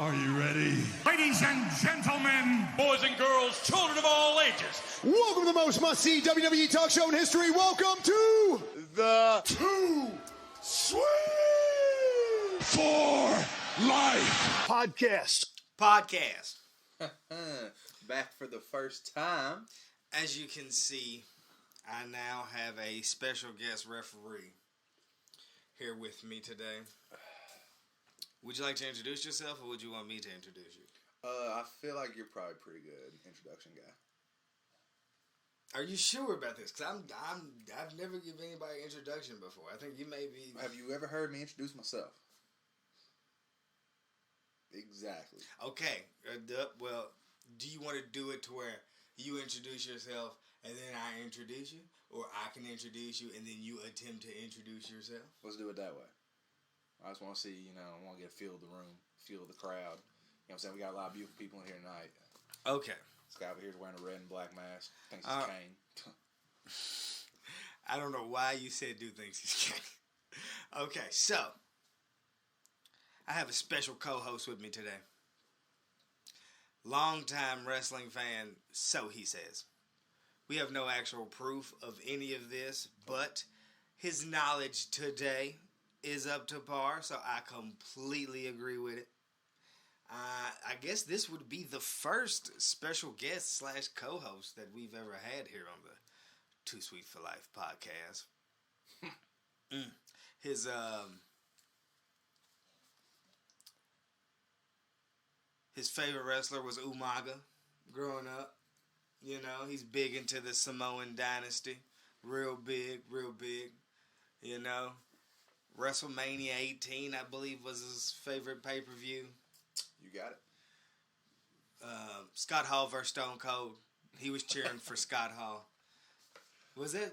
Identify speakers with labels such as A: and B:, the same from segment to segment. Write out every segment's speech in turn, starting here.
A: Are you ready?
B: Ladies and gentlemen,
C: boys and girls, children of all ages,
D: welcome to the most must-see WWE talk show in history. Welcome to the Too Sweet for Life podcast.
E: Back for the first time.
F: As you can see, I now have a special guest referee here with me today. Would you like to introduce yourself, or would you want me to introduce you?
E: I feel like you're probably a pretty good introduction guy.
F: Are you sure about this? Because I've never given anybody an introduction before. I think you may be...
E: Have you ever heard me introduce myself? Exactly.
F: Okay. Well, do you want to do it to where you introduce yourself and then I introduce you? Or I can introduce you and then you attempt to introduce yourself?
E: Let's do it that way. I just want to see, I want to get a feel of the room, feel of the crowd. You know what I'm saying? We got a lot of beautiful people in here tonight.
F: Okay.
E: This guy over here is wearing a red and black mask. Thinks he's Kane.
F: I don't know why you said dude thinks he's Kane. Okay, so I have a special co-host with me today. Longtime wrestling fan, so he says. We have no actual proof of any of this, but his knowledge today is up to par, so I completely agree with it. I guess this would be the first special guest / co-host that we've ever had here on the Too Sweet for Life podcast. His favorite wrestler was Umaga growing up. You know, he's big into the Samoan dynasty. Real big. You know, WrestleMania 18, I believe, was his favorite pay-per-view.
E: You got it.
F: Scott Hall versus Stone Cold. He was cheering for Scott Hall. Was that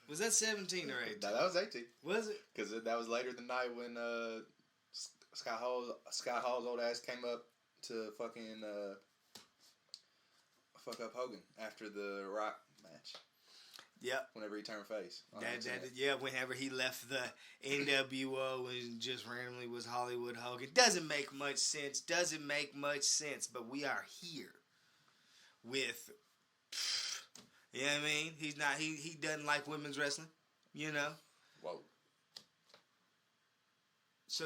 F: 17 or 18?
E: No, that was 18.
F: Was it?
E: Because that was later the night when Scott Hall's old ass came up to fucking fuck up Hogan after the Rock match.
F: Yep.
E: Whenever he turned face.
F: Whenever he left the NWO and just randomly was Hollywood Hogan. Doesn't make much sense. But we are here with, you know what I mean? He's not, he doesn't like women's wrestling, you know?
E: Whoa.
F: So,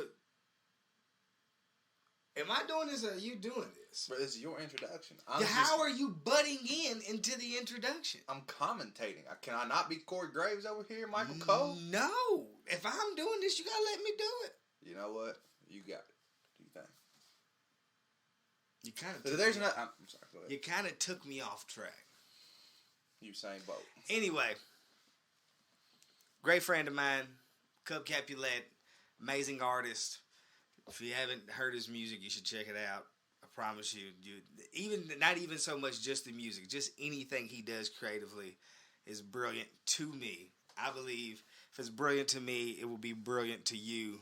F: am I doing this or are you doing this?
E: But this is your introduction.
F: How are you butting into the introduction?
E: I'm commentating. Can I not be Corey Graves over here, Michael Cole?
F: No. If I'm doing this, you gotta let me do it.
E: You know what? You got it. Do you think?
F: You kind of.
E: I'm sorry. Go ahead.
F: You kind of took me off track.
E: Usain Bolt.
F: Anyway, great friend of mine, Capulet, amazing artist. If you haven't heard his music, you should check it out. I promise you, not even so much just the music, just anything he does creatively is brilliant to me. I believe if it's brilliant to me, it will be brilliant to you.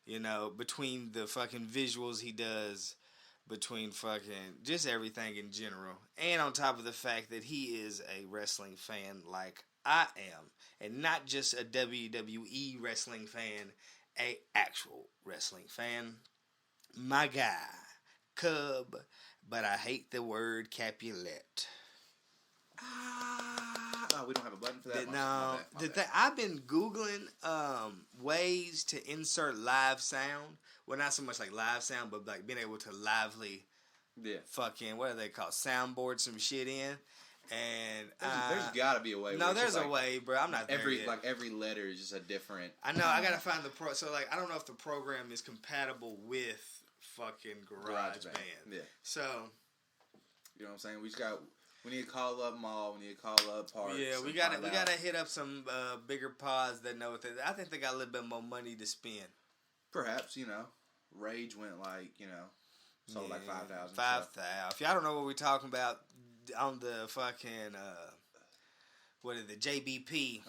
F: You know, between the fucking visuals he does, between fucking just everything in general, and on top of the fact that he is a wrestling fan like I am, and not just a WWE wrestling fan, a actual wrestling fan. My guy, Cub, but I hate the word Capulet.
E: We don't have a button for that.
F: No, I've been Googling ways to insert live sound. Well, not so much like live sound, but like being able to lively, fucking, what are they called? Soundboard some shit in. And
E: there's got to be a way.
F: No, there's a way, bro. I'm not there yet.
E: Like every letter is just a different.
F: I know. I gotta find the pro. So like, I don't know if the program is compatible with fucking GarageBand.
E: Yeah.
F: So,
E: you know what I'm saying? We need to call up Maul. We need to call up Parks.
F: Yeah, we gotta hit up some bigger pods that know what they. I think they got a little bit more money to spend.
E: Perhaps, Rage went like, sold like 5,000.
F: 5,000. If y'all don't know what we're talking about on the fucking the JBP.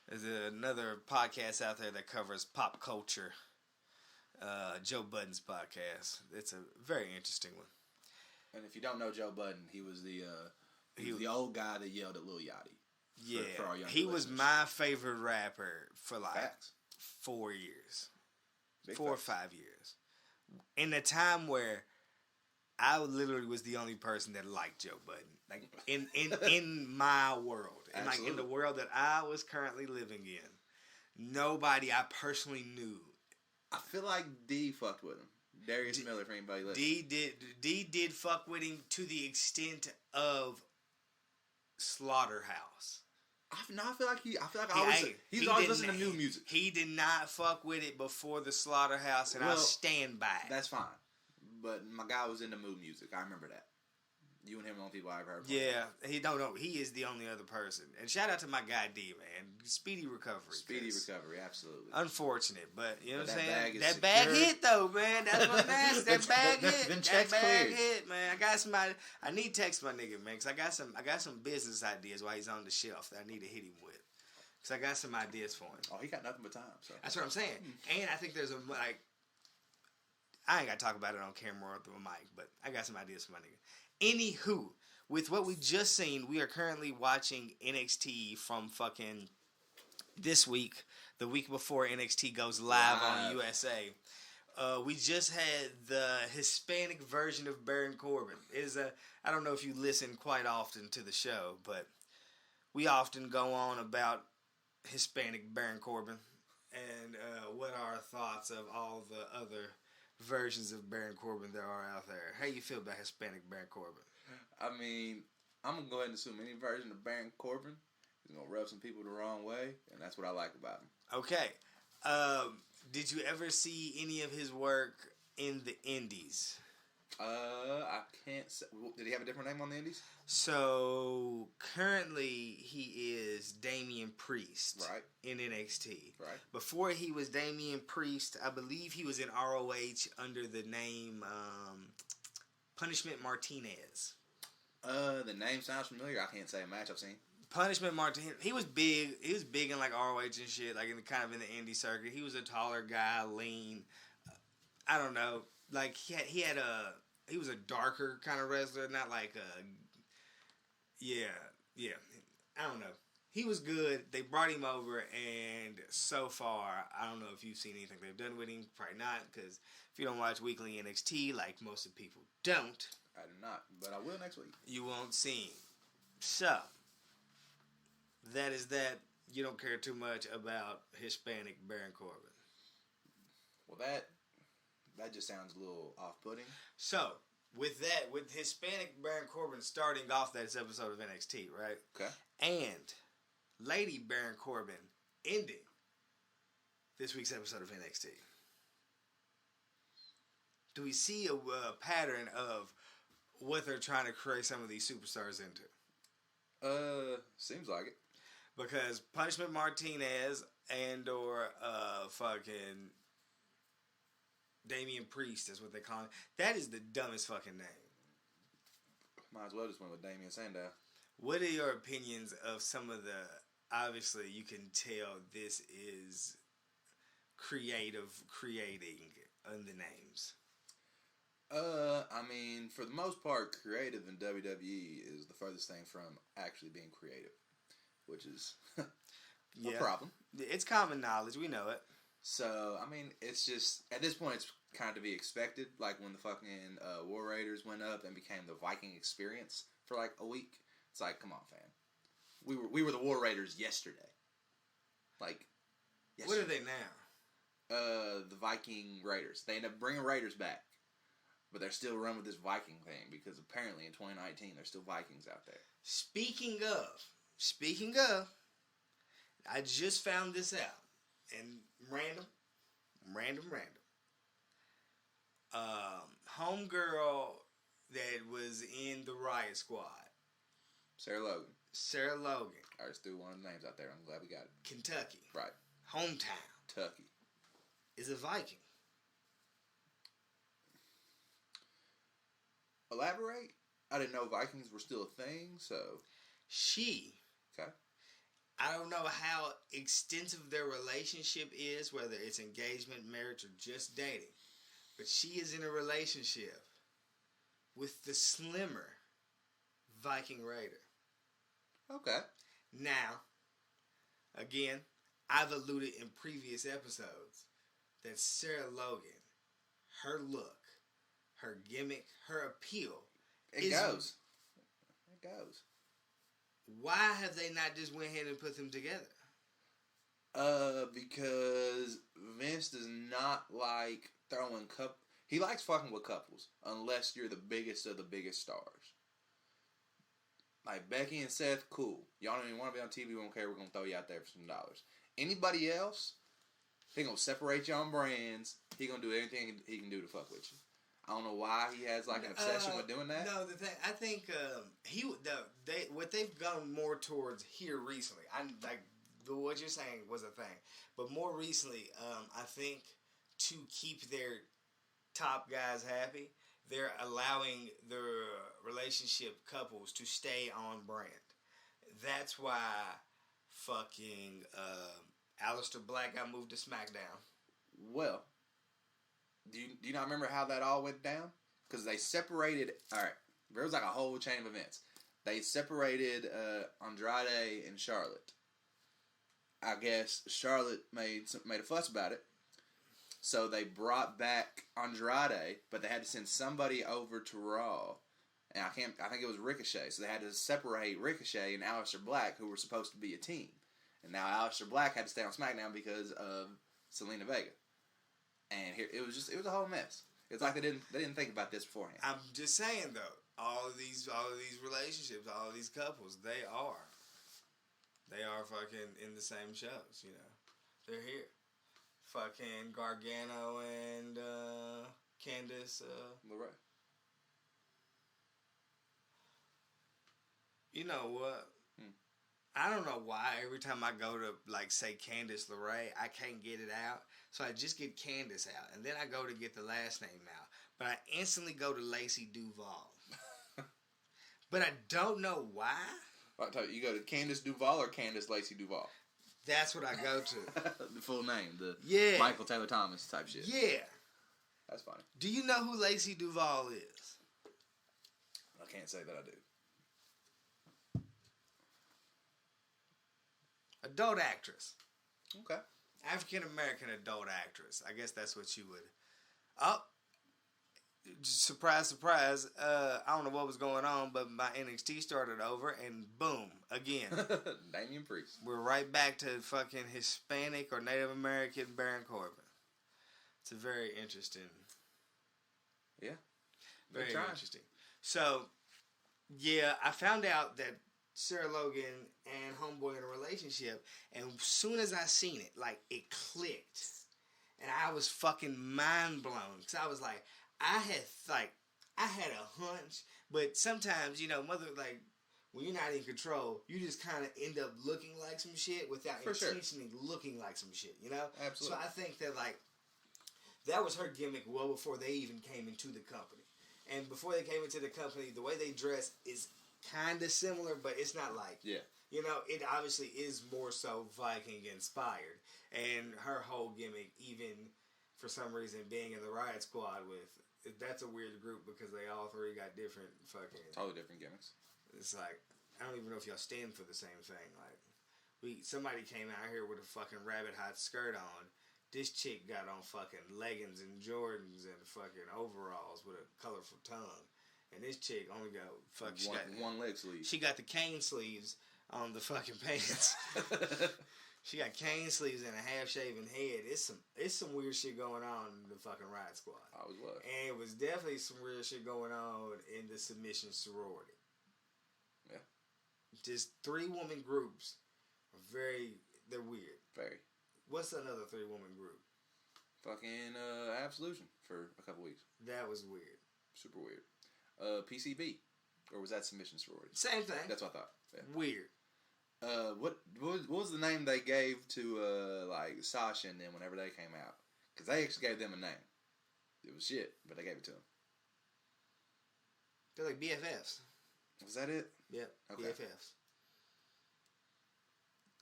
F: There's another podcast out there that covers pop culture. Joe Budden's podcast. It's a very interesting one.
E: And if you don't know Joe Budden, he was the old guy that yelled at Lil Yachty.
F: Yeah,
E: for our
F: he was my favorite rapper for like
E: Facts.
F: 4 years.
E: Big
F: 4 or
E: facts.
F: 5 years. in a time where I literally was the only person that liked Joe Budden. Like, in my world. And like, in the world that I was currently living in, nobody I personally knew.
E: I feel like D fucked with him. Darius Miller, for anybody listening.
F: D did fuck with him to the extent of Slaughterhouse.
E: I feel like he's always listening to new music.
F: He did not fuck with it before the Slaughterhouse, and I stand by it.
E: That's fine. But my guy was into mood music. I remember that. You and him are the only people I ever heard from.
F: Yeah, he is the only other person. And shout out to my guy D, man. Speedy recovery.
E: Speedy recovery, absolutely.
F: Unfortunate, but you know what I'm saying?
E: That
F: bag hit though, man. That's what that's. That bag hit. That bag hit, man. I got somebody. I need to text my nigga, man, because I got some business ideas while he's on the shelf that I need to hit him with. Because I got some ideas for him.
E: Oh, he got nothing but time. So
F: that's what I'm saying. And I think there's a like. I ain't got to talk about it on camera or through a mic, but I got some ideas for my nigga. Anywho, with what we just seen, we are currently watching NXT from fucking this week, the week before NXT goes live on USA. We just had the Hispanic version of Baron Corbin. I don't know if you listen quite often to the show, but we often go on about Hispanic Baron Corbin and what are our thoughts of all the other versions of Baron Corbin there are out there. How you feel about Hispanic Baron Corbin?
E: I mean, I'm going to go ahead and assume any version of Baron Corbin is going to rub some people the wrong way, and that's what I like about him.
F: Okay. Did you ever see any of his work in the Indies?
E: I can't say. Did he have a different name on the Indies?
F: So, currently, he is Damian Priest in NXT.
E: Right.
F: Before he was Damian Priest, I believe he was in ROH under the name Punishment Martinez.
E: The name sounds familiar. I can't say a match I've seen.
F: Punishment Martinez. He was big. He was big in like ROH and shit, like in the kind of in the indie circuit. He was a taller guy, lean. I don't know. Like he was a darker kind of wrestler, not like a. Yeah. I don't know. He was good. They brought him over, and so far, I don't know if you've seen anything they've done with him. Probably not, because if you don't watch weekly NXT, like most of the people don't.
E: I do not, but I will next week.
F: You won't see him. So, that is that. You don't care too much about Hispanic Baron Corbin.
E: Well, that just sounds a little off-putting.
F: So, with Hispanic Baron Corbin starting off that episode of NXT, right?
E: Okay. And
F: Lady Baron Corbin ending this week's episode of NXT. Do we see a pattern of what they're trying to create some of these superstars into?
E: Seems like it.
F: Because Punishment Martinez and or fucking Damian Priest is what they call him. That is the dumbest fucking name.
E: Might as well just went with Damian Sandow.
F: What are your opinions of some of the... Obviously, you can tell this is creating on the names.
E: I mean, for the most part, creative in WWE is the furthest thing from actually being creative, which is a problem.
F: It's common knowledge. We know it.
E: So, I mean, it's just, at this point, it's kind of to be expected. Like when the fucking War Raiders went up and became the Viking Experience for like a week. It's like, come on, fam. We were the War Raiders yesterday. Like, yesterday.
F: What are they now?
E: The Viking Raiders. They end up bringing Raiders back. But they're still run with this Viking thing because apparently in 2019 there's still Vikings out there. Speaking
F: of, I just found this out. And random. Homegirl that was in the Riot Squad.
E: Sarah Logan.
F: I
E: just threw one of the names out there. I'm glad we got it.
F: Kentucky.
E: Right.
F: Hometown.
E: Kentucky.
F: Is a Viking.
E: Elaborate? I didn't know Vikings were still a thing, so...
F: Okay. I don't know how extensive their relationship is, whether it's engagement, marriage, or just dating. But she is in a relationship with the slimmer Viking Raider.
E: Okay.
F: Now, again, I've alluded in previous episodes that Sarah Logan, her look, her gimmick, her appeal.
E: It goes.
F: Why have they not just went ahead and put them together?
E: Because Vince does not like throwing he likes fucking with couples, unless you're the biggest of the biggest stars. Like Becky and Seth, cool. Y'all don't even want to be on TV, we don't care, we're going to throw you out there for some dollars. Anybody else, he going to separate you on brands, he going to do everything he can do to fuck with you. I don't know why he has like an obsession with doing that.
F: No, the thing I think what they've gone more towards here recently. What you're saying was a thing, but more recently, I think to keep their top guys happy, they're allowing the relationship couples to stay on brand. That's why fucking Aleister Black got moved to SmackDown.
E: Well, do you not remember how that all went down? Because they separated. All right, there was like a whole chain of events. They separated Andrade and Charlotte. I guess Charlotte made a fuss about it, so they brought back Andrade, but they had to send somebody over to Raw, and I think it was Ricochet. So they had to separate Ricochet and Aleister Black, who were supposed to be a team, and now Aleister Black had to stay on SmackDown because of Selena Vega. And here it was a whole mess. It's like they didn't think about this beforehand.
F: I'm just saying though, all of these relationships, all of these couples, they are fucking in the same shows. You know, they're here. Fucking Gargano and Candice
E: LeRae.
F: You know what? I don't know why every time I go to, like, say Candice LeRae, I can't get it out. So I just get Candice out. And then I go to get the last name out. But I instantly go to Lacey Duval. But I don't know why.
E: You go to Candice Duval or Candice Lacey Duval?
F: That's what I go to.
E: The full name. The Michael Taylor Thomas type shit.
F: Yeah.
E: That's funny.
F: Do you know who Lacey Duval is?
E: I can't say that I do.
F: Adult actress.
E: Okay.
F: African American adult actress. I guess that's what you would. Oh, surprise, surprise. I don't know what was going on, but my NXT started over, and boom, again.
E: Damian Priest.
F: We're right back to fucking Hispanic or Native American Baron Corbin. It's a very interesting.
E: Yeah.
F: Very interesting. So, yeah, I found out that Sarah Logan and Homeboy in a relationship, and as soon as I seen it, like, it clicked, and I was fucking mind blown, because I was like, I had a hunch, but sometimes, you know, when you're not in control, you just kind of end up looking like some shit without intentionally looking like some shit, you know?
E: Absolutely.
F: So I think that, like, that was her gimmick well before they even came into the company. And before they came into the company, the way they dress is kind of similar, but it's not like, you know, it obviously is more so Viking inspired. And her whole gimmick, even for some reason being in the Riot Squad with, that's a weird group because they all three got different fucking...
E: Totally different gimmicks.
F: It's like, I don't even know if y'all stand for the same thing. Like, somebody came out here with a fucking rabbit hot skirt on. This chick got on fucking leggings and Jordans and fucking overalls with a colorful tongue. And this chick only got
E: one leg sleeve.
F: She got the cane sleeves on the fucking pants. She got cane sleeves and a half-shaven head. It's some weird shit going on in the fucking Riot Squad.
E: Always was.
F: And it was definitely some weird shit going on in the submission sorority.
E: Yeah.
F: Just 3-woman groups they're weird.
E: Very.
F: What's another 3-woman group?
E: Fucking Absolution for a couple weeks.
F: That was weird.
E: Super weird. PCB. Or was that Submission Sorority?
F: Same thing.
E: That's what I thought. Yeah.
F: Weird.
E: What was the name they gave to like Sasha and them whenever they came out? Because they actually gave them a name. It was shit, but they gave it to them.
F: They're like BFFs.
E: Was that it?
F: Yep.
E: Okay.
F: BFFs.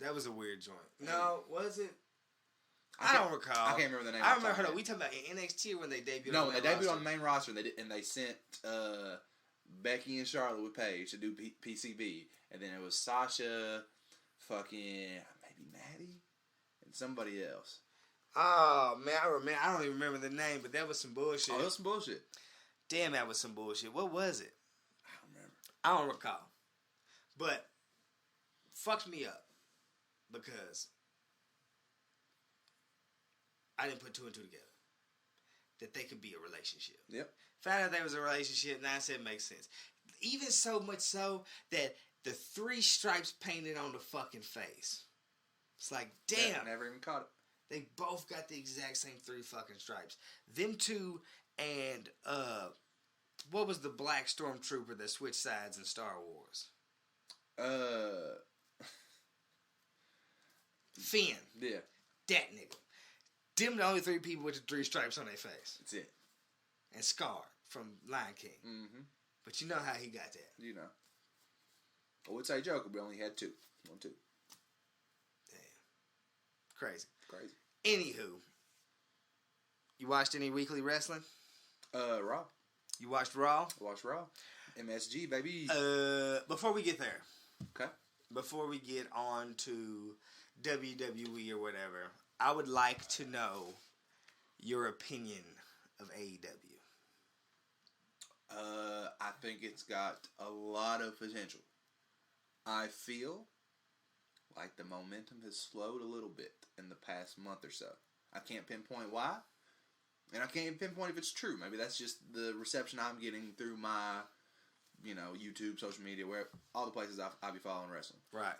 F: That was a weird joint. No, was it? I don't recall.
E: I can't remember the name.
F: I remember. Hold on. We talking about in NXT when they debuted.
E: No, when they debuted on the main roster, and they sent Becky and Charlotte with Paige to do PCB, and then it was Sasha, fucking maybe Natty, and somebody else.
F: Oh man, I don't even remember the name, but that was some bullshit.
E: Oh, that was some bullshit.
F: Damn, that was some bullshit. What was it?
E: I don't remember.
F: I don't recall. But fucked me up because I didn't put two and two together. That they could be a relationship.
E: Yep.
F: Found out there was a relationship, and I said it makes sense. Even so much so that the 3 stripes painted on the fucking face. It's like, damn.
E: Never even caught it.
F: They both got the exact same 3 fucking stripes. Them two and, what was the black stormtrooper that switched sides in Star Wars? Finn.
E: Yeah.
F: That nigga. Them the only 3 people with the 3 stripes on their face.
E: That's it.
F: And Scar from Lion King.
E: Mm-hmm.
F: But you know how he got that.
E: You know. I would say Joker, but only had 2. 1, 2.
F: Damn. Crazy.
E: Crazy.
F: Anywho. You watched any weekly wrestling?
E: Raw.
F: You watched Raw?
E: I watched Raw. MSG, baby.
F: Before we get there.
E: Okay.
F: Before we get on to WWE or whatever, I would like to know your opinion of AEW.
E: I think it's got a lot of potential. I feel like the momentum has slowed a little bit in the past month or so. I can't pinpoint why, and I can't even pinpoint if it's true. Maybe that's just the reception I'm getting through my, YouTube, social media, where all the places I be following wrestling.
F: Right.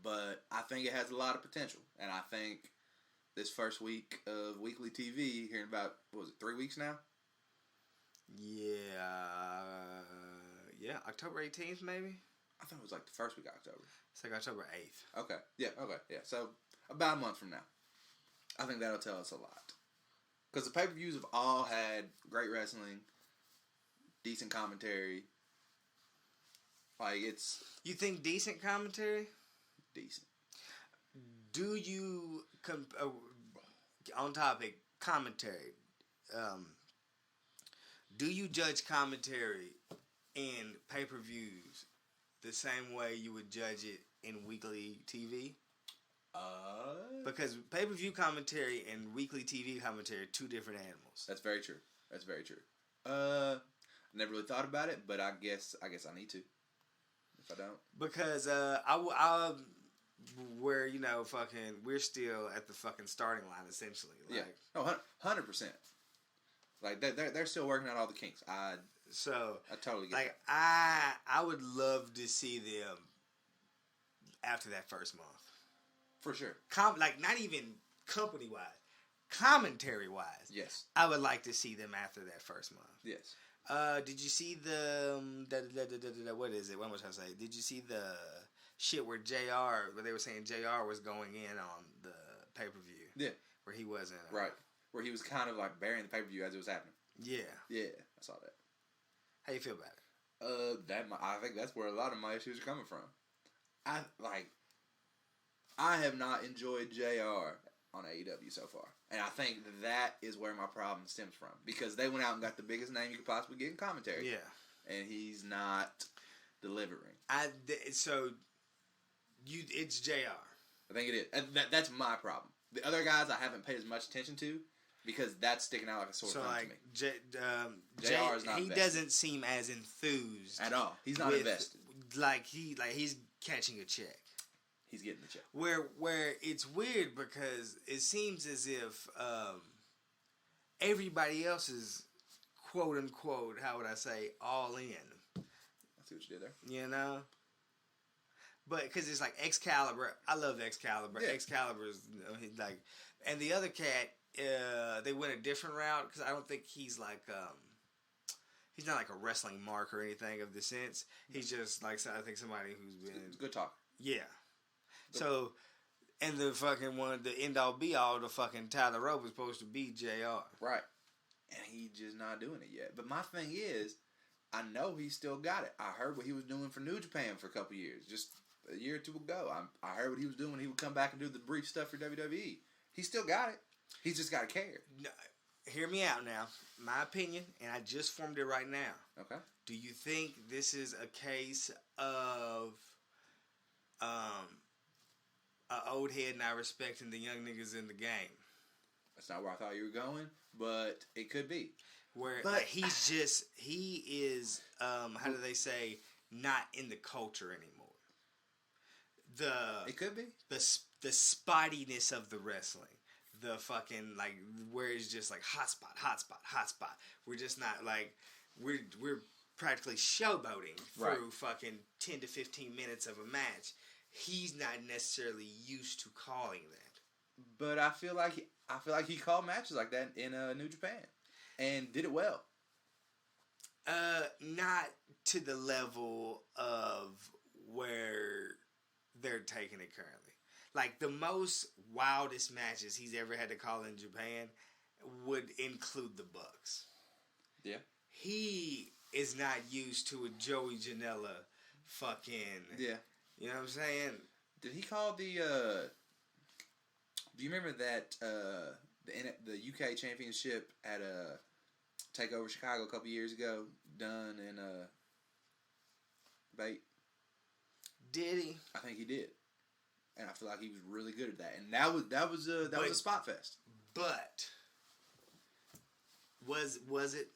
E: But I think it has a lot of potential, and I think this first week of weekly TV, here in about, 3 weeks now?
F: Yeah, October 18th maybe?
E: I thought it was like the first week of October.
F: It's like October 8th.
E: Okay, yeah. So, about a month from now. I think that'll tell us a lot. Because the pay-per-views have all had great wrestling, decent commentary. Like, it's...
F: You think decent commentary?
E: Decent.
F: Do you... on topic, commentary. Do you judge commentary in pay-per-views the same way you would judge it in weekly TV? Because pay-per-view commentary and weekly TV commentary are 2 different animals.
E: That's very true. Never really thought about it, but I guess I need to. If I don't.
F: Because we're still at the fucking starting line, essentially. Like,
E: yeah. Oh, 100%. Like, they're still working out all the kinks. I totally get
F: like,
E: that.
F: I would love to see them after that first month.
E: For sure.
F: Not even company-wise. Commentary-wise.
E: Yes.
F: I would like to see them after that first month.
E: Yes.
F: Did you see the... what is it? What am I trying to say? Did you see the shit where they were saying JR was going in on the pay-per-view?
E: Yeah.
F: Where he wasn't...
E: Right. Where he was kind of like burying the pay-per-view as it was happening.
F: Yeah.
E: Yeah, I saw that.
F: How you feel about it?
E: I think that's where a lot of my issues are coming from. I have not enjoyed JR on AEW so far. And I think that is where my problem stems from. Because they went out and got the biggest name you could possibly get in commentary.
F: Yeah.
E: And he's not delivering.
F: It's JR.
E: I think it is. That's my problem. The other guys I haven't paid as much attention to because that's sticking out like a sore thumb to me.
F: JR
E: is not
F: he
E: invested.
F: doesn't seem as enthused
E: at all. He's not invested.
F: He's catching a check.
E: He's getting the check.
F: Where it's weird because it seems as if everybody else is quote unquote, how would I say, all in.
E: I see what you did there.
F: You know? But because it's like Excalibur, I love Excalibur.
E: Yeah.
F: Excalibur's like, and the other cat, they went a different route because I don't think he's like, he's not like a wrestling mark or anything of the sense. He's just like, I think somebody who's been
E: good talk.
F: Yeah. So, and the fucking one, the end all be all, the fucking Tyler Rowe was supposed to be JR.
E: Right. And he's just not doing it yet. But my thing is, I know he still got it. I heard what he was doing for New Japan for a couple years, just a year or two ago. I heard what he was doing when he would come back and do the brief stuff for WWE. He still got it. He's just got to care.
F: No, hear me out now. My opinion, and I just formed it right now.
E: Okay.
F: Do you think this is a case of an old head not respecting the young niggas in the game?
E: That's not where I thought you were going, but it could be.
F: Where
E: But-
F: like, he is how do they say, not in the culture anymore.
E: It could be.
F: The spottiness of the wrestling. The fucking, like, where it's just like hot spot, hot spot, hot spot. We're just not like, we're practically showboating through fucking 10 to 15 minutes of a match. He's not necessarily used to calling that.
E: But I feel like he called matches like that in New Japan and did it well.
F: Not to the level of where they're taking it currently. Like, the most wildest matches he's ever had to call in Japan would include the Bucks.
E: Yeah.
F: He is not used to a Joey Janela fucking...
E: Yeah.
F: You know what I'm saying?
E: Did he call the... do you remember that the UK Championship at a TakeOver Chicago a couple years ago, done in Bait?
F: Did he?
E: I think he did. And I feel like he was really good at that. And that was a spot fest.
F: But was it?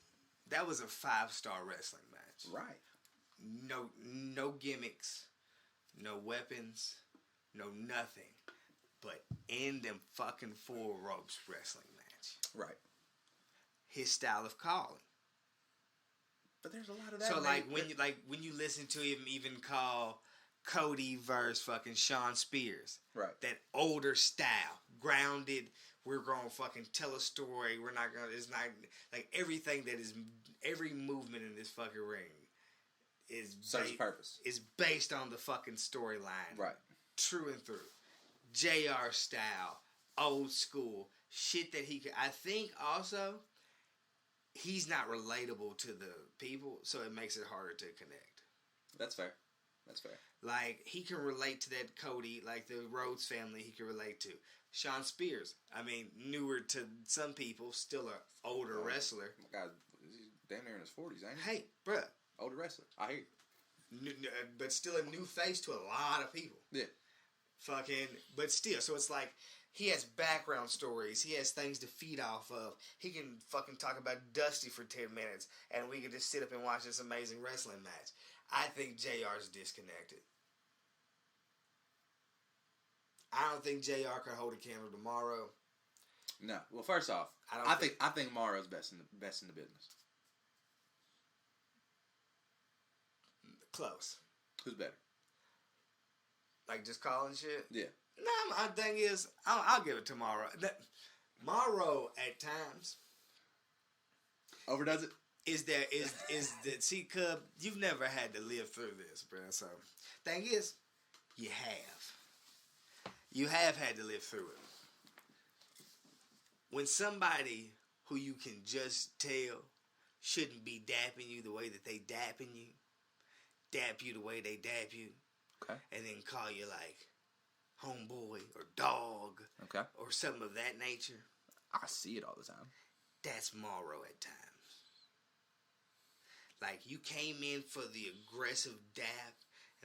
F: That was a 5-star wrestling match.
E: Right.
F: No gimmicks, no weapons, no nothing. But in them fucking 4 ropes wrestling match.
E: Right.
F: His style of calling.
E: But there's a lot of that.
F: So when you listen to him even call Cody versus fucking Sean Spears.
E: Right.
F: That older style. Grounded. We're going to fucking tell a story. We're not going to... It's not... Like, everything that is... Every movement in this fucking ring is...
E: Serves a purpose.
F: Is based on the fucking storyline.
E: Right.
F: True and through. JR style. Old school. Shit that he could... I think also... He's not relatable to the people, so it makes it harder to connect.
E: That's fair. That's fair.
F: Like, he can relate to that Cody, like the Rhodes family he can relate to. Sean Spears, I mean, newer to some people, still an older wrestler.
E: Oh my God, he's damn near in his 40s, ain't he?
F: Hey, bruh.
E: Older wrestler. I hear you.
F: But still a new face to a lot of people.
E: Yeah.
F: Fucking, but still, so it's like, he has background stories. He has things to feed off of. He can fucking talk about Dusty for 10 minutes, and we can just sit up and watch this amazing wrestling match. I think JR's disconnected. I don't think JR could hold a candle tomorrow.
E: No. Well, first off, I think Morrow's best in the business.
F: Close.
E: Who's better?
F: Like just calling shit?
E: Yeah.
F: No, my thing is, I'll give it to Morrow. Morrow at times
E: overdoes it.
F: Is that see, Cub? You've never had to live through this, bro. So, thing is, you have. You have had to live through it. When somebody who you can just tell shouldn't be dapping you the way that they dapping you, dap you the way they dap you,
E: okay,
F: and then call you like homeboy or dog,
E: okay,
F: or something of that nature.
E: I see it all the time.
F: That's Morrow at times. Like, you came in for the aggressive dap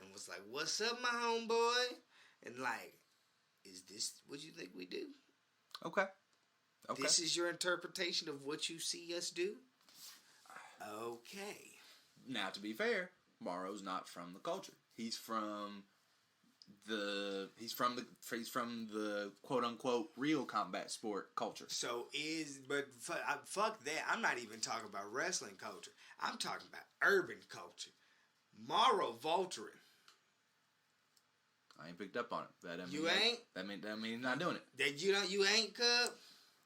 F: and was like, "What's up, my homeboy?" And like, is this what you think we do?
E: Okay. Okay.
F: This is your interpretation of what you see us do? Okay.
E: Now, to be fair, Morrow's not from the culture. He's from the quote unquote real combat sport culture.
F: So fuck that. I'm not even talking about wrestling culture. I'm talking about urban culture. Morrow Voltering.
E: I ain't picked up on it. That
F: you ain't?
E: That mean he's not doing it.
F: That you ain't, Cub?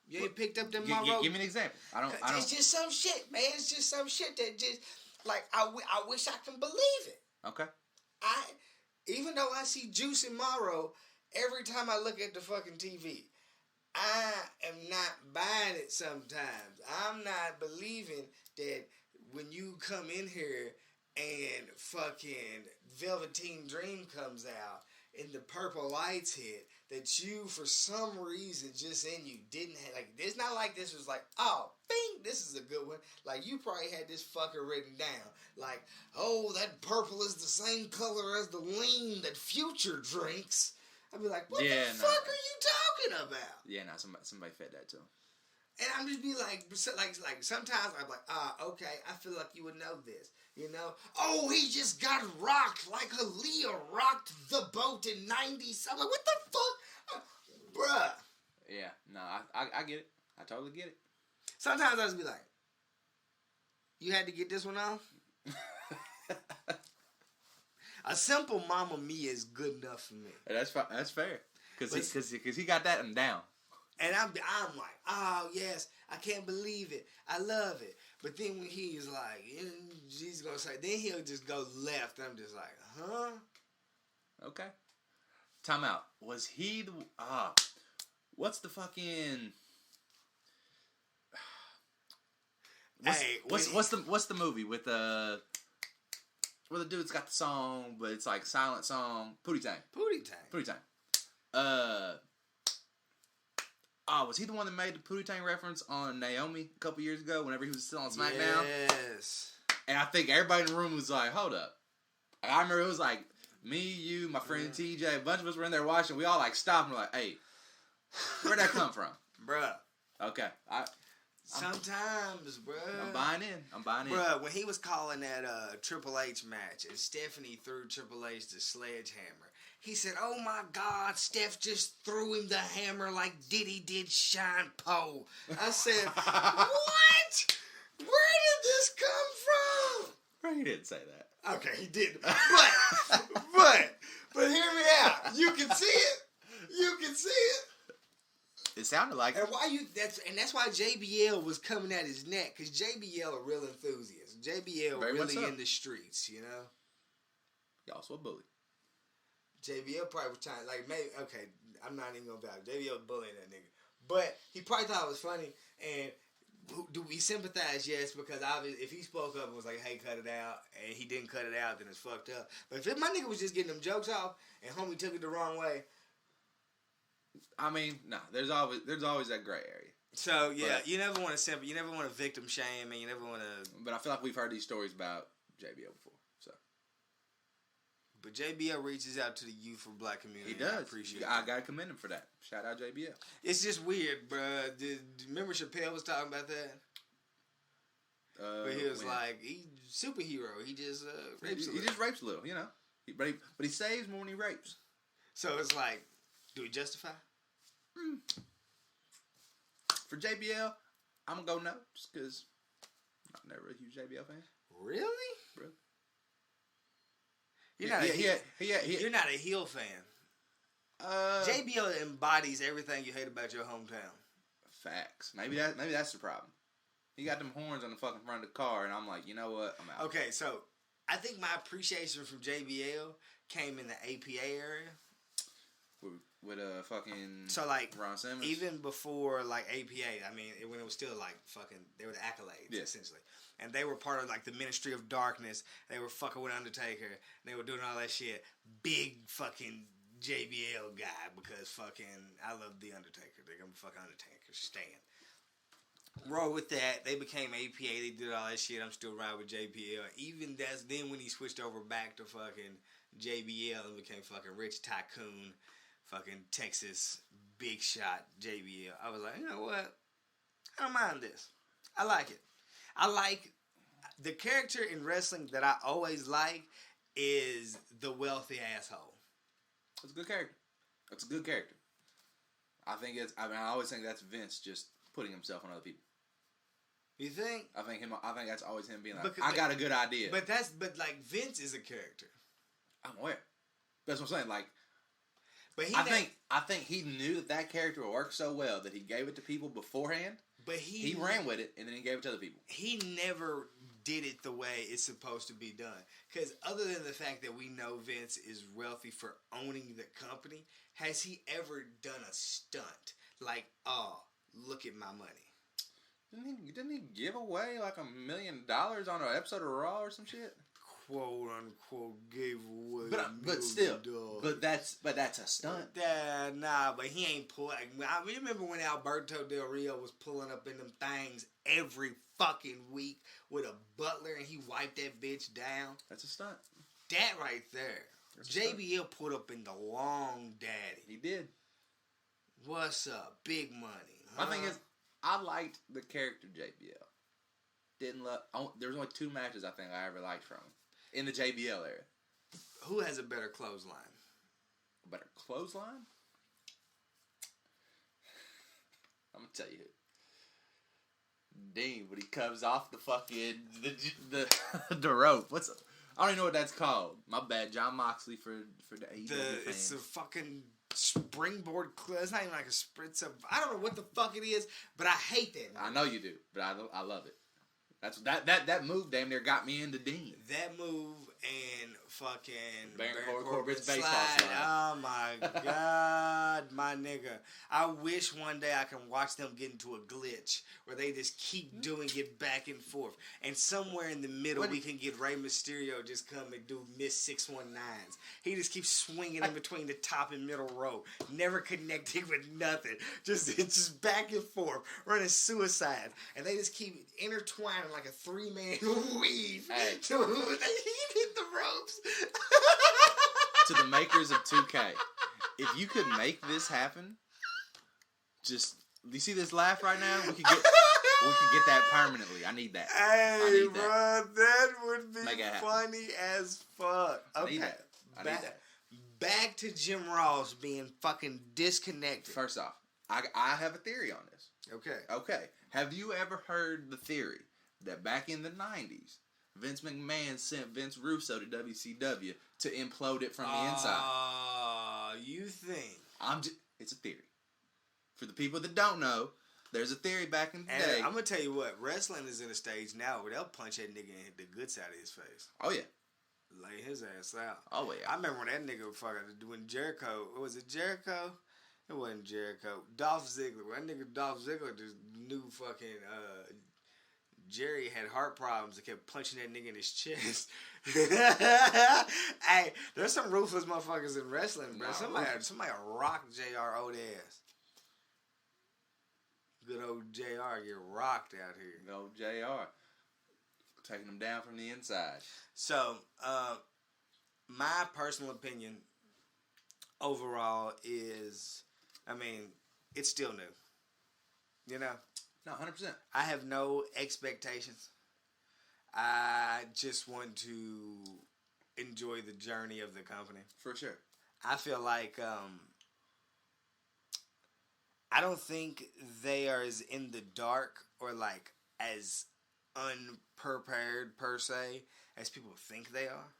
F: You ain't picked up them Morrow?
E: Give me an example. I don't.
F: It's just some shit, man. It's just some shit that just like I wish I can believe it.
E: Okay.
F: Even though I see Juice and Morrow every time I look at the fucking TV, I am not buying it sometimes. I'm not believing that when you come in here and fucking Velveteen Dream comes out and the purple lights hit, that you, for some reason, just in you didn't have, like, it's not like this was like, oh, bing, this is a good one. Like, you probably had this fucker written down. Like, oh, that purple is the same color as the lean that Future drinks. I'd be like, what the fuck are you talking about?
E: Yeah, no, somebody fed that to him.
F: And I'm just be like sometimes I'm like, okay, I feel like you would know this, you know? Oh, he just got rocked like Aaliyah rocked the boat in '90s. I'm like, what the fuck, bruh?
E: Yeah, no, I get it. I totally get it.
F: Sometimes I just be like, you had to get this one off. A simple Mamma Mia is good enough for me.
E: That's fair. Because he got that one down.
F: And I'm like, oh yes, I can't believe it. I love it. But then when he's like, he's gonna say, then he'll just go left. I'm just like, huh?
E: Okay. Time out. Was he the what's the fucking what's the movie with where the dude's got the song, but it's like silent song? Pootie Tang. Was he the one that made the Pootie Tang reference on Naomi a couple years ago whenever he was still on SmackDown?
F: Yes.
E: And I think everybody in the room was like, hold up. I remember it was like me, you, my friend TJ, a bunch of us were in there watching. We all like stopped and were like, hey, where'd that come from?
F: Bruh.
E: Okay.
F: Sometimes, bruh.
E: I'm buying in.
F: Bruh, when he was calling that Triple H match and Stephanie threw Triple H the sledgehammer, he said, oh my God, Steph just threw him the hammer like Diddy did Sean Poe. I said, what? Where did this come from?
E: He didn't say that.
F: Okay, he didn't. But hear me out. You can see it.
E: It sounded like
F: and that's why JBL was coming at his neck, because JBL a real enthusiast. JBL
E: Very
F: really
E: so.
F: in the streets, you know.
E: He also a bully.
F: JBL probably was trying, like, maybe, okay, I'm not even gonna doubt it. JBL was bullying that nigga, but he probably thought it was funny. And do we sympathize? Yes, because obviously, if he spoke up and was like, "Hey, cut it out," and he didn't cut it out, then it's fucked up. But if my nigga was just getting them jokes off and homie took it the wrong way.
E: I mean, no, there's always that gray area.
F: So yeah, you never want to you never want to victim shame, and you never want to.
E: But I feel like we've heard these stories about JBL before, so.
F: But JBL reaches out to the youth of black community.
E: He does.
F: I appreciate it.
E: I gotta commend him for that. Shout out JBL.
F: It's just weird, bruh. Remember Chappelle was talking about that? But he was like, he's superhero. He just rapes a little.
E: He just rapes a little, you know. But he saves more when he rapes.
F: So it's like, do we justify?
E: For JBL, I'm gonna go no, just because I'm never a huge JBL fan.
F: Really?
E: Bro.
F: You're not a heel fan. JBL embodies everything you hate about your hometown.
E: Facts. Maybe that's the problem. He got them horns on the fucking front of the car, and I'm like, you know what? I'm out.
F: Okay, so I think my appreciation from JBL came in the APA area.
E: With fucking
F: so like
E: Ron Simmons.
F: Even before like APA, I mean when it was still like fucking, they were the Accolades essentially, and they were part of like the Ministry of Darkness. They were fucking with Undertaker. They were doing all that shit. Big fucking JBL guy, because fucking I love the Undertaker. They're gonna fucking Undertaker stan. Roll with that. They became APA. They did all that shit. I'm still riding with JBL. Even then when he switched over back to fucking JBL and became fucking Rich Tycoon. Fucking Texas big shot JBL. I was like, you know what? I don't mind this. I like it. I like the character in wrestling that I always like is the wealthy asshole.
E: It's a good character. I always think that's Vince just putting himself on other people.
F: You think?
E: I think that's always him being like, I got a good idea.
F: But like Vince is a character.
E: I'm aware. That's what I'm saying. Like,
F: but
E: I think he knew that character would work so well that he gave it to people beforehand.
F: But
E: he ran with it and then he gave it to other people.
F: He never did it the way it's supposed to be done. Because other than the fact that we know Vince is wealthy for owning the company, has he ever done a stunt like, oh, look at my money?
E: Didn't he give away like $1 million on an episode of Raw or some shit?
F: Quote unquote gave away.
E: But still, but that's a stunt.
F: But he ain't pulling. I remember when Alberto Del Rio was pulling up in them things every fucking week with a butler, and he wiped that bitch down.
E: That's a stunt.
F: That right there. JBL put up in the long daddy.
E: He did.
F: What's up? Big money. Huh?
E: My thing is, I liked the character JBL. Didn't love. There was only 2 matches I think I ever liked from him in the JBL era.
F: Who has a better clothesline?
E: A better clothesline? I'm gonna tell you. Dean, when he comes off the fucking the rope. I don't even know what that's called. My bad, John Moxley for the AEW fans.
F: It's a fucking springboard. It's not even like a spritz. I don't know what the fuck it is, but I hate that move.
E: I know you do, but I love it. That's that move damn near got me into Dean.
F: That move and fucking
E: Baron
F: Corbin's
E: Corbin's baseball slide.
F: Oh my god, my nigga! I wish one day I can watch them get into a glitch where they just keep doing it back and forth, and somewhere in the middle we can get Rey Mysterio just come and do miss 619s. He just keeps swinging in between the top and middle row, never connecting with nothing, just back and forth, running suicide, and they just keep intertwining like a 3-man weave.
E: Hey.
F: He hit the ropes.
E: To the makers of 2K, if you could make this happen, just you see this laugh right now? We could get that permanently. I need that.
F: Hey, bro, that would be
E: Make
F: funny as fuck. Okay,
E: I need that.
F: Back to Jim Ross being fucking disconnected.
E: First off, I have a theory on this.
F: Okay.
E: Have you ever heard the theory that back in the 90s, Vince McMahon sent Vince Russo to WCW to implode it from the inside?
F: You think?
E: It's a theory. For the people that don't know, there's a theory back in the day.
F: I'm going to tell you what, wrestling is in a stage now where they'll punch that nigga and hit the good side of his face.
E: Oh, yeah.
F: Lay his ass out.
E: Oh, yeah.
F: I remember when that nigga fucking, when Jericho, was it Jericho? It wasn't Jericho. Dolph Ziggler. When that nigga Dolph Ziggler just knew fucking, Jerry had heart problems and kept punching that nigga in his chest. Hey, there's some ruthless motherfuckers in wrestling, bro. Somebody rocked JR old ass. Good old JR get rocked out here.
E: Good old JR. Taking them down from the inside.
F: So, my personal opinion overall is, I mean, it's still new. You know?
E: No, 100%.
F: I have no expectations. I just want to enjoy the journey of the company.
E: For sure.
F: I feel like I don't think they are as in the dark or like as unprepared per se as people think they are.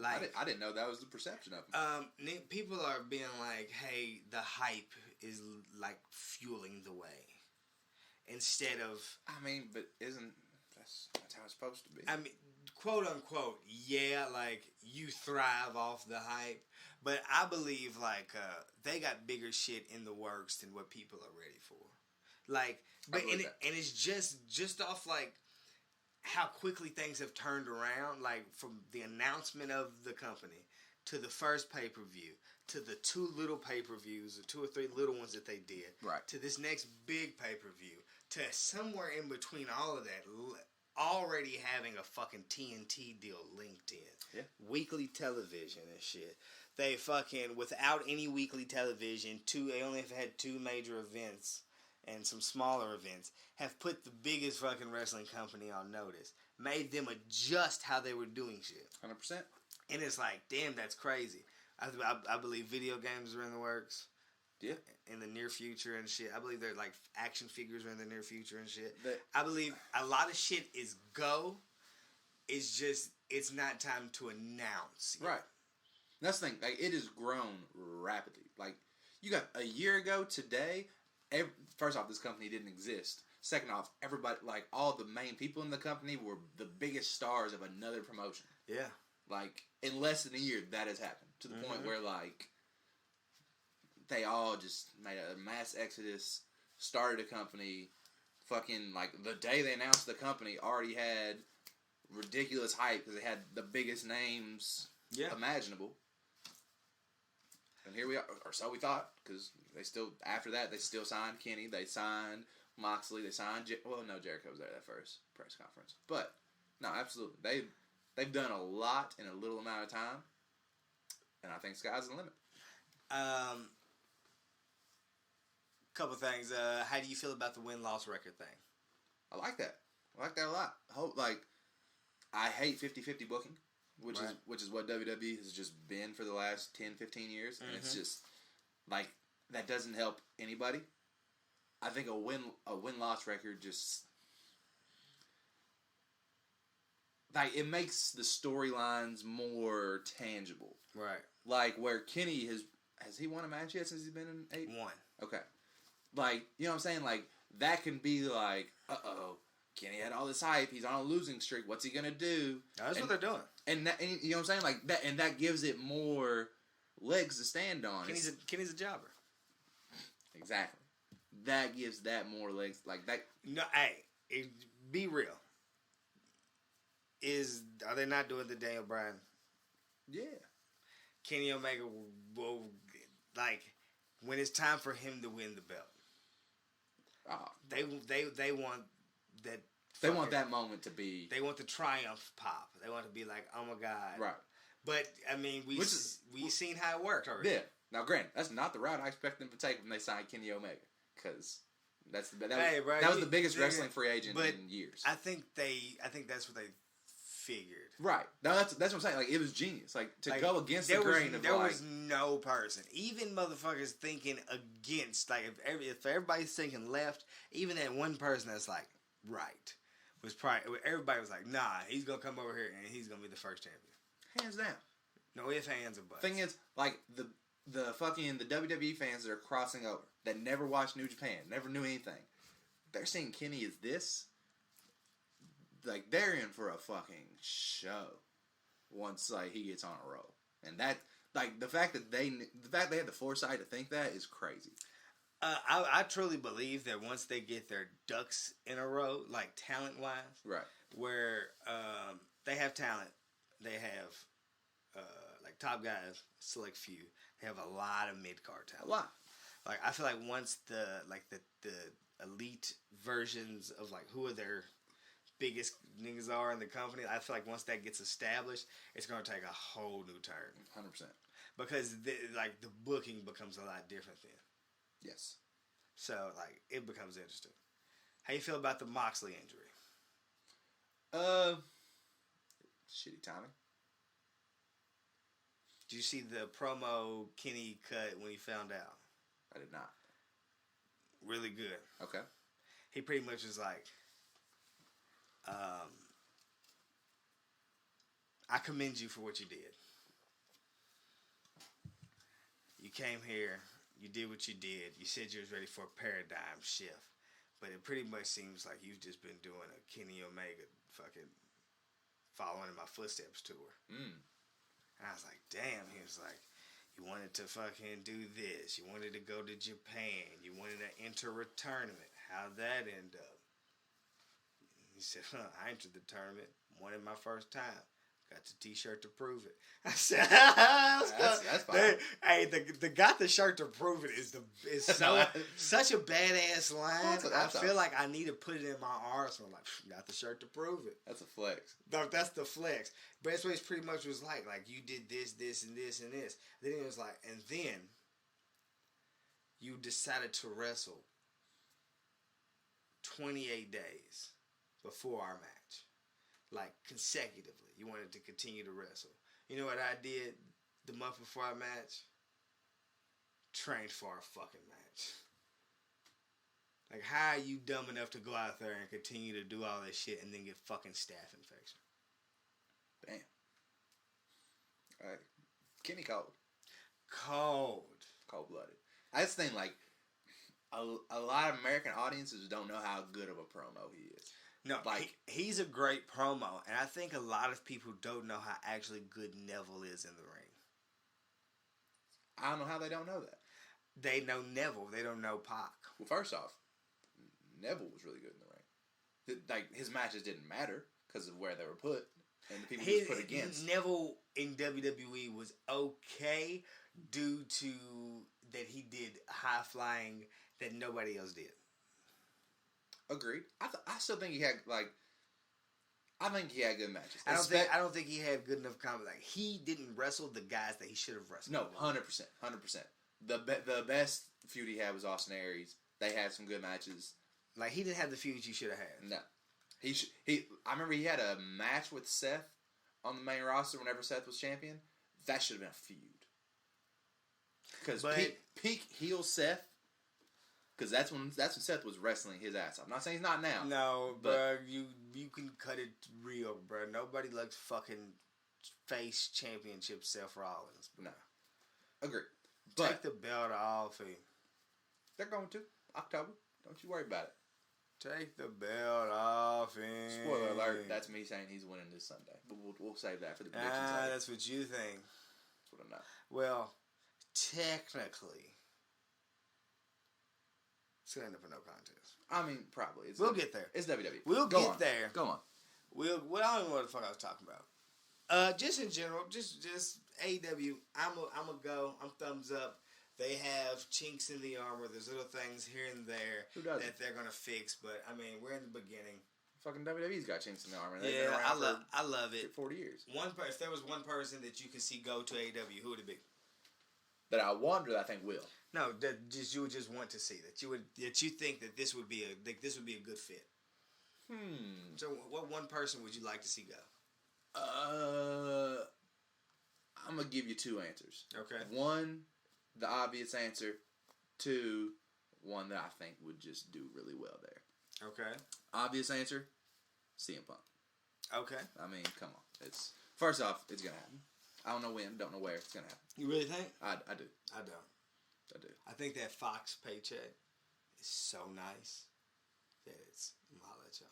E: I didn't know that was the perception of them.
F: People are being like, hey, the hype is like fueling the way. Instead of...
E: I mean, but that's how it's supposed to be.
F: I mean, quote unquote, yeah, like, you thrive off the hype. But I believe, like, they got bigger shit in the works than what people are ready for. Like, and it's just off, like, how quickly things have turned around. Like, from the announcement of the company to the first pay-per-view to the 2 little pay-per-views or 2 or 3 little ones that they did.
E: Right.
F: To this next big pay-per-view. To somewhere in between all of that, already having a fucking TNT deal linked in.
E: Yeah.
F: Weekly television and shit. They fucking, without any weekly television, they only have had 2 major events and some smaller events, have put the biggest fucking wrestling company on notice. Made them adjust how they were doing shit.
E: 100%.
F: And it's like, damn, that's crazy. I believe video games are in the works.
E: Yeah.
F: In the near future and shit. I believe they're like action figures are in the near future and shit. I believe a lot of shit is go. It's just, it's not time to announce.
E: Right. That's the thing. Like, it has grown rapidly. Like, you got a year ago today, first off, this company didn't exist. Second off, everybody, like, all the main people in the company were the biggest stars of another promotion.
F: Yeah.
E: Like, in less than a year, that has happened. To the point where, like, they all just made a mass exodus, started a company, fucking, like, the day they announced the company already had ridiculous hype because they had the biggest names imaginable. And here we are, or so we thought, because they still, after that, they still signed Kenny, they signed Moxley, they signed, Jericho was there that first press conference. But, no, absolutely. They've done a lot in a little amount of time, and I think sky's the limit.
F: Couple things. How do you feel about the win-loss record thing?
E: I like that. I like that a lot. I hate 50-50 booking, which is what WWE has just been for the last 10, 15 years, and it's just like that doesn't help anybody. I think a win-loss record just like it makes the storylines more tangible.
F: Right.
E: Like where Kenny has he won a match yet since he's been in 8?
F: One.
E: Okay. Like, you know what I'm saying? Like, that can be like, Kenny had all this hype. He's on a losing streak. What's he going to do?
F: That's what they're doing.
E: And you know what I'm saying? Like, that gives it more legs to stand on.
F: Kenny's a jobber.
E: Exactly. That gives that more legs. Like, that.
F: No, hey, be real. Are they not doing the Daniel Bryan?
E: Yeah.
F: Kenny Omega will, like, when it's time for him to win the belt. They want that.
E: They want that moment to be.
F: They want the triumph pop. They want to be like, oh my god.
E: Right.
F: But I mean, we've seen how it worked already.
E: Yeah. Now, granted, that's not the route I expect them to take when they signed Kenny Omega, because that was the biggest wrestling free agent in years.
F: I think that's what they figured.
E: Right. Now that's what I'm saying. Like, it was genius. Like, to go against the grain of
F: there was no person, even motherfuckers thinking against. Like, if everybody's thinking left, even that one person that's like right was probably everybody was like, nah, he's gonna come over here and he's gonna be the first champion,
E: hands down.
F: No ifs, ands, or buts.
E: Thing is, like the WWE fans that are crossing over that never watched New Japan, never knew anything, they're seeing Kenny as this. Like, they're in for a fucking show once like he gets on a roll, and that like the fact that they had the foresight to think that is crazy.
F: I truly believe that once they get their ducks in a row, like talent wise,
E: right,
F: where they have talent, they have like top guys, select few. They have a lot of mid card talent.
E: A lot.
F: Like, I feel like once the elite versions of like who are their biggest niggas are in the company, I feel like once that gets established, it's going to take a whole new turn.
E: 100%. Because
F: the booking becomes a lot different then.
E: Yes.
F: So, like, it becomes interesting. How you feel about the Moxley injury?
E: Shitty timing.
F: Did you see the promo Kenny cut when he found out?
E: I did not.
F: Really good.
E: Okay.
F: He pretty much was like, I commend you for what you did. You came here, you did what you did, you said you was ready for a paradigm shift, but it pretty much seems like you've just been doing a Kenny Omega fucking following in my footsteps tour. And I was like, damn. He was like, you wanted to fucking do this, you wanted to go to Japan, you wanted to enter a tournament. How'd that end up? He said, I entered the tournament, won it my first time. Got the t-shirt to prove it. I said,
E: that's fine.
F: Hey, the got the shirt to prove it is such a badass line. I feel like I need to put it in my arsenal. Like, got the shirt to prove it.
E: That's a flex.
F: No, that's the flex. But that's what it pretty much was like. Like, you did this, this, and this, and this. Then it was like, and then you decided to wrestle 28 days before our match. Like, consecutively. You wanted to continue to wrestle. You know what I did the month before our match? Trained for a fucking match. Like, how are you dumb enough to go out there and continue to do all that shit and then get fucking staph infection?
E: Damn. All right. Kenny cold. Cold-blooded. I just think, like, a lot of American audiences don't know how good of a promo he is.
F: No, like, he's a great promo, and I think a lot of people don't know how actually good Neville is in the ring.
E: I don't know how they don't know that.
F: They know Neville. They don't know Pac.
E: Well, first off, Neville was really good in the ring. Like, his matches didn't matter because of where they were put and the people he was put against.
F: Neville in WWE was okay due to that he did high flying that nobody else did.
E: Agreed. I still think he had I think he had good matches.
F: I don't think he had good enough combat. Like, he didn't wrestle the guys that he should have wrestled.
E: No, 100%. The best feud he had was Austin Aries They had some good matches.
F: Like, he didn't have the feud you should have had.
E: No. I remember he had a match with Seth on the main roster whenever Seth was champion. That should have been a feud. Because peak heel Seth, because that's when Seth was wrestling his ass off. I'm not saying he's not now.
F: No, bro, you can cut it real, bro. Nobody likes fucking face championship Seth Rollins.
E: No. Agree. But
F: take the belt off him.
E: They're going to. October. Don't you worry about it.
F: Take the belt off him.
E: Spoiler alert, that's me saying he's winning this Sunday. But we'll save that for the predictions.
F: That's what you think.
E: That's what I know.
F: Well, technically, it's going to end up a no contest.
E: I mean, probably.
F: We'll get there.
E: It's WWE.
F: We'll get there.
E: Go on.
F: I don't even know what the fuck I was talking about. Just in general, just AEW. I'm a go. I'm thumbs up. They have chinks in the armor. There's little things here and there that they're gonna fix. But I mean, we're in the beginning.
E: Fucking WWE's got chinks in the armor.
F: Yeah, I love it.
E: 40 years.
F: If there was one person that you could see go to AEW, who would it be?
E: That I wonder. I think will.
F: No, that you would just want to see that you think that this would be a good fit. So, what one person would you like to see go?
E: I'm gonna give you two answers.
F: Okay.
E: One, the obvious answer. Two, one that I think would just do really well there.
F: Okay.
E: Obvious answer, CM Punk.
F: Okay.
E: I mean, come on. First off, it's gonna happen. I don't know when, don't know where it's gonna happen.
F: You really think?
E: I do.
F: I don't.
E: I do.
F: I think that Fox paycheck is so nice that it's. I'll let y'all.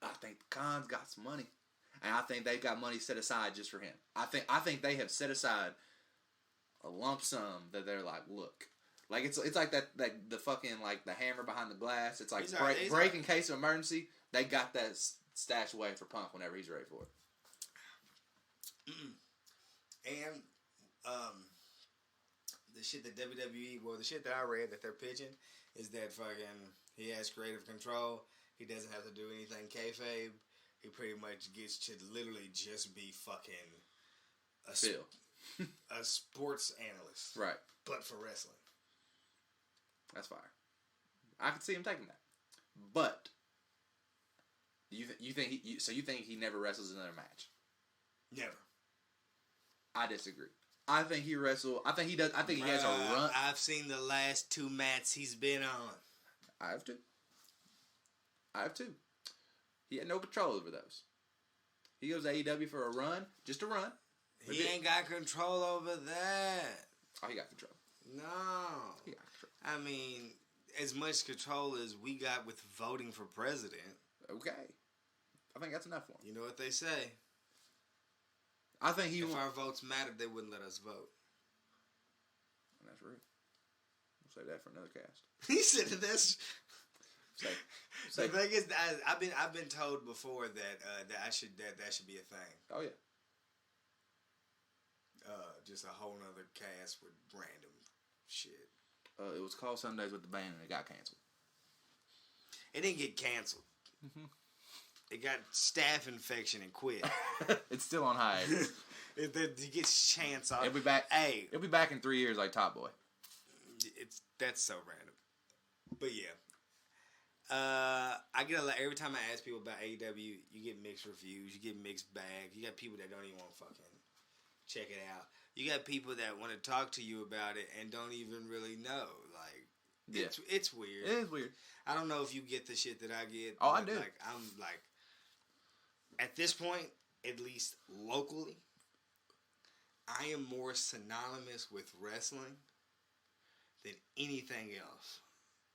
E: I think Khan's got some money, and I think they've got money set aside just for him. I think they have set aside a lump sum that they're like, look, like it's like that the fucking like the hammer behind the glass. It's like break in case of emergency. They got that stashed away for Punk whenever he's ready for it.
F: And the shit that WWE, the shit that I read that they're pitching is that fucking he has creative control. He doesn't have to do anything kayfabe. He pretty much gets to literally just be fucking a sports analyst,
E: right?
F: But for wrestling,
E: that's fire. I could see him taking that. But you think he never wrestles another match?
F: Never.
E: I disagree. I think he wrestled. I think he does. I think he has a run.
F: I've seen the last two mats he's been on.
E: I have too. He had no control over those. He goes to AEW for a run, just a run.
F: He ain't got control over that.
E: Oh, he got control.
F: No.
E: He got control.
F: I mean, as much control as we got with voting for president.
E: Okay. I think that's enough for him.
F: You know what they say?
E: I think
F: if our votes mattered, they wouldn't let us vote.
E: That's rude. We'll save that for another cast.
F: He said that's.
E: The
F: thing is, I've been told before that that should be a thing.
E: Oh yeah.
F: Just a whole nother cast with random shit.
E: It was called Sundays with the Band and it got canceled.
F: It didn't get canceled. Mm-hmm. It got staph infection and quit.
E: It's still on hiatus.
F: It gets chance off.
E: It'll be back.
F: Hey,
E: it'll be back in 3 years like Top Boy.
F: That's so random. But yeah. I get every time I ask people about AEW, you get mixed reviews, you get mixed bags. You got people that don't even want to fucking check it out. You got people that want to talk to you about it and don't even really know. Like, it's weird.
E: It is weird.
F: I don't know if you get the shit that I get.
E: Oh, I do.
F: Like, I'm like, at this point, at least locally, I am more synonymous with wrestling than anything else.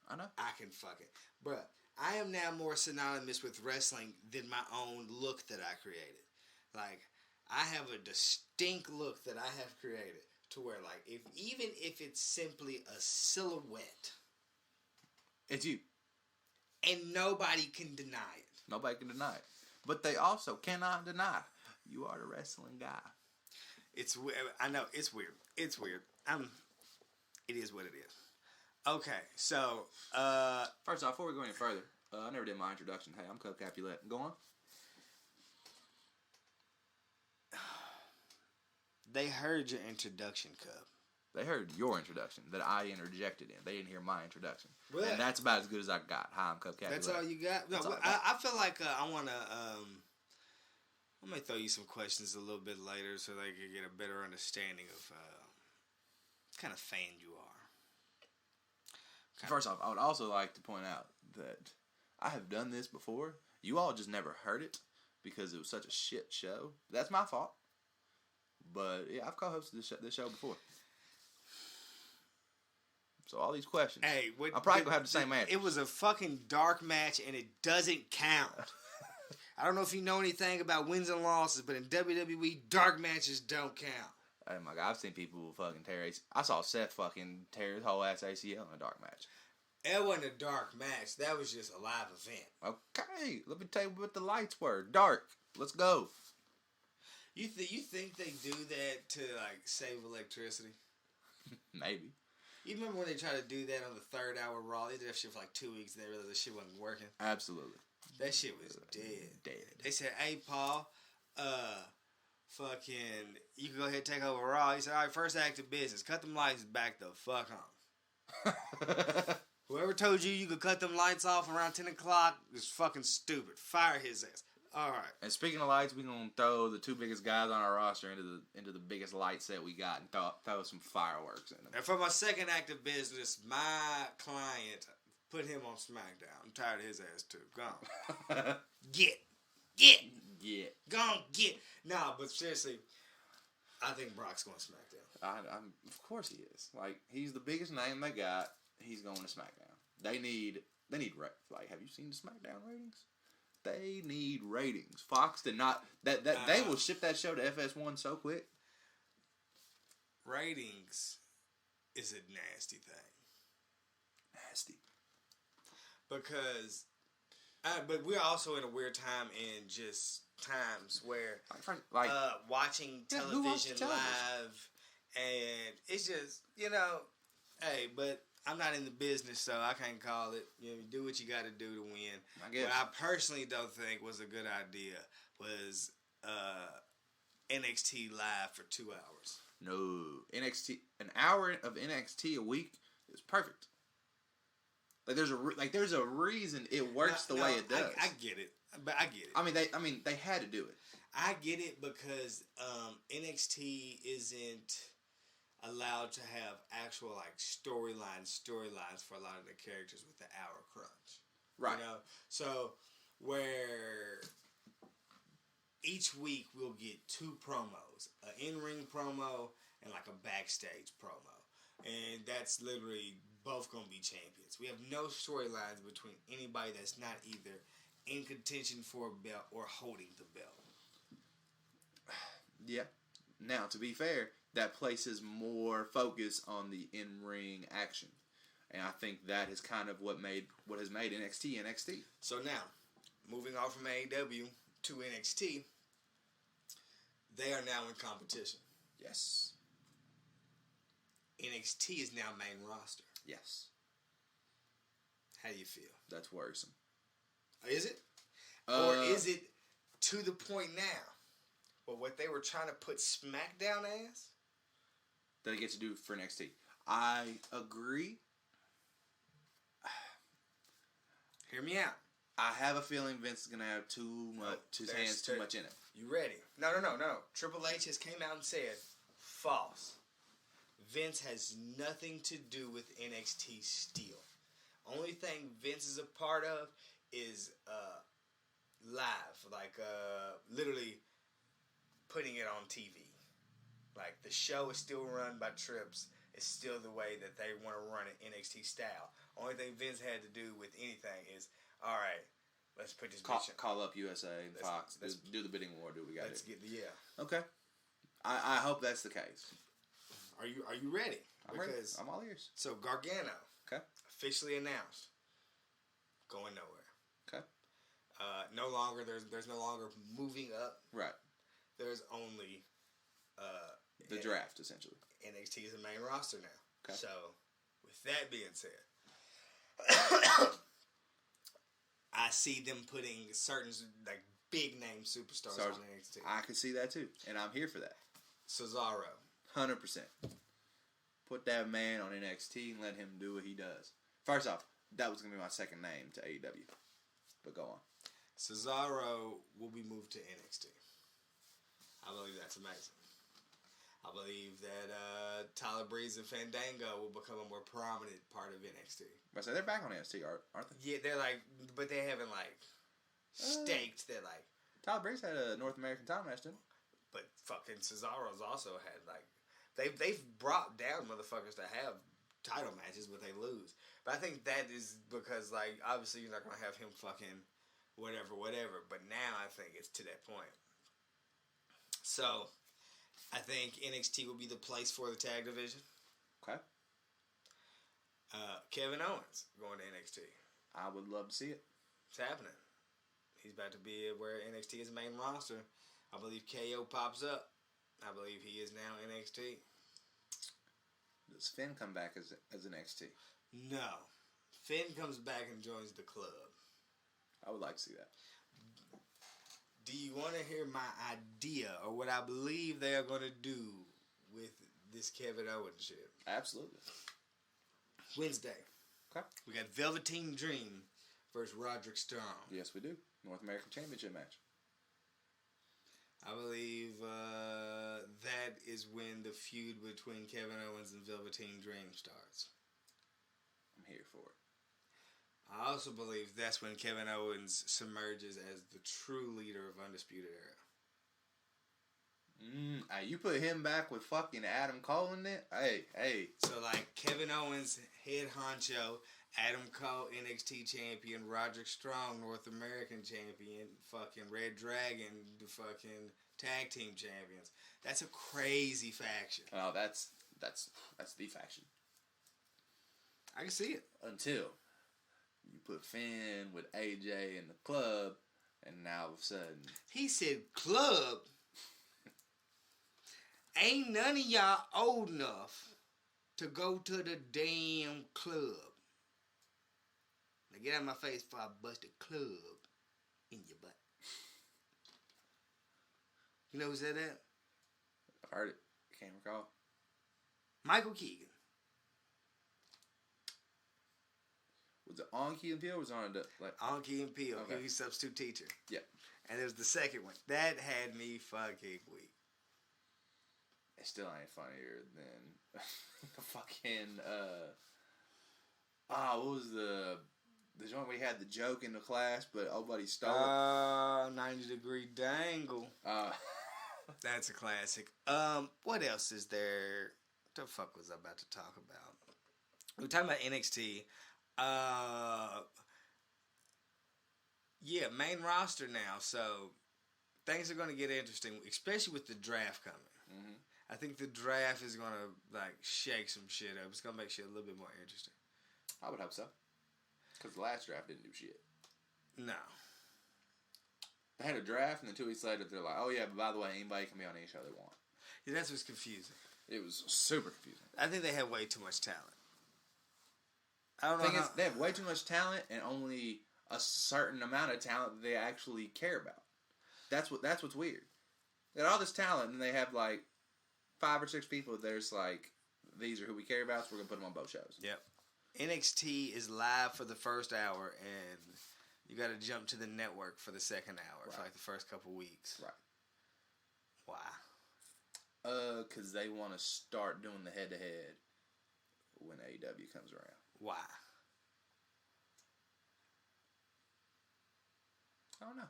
E: I know.
F: I can fuck it. Bruh, I am now more synonymous with wrestling than my own look that I created. Like, I have a distinct look that I have created to where, like, even if it's simply a silhouette.
E: It's you.
F: And nobody can deny it.
E: Nobody can deny it. But they also cannot deny you are the wrestling guy.
F: It's weird. I know, it's weird. It's weird. It is what it is. Okay, so,
E: first off, before we go any further, I never did my introduction. Hey, I'm Capulet. Go on.
F: They heard your introduction, Cub.
E: They heard your introduction that I interjected in. They didn't hear my introduction.
F: Well,
E: and that's about as good as I got. Hi, I'm Cub Capulet.
F: That's all you got? No, I feel like I want to... I'm going to throw you some questions a little bit later so they can get a better understanding of what kind of fan you are.
E: First off, I would also like to point out that I have done this before. You all just never heard it because it was such a shit show. That's my fault. But yeah, I've co-hosted this show before. So all these questions,
F: hey,
E: I'm probably going to have the same answer.
F: It was a fucking dark match and it doesn't count. I don't know if you know anything about wins and losses, but in WWE, dark matches don't count.
E: Oh my God, I've seen people fucking tear. I saw Seth fucking tear his whole ass ACL in a dark match.
F: It wasn't a dark match. That was just a live event.
E: Okay, let me tell you what the lights were. Dark. Let's go.
F: You think they do that to like save electricity?
E: Maybe.
F: You remember when they tried to do that on the 3rd hour Raw? They did that shit for like 2 weeks and they realized that shit wasn't working.
E: Absolutely.
F: That shit was dead.
E: Dead.
F: They said, "Hey, Paul, fucking, you can go ahead and take over Raw." He said, "All right, first act of business. Cut them lights back the fuck on." Whoever told you could cut them lights off around 10 o'clock is fucking stupid. Fire his ass. All right.
E: And speaking of lights, we're going to throw the 2 biggest guys on our roster into the biggest light set we got and throw some fireworks in them.
F: And for my second act of business, my client, put him on SmackDown. I'm tired of his ass too. Gone. Get. Gone, get. Nah, but seriously, I think Brock's going to SmackDown.
E: Of course he is. Like, he's the biggest name they got. He's going to SmackDown. They need like, have you seen the SmackDown ratings? They need ratings. Fox did not. They will ship that show to FS1 so quick.
F: Ratings is a nasty thing.
E: Nasty.
F: Because, but we're also in a weird time in just times where
E: like
F: watching television live, and it's just, hey, but I'm not in the business, so I can't call it. You do what you got to do to win. What I personally don't think was a good idea was NXT live for 2 hours.
E: No, NXT, an hour of NXT a week is perfect. Like there's a reason it works the way it does.
F: I get it, but I get it.
E: I mean they had to do it.
F: I get it because NXT isn't allowed to have actual like storylines for a lot of the characters with the hour crunch.
E: Right.
F: So where each week we'll get 2 promos, an in-ring promo and like a backstage promo. And that's literally both going to be champions. We have no storylines between anybody that's not either in contention for a belt or holding the belt.
E: Yeah. Now, to be fair, that places more focus on the in-ring action. And I think that is kind of what has made NXT NXT.
F: So now, moving on from AEW to NXT, they are now in competition.
E: Yes.
F: NXT is now main roster.
E: Yes.
F: How do you feel?
E: That's worrisome.
F: Is it? Or is it to the point now where what they were trying to put SmackDown as?
E: That it gets to do for NXT. I agree.
F: Hear me out.
E: I have a feeling Vince is going to have too much in it.
F: You ready? No. Triple H has came out and said, false. Vince has nothing to do with NXT still. Only thing Vince is a part of is live, like literally putting it on TV. Like the show is still run by Trips. It's still the way that they want to run it NXT style. Only thing Vince had to do with anything is, all right, let's put this
E: call up USA and Fox. Let's do the bidding war. Do we got it? Okay. I hope that's the case.
F: Are you ready?
E: I'm ready. I'm all ears.
F: So Gargano,
E: okay,
F: officially announced, going nowhere.
E: Okay.
F: No longer there's no longer moving up.
E: Right.
F: There's only
E: the draft essentially.
F: NXT is the main roster now.
E: Okay.
F: So with that being said, I see them putting certain like big name superstars on NXT.
E: I can see that too, and I'm here for that.
F: Cesaro.
E: 100%. Put that man on NXT and let him do what he does. First off, that was going to be my second name to AEW. But go on.
F: Cesaro will be moved to NXT. I believe that's amazing. I believe that Tyler Breeze and Fandango will become a more prominent part of NXT.
E: But so they're back on NXT, aren't they?
F: Yeah, they're like, but they haven't like staked. They're like,
E: Tyler Breeze had a North American title match, didn't he?
F: but fucking Cesaro's also had like they've brought down motherfuckers to have title matches, but they lose. But I think that is because like obviously you're not gonna have him fucking whatever. But now I think it's to that point. So I think NXT will be the place for the tag division.
E: Okay.
F: Kevin Owens going to NXT.
E: I would love to see it.
F: It's happening. He's about to be where NXT is main roster. I believe KO pops up. I believe he is now NXT.
E: Does Finn come back as NXT?
F: No. Finn comes back and joins the club.
E: I would like to see that.
F: Do you want to hear my idea or what I believe they are going to do with this Kevin Owens shit?
E: Absolutely.
F: Wednesday.
E: Okay.
F: We got Velveteen Dream versus Roderick Strong.
E: Yes, we do. North American Championship match.
F: I believe that is when the feud between Kevin Owens and Velveteen Dream starts.
E: I'm here for it.
F: I also believe that's when Kevin Owens submerges as the true leader of Undisputed Era.
E: You put him back with fucking Adam Cole in it? Hey.
F: So, like, Kevin Owens, head honcho, Adam Cole, NXT champion, Roderick Strong, North American champion, fucking Red Dragon, the fucking tag team champions. That's a crazy faction.
E: Oh, that's the faction.
F: I can see it.
E: Until you put Finn with AJ in the club, and now all of a sudden...
F: He said club. Ain't none of y'all old enough to go to the damn club. Now get out of my face before I bust a club in your butt. You know who said that?
E: I've heard it. Can't recall.
F: Michael Keegan.
E: Was it on Key and Peele or was it on
F: On Key and Peele.
E: Okay.
F: He was substitute teacher.
E: Yeah.
F: And there was the second one. That had me fucking weak.
E: It still ain't funnier than the fucking what was the joint we had the joke in the class but nobody stole it?
F: 90-degree dangle. That's a classic. What else is there? What the fuck was I about to talk about? We were talking about NXT. Yeah, main roster now, so things are going to get interesting, especially with the draft coming.
E: Mm-hmm.
F: I think the draft is going to like shake some shit up. It's going to make shit a little bit more interesting.
E: I would hope so. Because the last draft didn't do shit.
F: No.
E: They had a draft, and then 2 weeks later, they're like, oh yeah, but by the way, anybody can be on any show they want.
F: Yeah, that's what's confusing.
E: It was super confusing.
F: I think they have way too much talent. I don't know.
E: The thing is, they have way too much talent and only a certain amount of talent that they actually care about. That's what's weird. They got all this talent, and they have like 5 or 6 people. There's like, these are who we care about, so we're gonna put them on both shows.
F: Yep. NXT is live for the first hour, and you got to jump to the network for the second hour for like the first couple weeks.
E: Right.
F: Why?
E: Because they want to start doing the head-to-head when AEW comes around.
F: Why?
E: I don't know.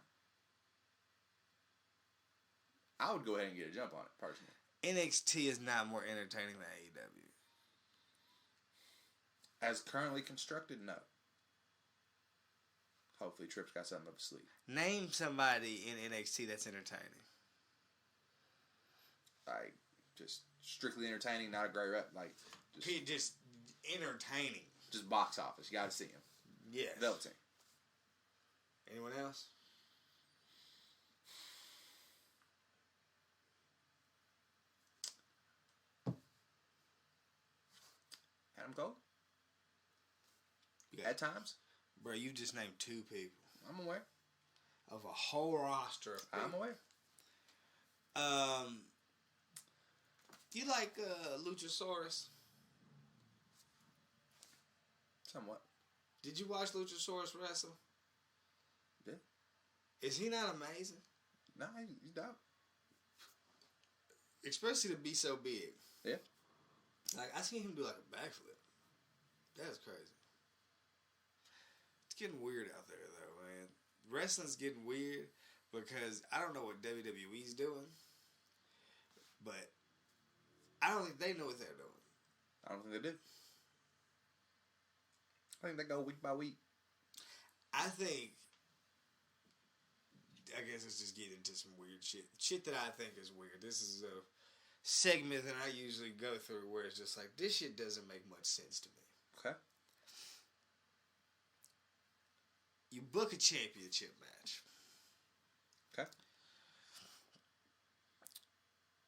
E: I would go ahead and get a jump on it, personally.
F: NXT is not more entertaining than AEW.
E: As currently constructed, no. Hopefully Tripp's got something up his sleeve.
F: Name somebody in NXT that's entertaining.
E: Like, just strictly entertaining, not a great rep. Like,
F: Just entertaining.
E: just box office. You got to see him.
F: Yes.
E: Velveteen.
F: Anyone else?
E: Adam Cole?
F: Yeah.
E: At times.
F: Bro, you just named 2 people.
E: I'm aware.
F: Of a whole roster of people.
E: I'm aware.
F: You like Luchasaurus?
E: Somewhat.
F: Did you watch Luchasaurus wrestle?
E: Yeah.
F: Is he not amazing?
E: No, he's dope.
F: Especially to be so big.
E: Yeah.
F: Like, I seen him do like a backflip. That's crazy. It's getting weird out there, though, man. Wrestling's getting weird because I don't know what WWE's doing, but I don't think they know what they're doing.
E: I don't think they do. I think they go week by week.
F: I guess it's just getting into some weird shit. Shit that I think is weird. This is a segment that I usually go through where it's just like, this shit doesn't make much sense to me.
E: Okay.
F: You book a championship match.
E: Okay.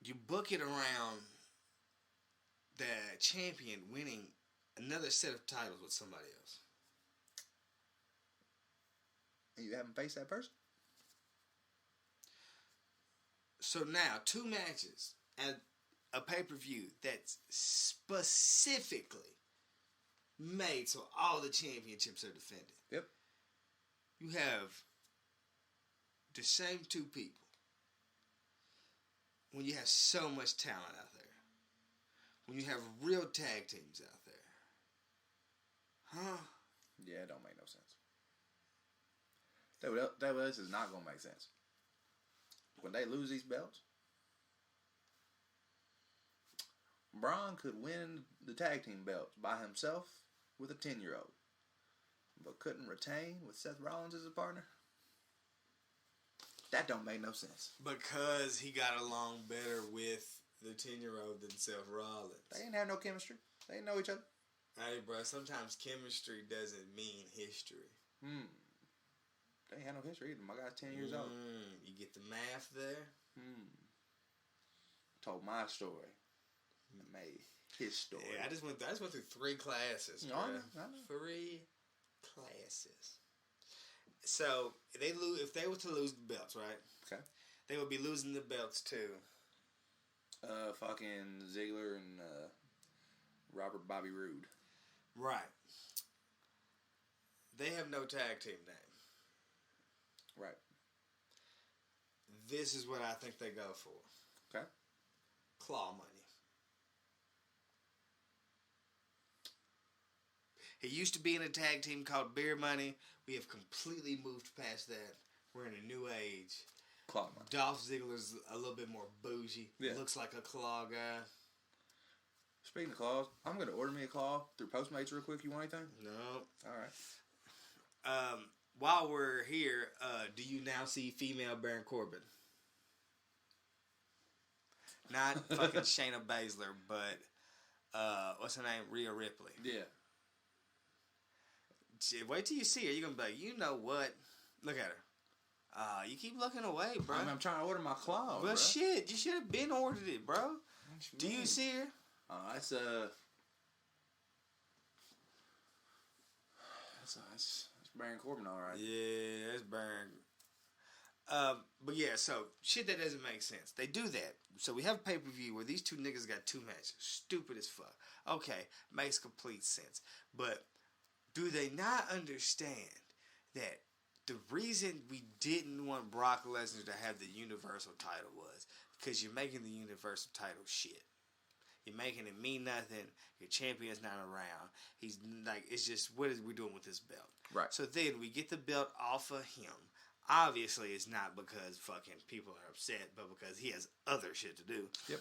F: You book it around the champion winning another set of titles with somebody else.
E: And you haven't faced that person?
F: So now, 2 matches at a pay-per-view that's specifically made so all the championships are defended.
E: Yep.
F: You have the same 2 people when you have so much talent out there. When you have real tag teams out there. Huh?
E: Yeah, it don't make no sense. This is not going to make sense. When they lose these belts, Braun could win the tag team belts by himself with a 10-year-old, but couldn't retain with Seth Rollins as a partner. That don't make no sense.
F: Because he got along better with the 10-year-old than Seth Rollins.
E: They didn't have no chemistry. They didn't know each other.
F: Hey, bro, sometimes chemistry doesn't mean history.
E: They ain't had no history either. My guy's 10 years old.
F: You get the math there?
E: Told my story. And made his story.
F: Yeah, I just went through 3 classes.
E: I know.
F: 3 classes. So if they were to lose the belts, right?
E: Okay.
F: They would be losing the belts to
E: fucking Ziggler and Robert Bobby Roode.
F: Right. They have no tag team name.
E: Right.
F: This is what I think they go for.
E: Okay.
F: Claw money. He used to be in a tag team called Beer Money. We have completely moved past that. We're in a new age.
E: Claw money.
F: Dolph Ziggler's a little bit more bougie.
E: Yeah.
F: Looks like a claw guy.
E: Speaking of claws, I'm going to order me a claw through Postmates real quick. You want anything?
F: No.
E: All right.
F: While we're here, do you now see female Baron Corbin? Not fucking Shayna Baszler, but what's her name? Rhea Ripley.
E: Yeah.
F: Shit, wait till you see her. You're going to be like, you know what? Look at her. You keep looking away, bro.
E: I'm trying to order my claw,
F: Well,
E: bro.
F: shit, you should have been ordered it, bro. Do you see her?
E: That's Baron Corbin, all right.
F: Yeah, that's Baron. But yeah, so shit that doesn't make sense. They do that. So we have a pay-per-view where these 2 niggas got 2 matches. Stupid as fuck. Okay, makes complete sense. But do they not understand that the reason we didn't want Brock Lesnar to have the Universal title was because you're making the Universal title shit. You're making it mean nothing. Your champion's not around. He's like, it's just, what is we doing with this belt?
E: Right.
F: So then we get the belt off of him. Obviously, it's not because fucking people are upset, but because he has other shit to do.
E: Yep.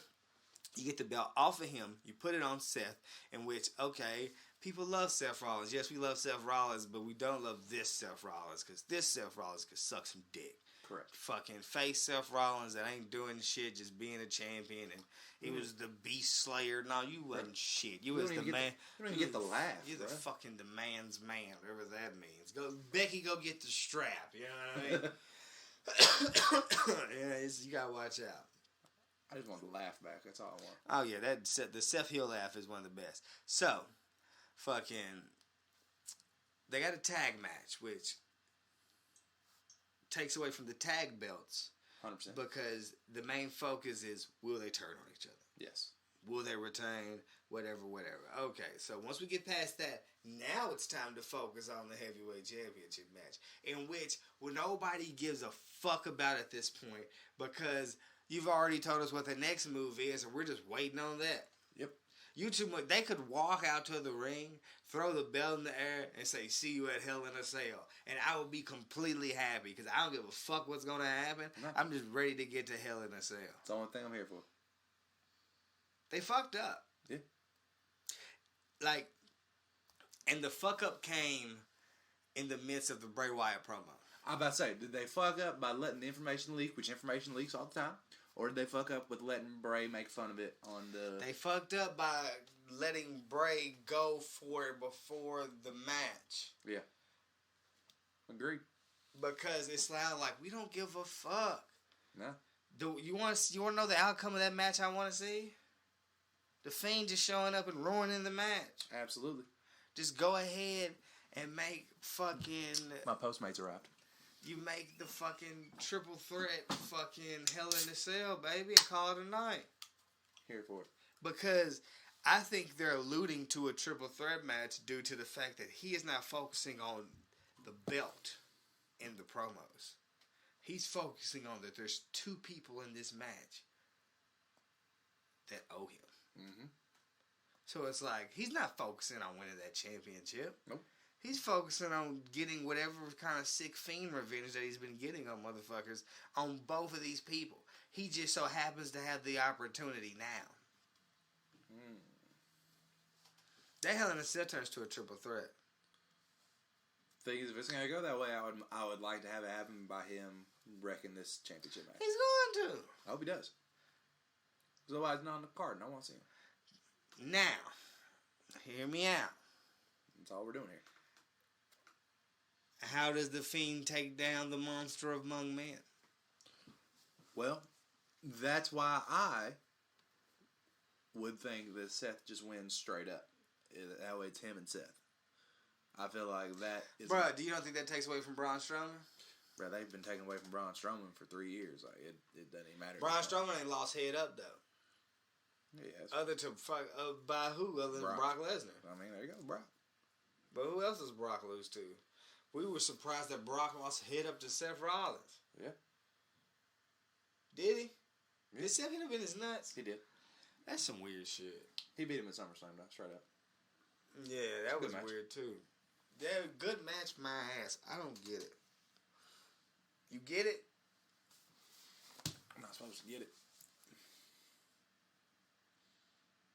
F: You get the belt off of him. You put it on Seth, in which, okay, people love Seth Rollins. Yes, we love Seth Rollins, but we don't love this Seth Rollins because this Seth Rollins could suck some dick.
E: Correct.
F: Fucking face Seth Rollins that ain't doing shit, just being a champion, and he was the Beast Slayer. No, you wasn't shit. You was the man.
E: You don't even get the laugh.
F: You're the
E: bro.
F: fucking the man's man, whatever that means. Go, Becky, go get the strap. You know what I mean? Yeah, you gotta watch out.
E: I just want the laugh back. That's all I want.
F: Oh yeah, the Seth Hill laugh is one of the best. So, fucking, they got a tag match, which takes away from the tag belts
E: 100%.
F: because the main focus is will they turn on each other.
E: Yes.
F: Will they retain? Whatever. Okay, so once we get past that, now it's time to focus on the heavyweight championship match, in which nobody gives a fuck about at this point because you've already told us what the next move is, and we're just waiting on that.
E: Yep.
F: You too much. They could walk out to the ring, throw the belt in the air, and say, "See you at Hell in a Cell," and I would be completely happy because I don't give a fuck what's gonna happen.
E: No.
F: I'm just ready to get to Hell in a Cell.
E: It's the only thing I'm here for.
F: They fucked up.
E: Yeah.
F: Like, and the fuck up came in the midst of the Bray Wyatt promo.
E: I'm about to say, did they fuck up by letting the information leak, which information leaks all the time? Or did they fuck up with letting Bray make fun of it on the...
F: They fucked up by letting Bray go for it before the match.
E: Yeah. Agreed.
F: Because it sounded like, we don't give a fuck.
E: No.
F: You want to know the outcome of that match I want to see? The Fiend just showing up and ruining the match.
E: Absolutely.
F: Just go ahead and make fucking...
E: My Postmates arrived.
F: You make the fucking triple threat fucking Hell in a Cell, baby, and call it a night.
E: Here for it.
F: Because I think they're alluding to a triple threat match due to the fact that he is not focusing on the belt in the promos. He's focusing on that there's two people in this match that owe him.
E: Mm-hmm.
F: So it's like, he's not focusing on winning that championship.
E: Nope.
F: He's focusing on getting whatever kind of sick fiend revenge that he's been getting on motherfuckers on both of these people. He just so happens to have the opportunity now. That Hell in a Cell turns to a triple threat.
E: Thing is, if it's gonna go that way, I would like to have it happen by him wrecking this championship match.
F: He's going to.
E: I hope he does. Because otherwise, it's not on the card, and I want to see him.
F: Now, hear me out.
E: That's all we're doing here.
F: How does the Fiend take down the monster among men?
E: Well, that's why I would think that Seth just wins straight up. That way it's him and Seth. I feel like that is...
F: Bruh, do you don't think that takes away from Braun Strowman?
E: Bruh, they've been taken away from Braun Strowman for 3 years. Like, it doesn't even matter.
F: Braun Strowman ain't lost head up, though.
E: Yeah,
F: Other to fuck by who other than Brock Lesnar?
E: I mean, there you go, Brock.
F: But who else does Brock lose to? We were surprised that Brock lost head up to Seth Rollins.
E: Yeah.
F: Did he?
E: Yeah.
F: Did Seth hit him in his nuts?
E: He did.
F: That's some weird shit.
E: He beat him at SummerSlam, though, straight up.
F: Yeah, that was
E: match.
F: weird too. Yeah, good match, my ass. I don't get it. You get it?
E: I'm not supposed to get it.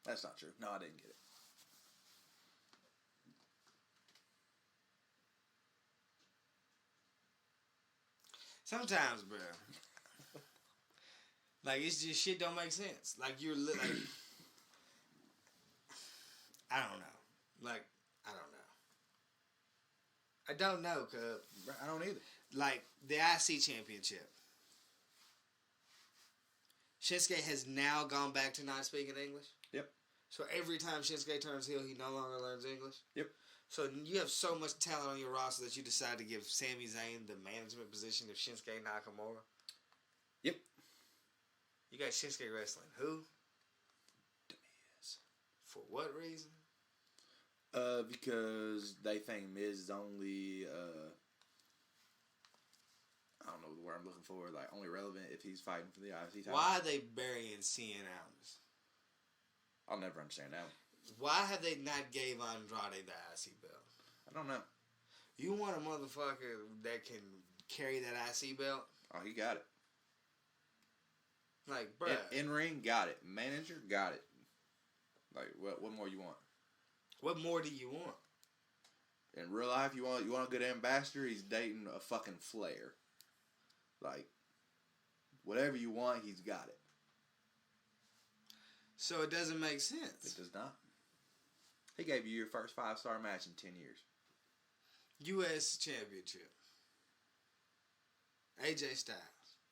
E: That's not true. No, I didn't get it.
F: Sometimes, bro. Like, it's just shit don't make sense. Like, you're like... I don't know. Like, I don't know. I don't know, cuz.
E: I don't either.
F: Like, the IC Championship. Shinsuke has now gone back to not speaking English.
E: Yep.
F: So every time Shinsuke turns heel, he no longer learns English.
E: Yep.
F: So you have so much talent on your roster that you decide to give Sami Zayn the management position of Shinsuke Nakamura.
E: Yep.
F: You got Shinsuke wrestling. Who?
E: Miz.
F: For what reason?
E: Because they think Miz is only, I don't know the word I'm looking for, like, only relevant if he's fighting for the IC title.
F: Why are they burying Cien Almas?
E: I'll never understand that.
F: Why have they not gave Andrade the IC belt?
E: I don't know.
F: You want a motherfucker that can carry that IC belt?
E: Oh, he got it.
F: Like, bruh.
E: In ring, got it. Manager, got it. Like, what more you want?
F: What more do you want?
E: In real life, you want a good ambassador, he's dating a fucking Flair. Like, whatever you want, he's got it.
F: So it doesn't make sense.
E: It does not. He gave you your first 5-star match in 10 years.
F: U.S. Championship. AJ Styles.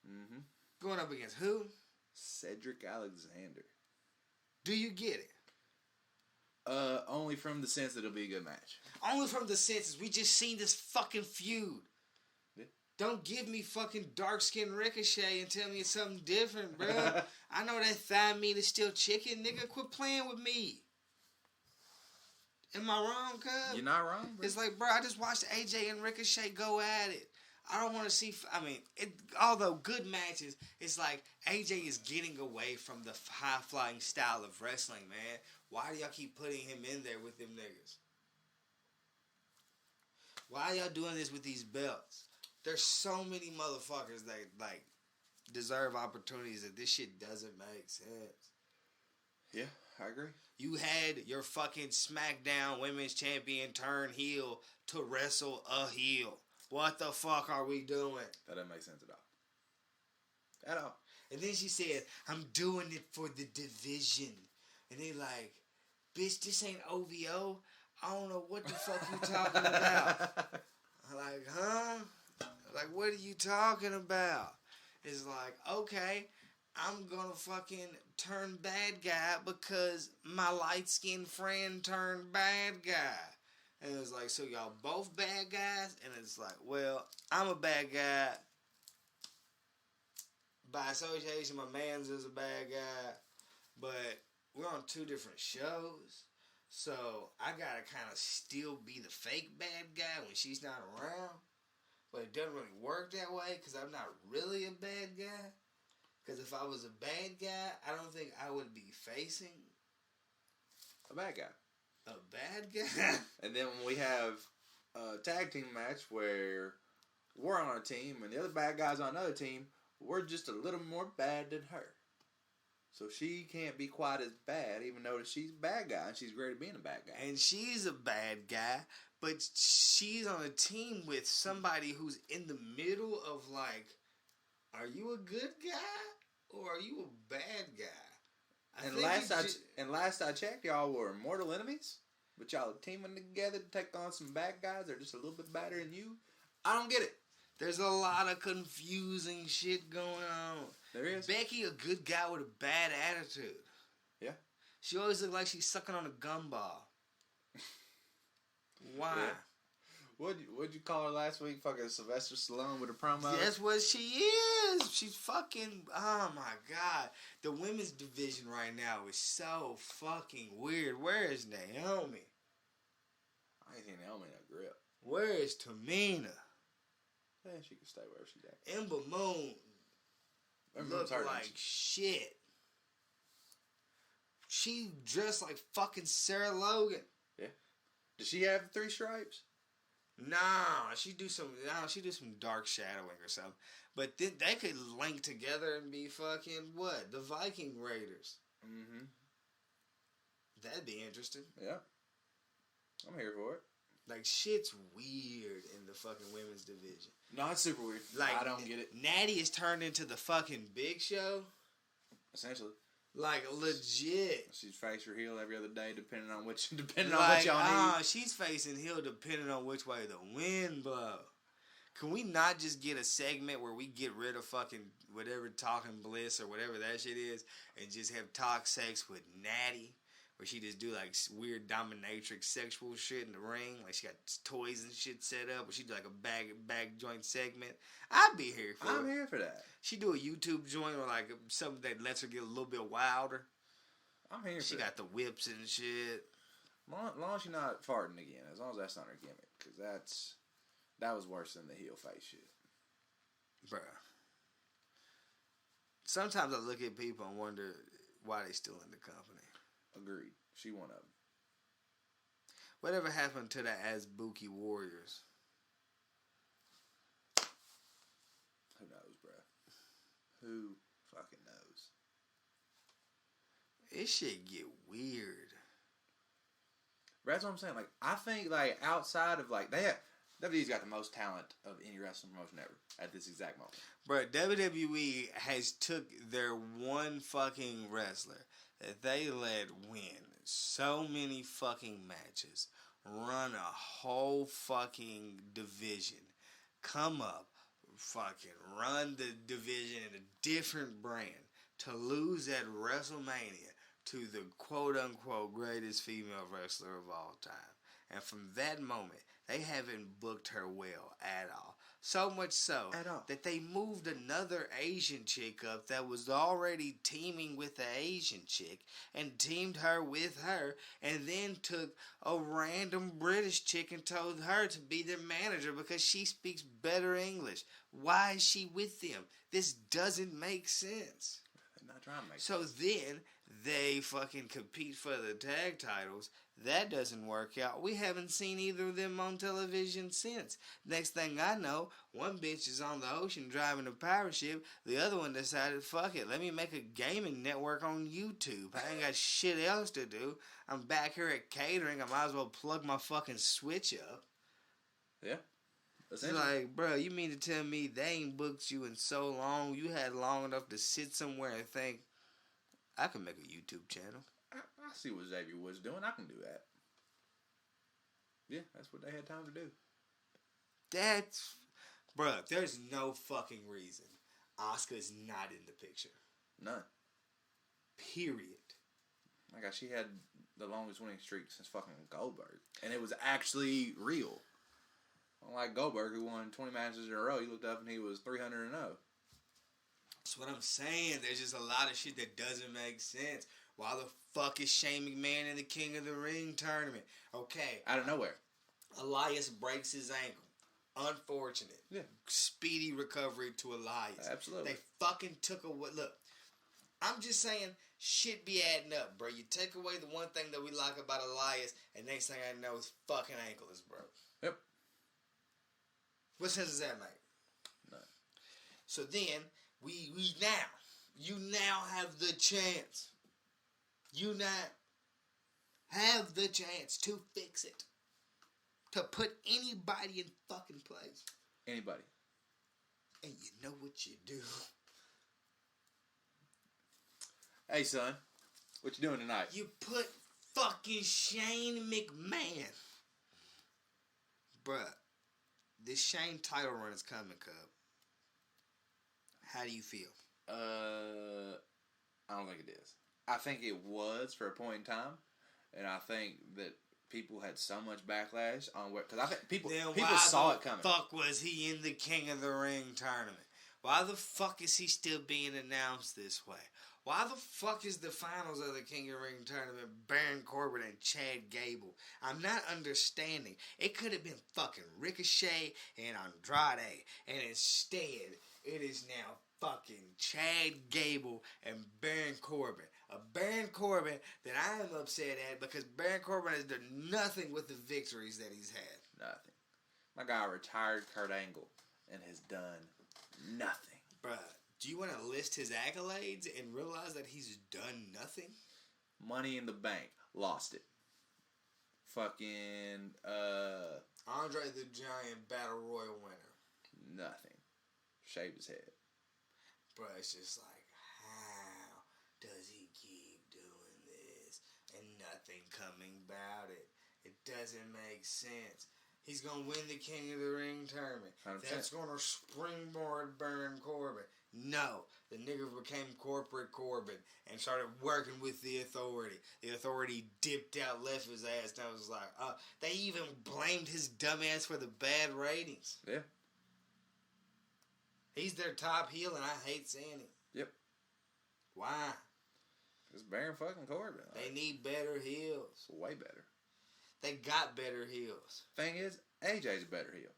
E: Mm-hmm.
F: Going up against who?
E: Cedric Alexander.
F: Do you get it?
E: Only from the sense that it'll be a good match.
F: Only from the senses. We just seen this fucking feud.
E: Yeah.
F: Don't give me fucking dark-skinned Ricochet and tell me it's something different, bro. I know that thigh meat is still chicken, nigga. Quit playing with me. Am I wrong, cuz?
E: You're not wrong, bro.
F: It's like, bro, I just watched AJ and Ricochet go at it. I don't want to see... I mean, although good matches, it's like AJ is getting away from the high-flying style of wrestling, man. Why do y'all keep putting him in there with them niggas? Why are y'all doing this with these belts? There's so many motherfuckers that, like, deserve opportunities that this shit doesn't make sense.
E: Yeah, I agree.
F: You had your fucking SmackDown Women's Champion turn heel to wrestle a heel. What the fuck are we doing?
E: That doesn't make sense at all. At all.
F: And then she said, I'm doing it for the division. And they like, bitch, this ain't OVO. I don't know what the fuck you talking about. I'm like, huh? Like, what are you talking about? It's like, okay, I'm gonna fucking turn bad guy because my light-skinned friend turned bad guy. And it's like, so y'all both bad guys? And it's like, well, I'm a bad guy. By association, my man's is a bad guy. But we're on two different shows. So I gotta kind of still be the fake bad guy when she's not around. But it doesn't really work that way because I'm not really a bad guy. Because if I was a bad guy, I don't think I would be facing
E: A bad guy.
F: a bad guy.
E: And then when we have a tag team match where we're on our team and the other bad guy's on another team, we're just a little more bad than her. So she can't be quite as bad, even though she's a bad guy and she's great at being a bad guy.
F: And she's a bad guy, but she's on a team with somebody who's in the middle of like, are you a good guy or are you a bad guy?
E: Last I checked, y'all were mortal enemies, but y'all are teaming together to take on some bad guys that are just a little bit better than you. I don't get it.
F: There's a lot of confusing shit going on.
E: There is.
F: Becky, a good guy with a bad attitude.
E: Yeah.
F: She always looks like she's sucking on a gumball. Why?
E: Yeah. What'd you call her last week? Fucking Sylvester Stallone with a promo?
F: That's what she is. She's fucking... Oh, my God. The women's division right now is so fucking weird. Where is Naomi?
E: I ain't seen Naomi in a grip.
F: Where is Tamina?
E: Yeah, she can stay where she's at.
F: Ember Moon look like shit. She dressed like fucking Sarah Logan.
E: Yeah. Does she have 3 stripes?
F: Nah, she do some dark shadowing or something. But then they could link together and be fucking what? The Viking Raiders.
E: Mm-hmm.
F: That'd be interesting.
E: Yeah. I'm here for it.
F: Like, shit's weird in the fucking women's division.
E: No, it's super weird.
F: Like,
E: I don't get it.
F: Natty is turned into the fucking Big Show.
E: Essentially.
F: Like, legit.
E: She's face or heel every other day, depending on what y'all need.
F: She's facing heel depending on which way the wind blows. Can we not just get a segment where we get rid of fucking whatever Talking Bliss or whatever that shit is and just have talk sex with Natty? Where she just do like weird dominatrix sexual shit in the ring. Like she got toys and shit set up. Or she do like a bag joint segment. I'd be here for it.
E: I'm here for that.
F: She do a YouTube joint or like something that lets her get a little bit wilder.
E: I'm here for
F: She
E: that.
F: got the whips and shit.
E: Long as you're not farting again. As long as that's not her gimmick. Because that was worse than the heel face shit.
F: Bruh. Sometimes I look at people and wonder why they still in the company.
E: Agreed. She one of them.
F: Whatever happened to the Azbuki Warriors?
E: Who knows, bruh? Who fucking knows?
F: This shit get weird.
E: That's what I'm saying. Like, I think, like, outside of, like, WWE's got the most talent of any wrestling promotion ever at this exact moment.
F: Bruh, WWE has took their one fucking wrestler that they let win so many fucking matches, run a whole fucking division, come up, fucking run the division in a different brand, to lose at WrestleMania to the quote-unquote greatest female wrestler of all time. And from that moment, they haven't booked her well at all. So much so
E: At all.
F: that they moved another Asian chick up that was already teaming with the Asian chick and teamed her with her, and then took a random British chick and told her to be their manager because she speaks better English. Why is she with them? This doesn't make sense.
E: They're not trying to make
F: So then they fucking compete for the tag titles. That doesn't work out. We haven't seen either of them on television since. Next thing I know, one bitch is on the ocean driving a pirate ship. The other one decided, fuck it, let me make a gaming network on YouTube. I ain't got shit else to do. I'm back here at catering. I might as well plug my fucking Switch up.
E: Yeah.
F: It's like, bro, you mean to tell me they ain't booked you in so long? You had long enough to sit somewhere and think, I can make a YouTube channel.
E: I see what Xavier Woods doing. I can do that. Yeah, that's what they had time to do.
F: That's... Bruh, there's no fucking reason Asuka's not in the picture.
E: None.
F: Period.
E: My God, she had the longest winning streak since fucking Goldberg. And it was actually real. Unlike Goldberg, who won 20 matches in a row, you looked up and he was 300-0.
F: That's what I'm saying. There's just a lot of shit that doesn't make sense. Why the fuck is Shane McMahon in the King of the Ring tournament? Okay.
E: Out of nowhere.
F: Elias breaks his ankle. Unfortunate.
E: Yeah.
F: Speedy recovery to Elias.
E: Absolutely.
F: They fucking took away... Look, I'm just saying, shit be adding up, bro. You take away the one thing that we like about Elias, and next thing I know, his fucking ankle is broke.
E: Yep.
F: What sense does that make?
E: None.
F: So then, you now have the chance. You now have the chance to fix it. To put anybody in fucking place.
E: Anybody.
F: And you know what you do?
E: Hey, son. What you doing tonight?
F: You put fucking Shane McMahon. Bruh. This Shane title run is coming, Cub. How do you feel?
E: I don't think it is. I think it was for a point in time, and I think that people had so much backlash on where, because I think people saw it coming.
F: Why the fuck was he in the King of the Ring tournament? Why the fuck is he still being announced this way? Why the fuck is the finals of the King of the Ring tournament Baron Corbin and Chad Gable? I'm not understanding. It could have been fucking Ricochet and Andrade, and instead it is now fucking Chad Gable and Baron Corbin. A Baron Corbin that I am upset at because Baron Corbin has done nothing with the victories that he's had.
E: Nothing. My guy retired Kurt Angle and has done nothing.
F: Bruh, do you want to list his accolades and realize that he's done nothing?
E: Money in the Bank. Lost it. Fucking,
F: Andre the Giant Battle Royal winner.
E: nothing. Shaved his head.
F: Bruh, it's just like, how does he keep doing this and nothing coming about it? It doesn't make sense. He's going to win the King of the Ring tournament.
E: 100%.
F: That's going to springboard Baron Corbin. No. The nigga became corporate Corbin and started working with the Authority. The Authority dipped out, left his ass, and I was like, they even blamed his dumb ass for the bad ratings.
E: Yeah.
F: He's their top heel, and I hate saying it.
E: Yep.
F: Why?
E: It's Baron fucking Corbin.
F: They need better heels.
E: Way better.
F: They got better heels.
E: Thing is, AJ's a better heel.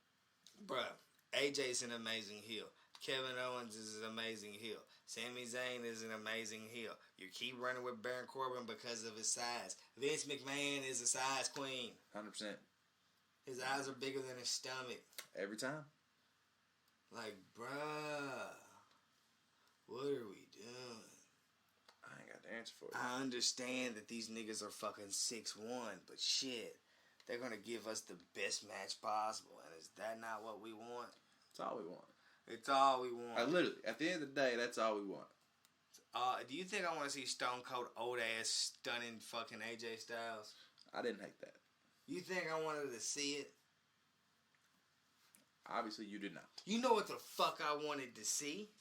F: Bruh, AJ's an amazing heel. Kevin Owens is an amazing heel. Sami Zayn is an amazing heel. You keep running with Baron Corbin because of his size. Vince McMahon is a size queen.
E: 100%.
F: His eyes are bigger than his stomach.
E: Every time.
F: Like, bruh, what are we doing?
E: I ain't got the answer for it.
F: I understand that these niggas are fucking 6'1", but shit, they're gonna give us the best match possible, and is that not what we want?
E: That's all we want.
F: It's all we want.
E: Literally, at the end of the day, that's all we want.
F: Do you think I want to see Stone Cold old ass stunning fucking AJ Styles?
E: I didn't hate that.
F: You think I wanted to see it?
E: Obviously, you did not.
F: You know what the fuck I wanted to see?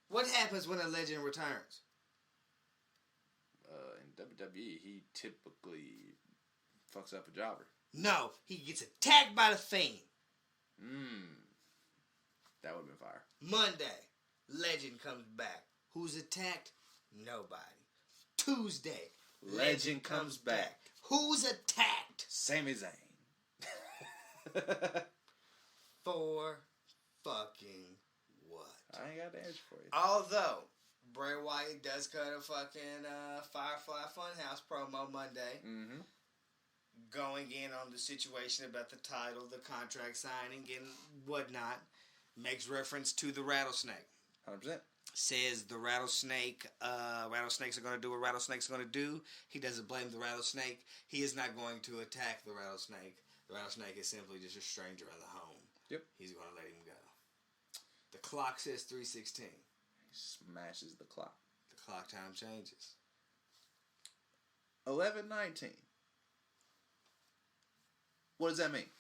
F: What happens when a legend returns?
E: In WWE, he typically fucks up a jobber.
F: No, he gets attacked by the Fiend.
E: That would have been fire.
F: Monday, Legend comes back. Who's attacked? Nobody. Tuesday,
E: Legend comes back.
F: Who's attacked?
E: Sami Zayn.
F: For fucking what?
E: I ain't got the answer for you.
F: Although, Bray Wyatt does cut a fucking Firefly Funhouse promo Monday.
E: Mm-hmm.
F: Going in on the situation about the title, the contract signing, and whatnot. Makes reference to the rattlesnake.
E: 100%.
F: Says the rattlesnakes are going to do what rattlesnakes are going to do. He doesn't blame the rattlesnake. He is not going to attack the rattlesnake. The rattlesnake is simply just a stranger in the home.
E: Yep.
F: He's going to let him go. The clock says 3:16.
E: He smashes the clock.
F: The clock time changes.
E: 11:19. What does that mean?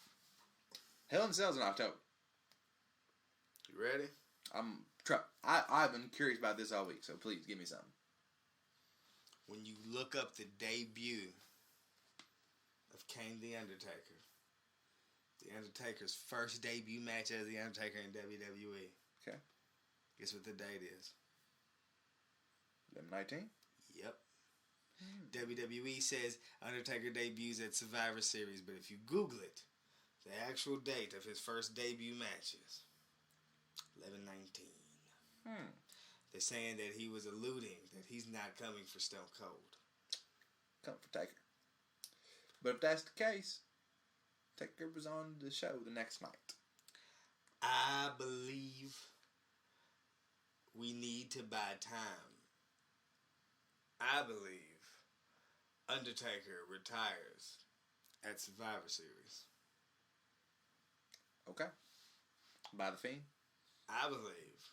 E: Hell in Cell's in October.
F: You ready?
E: I've been curious about this all week, so please give me something.
F: When you look up the debut of Kane the Undertaker's first debut match as the Undertaker in WWE.
E: Okay.
F: Guess what the date is?
E: 11:19.
F: Yep. WWE says Undertaker debuts at Survivor Series, but if you Google it, the actual date of his first debut matches, 11/19. They're saying that he was alluding that he's not coming for Stone Cold.
E: Come for Taker. But if that's the case, Taker was on the show the next night.
F: I believe we need to buy time. I believe Undertaker retires at Survivor Series.
E: Okay. By the Fiend.
F: I believe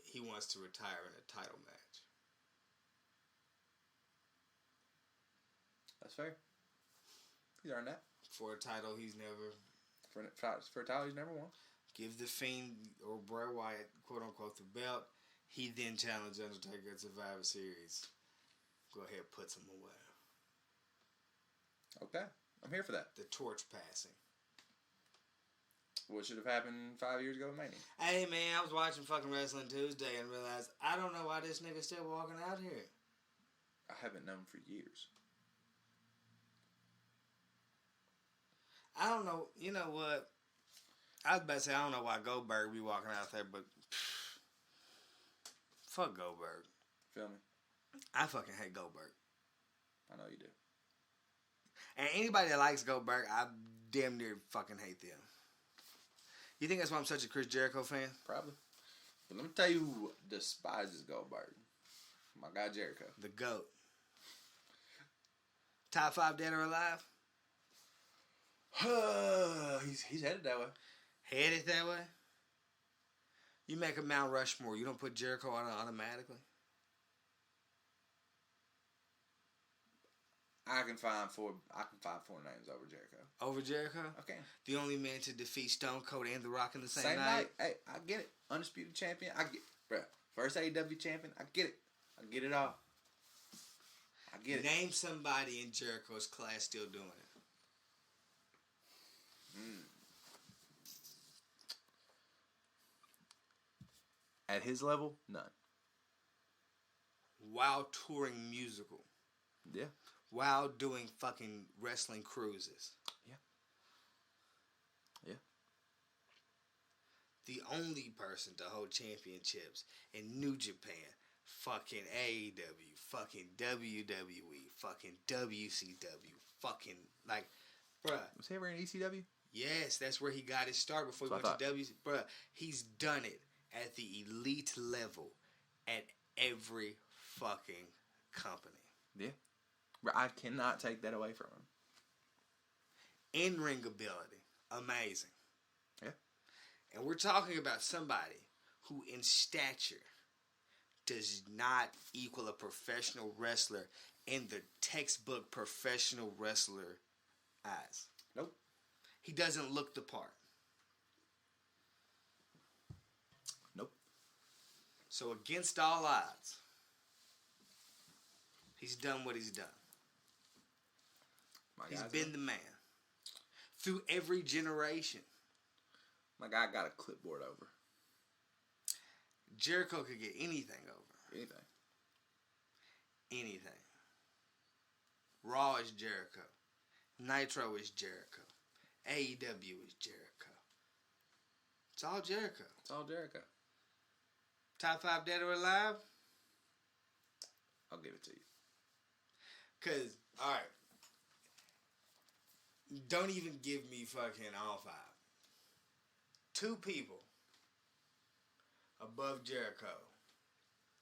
F: he wants to retire in a title match.
E: That's fair. He's earned that.
F: For a title he's never...
E: For a title he's never won.
F: Give the Fiend or Bray Wyatt, quote unquote, the belt. He then challenged Undertaker at Survivor Series. Go ahead, puts him away.
E: Okay. I'm here for that.
F: The torch passing.
E: What should have happened 5 years ago with Mania?
F: Hey man, I was watching fucking Wrestling Tuesday and realized I don't know why this nigga's still walking out here.
E: I haven't known for years.
F: I don't know. You know what? I was about to say I don't know why Goldberg be walking out there, but fuck Goldberg.
E: Feel me?
F: I fucking hate Goldberg.
E: I know you do.
F: And anybody that likes Goldberg, I damn near fucking hate them. You think that's why I'm such a Chris Jericho fan?
E: Probably. But let me tell you who despises Goldberg. My guy Jericho.
F: The GOAT. Top 5 dead or alive?
E: he's headed that way.
F: Headed that way? You make a Mount Rushmore, you don't put Jericho on it automatically?
E: I can find four names over Jericho.
F: Over Jericho?
E: Okay.
F: The only man to defeat Stone Cold and The Rock in the same night?
E: Hey, I get it. Undisputed champion. Bruh. First AEW champion. I get it. I get it all. I get it.
F: Name somebody in Jericho's class still doing it.
E: At his level, none.
F: While touring musical.
E: Yeah.
F: While doing fucking wrestling cruises.
E: Yeah. Yeah.
F: The only person to hold championships in New Japan, fucking AEW, fucking WWE, fucking WCW, fucking, like, bruh.
E: Was he ever in ECW?
F: Yes, that's where he got his start before he went to WCW. Bruh, he's done it at the elite level at every fucking company.
E: Yeah. I cannot take that away from him.
F: In-ring ability, amazing.
E: Yeah.
F: And we're talking about somebody who in stature does not equal a professional wrestler in the textbook professional wrestler eyes.
E: Nope.
F: He doesn't look the part.
E: Nope.
F: So against all odds, he's done what he's done. He's been the man. through every generation.
E: My guy got a clipboard over.
F: Jericho could get anything over.
E: Anything.
F: Anything. Raw is Jericho. Nitro is Jericho. AEW is Jericho. It's all Jericho.
E: It's all Jericho.
F: Top 5 dead or alive?
E: I'll give it to you.
F: Because, alright. Don't even give me fucking all 5. 2 people above Jericho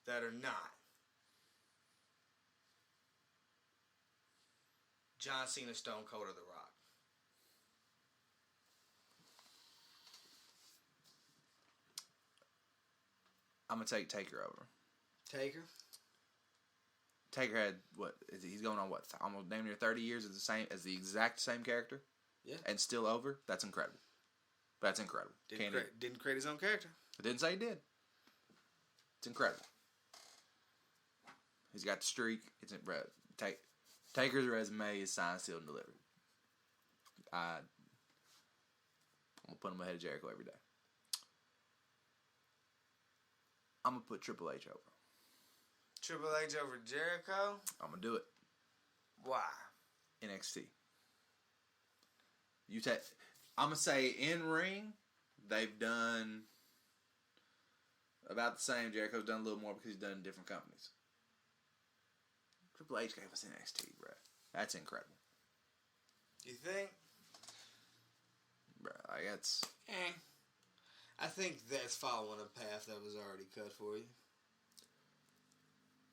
F: that are not John Cena, Stone Cold, or The Rock.
E: I'm gonna take Taker over.
F: Taker?
E: Taker had he's going on almost damn near 30 years as the exact same character.
F: Yeah.
E: And still over. That's incredible. That's incredible.
F: Didn't create his own character.
E: I didn't say he did. It's incredible. He's got the streak. Taker's resume is signed, sealed, and delivered. I'm gonna put him ahead of Jericho every day. I'm gonna put Triple H over.
F: Triple H over Jericho?
E: I'm gonna do it.
F: Why?
E: NXT. I'm gonna say in ring, they've done about the same. Jericho's done a little more because he's done in different companies. Triple H gave us NXT, bro. That's incredible.
F: You think?
E: Bro, like that's.
F: I think that's following a path that was already cut for you.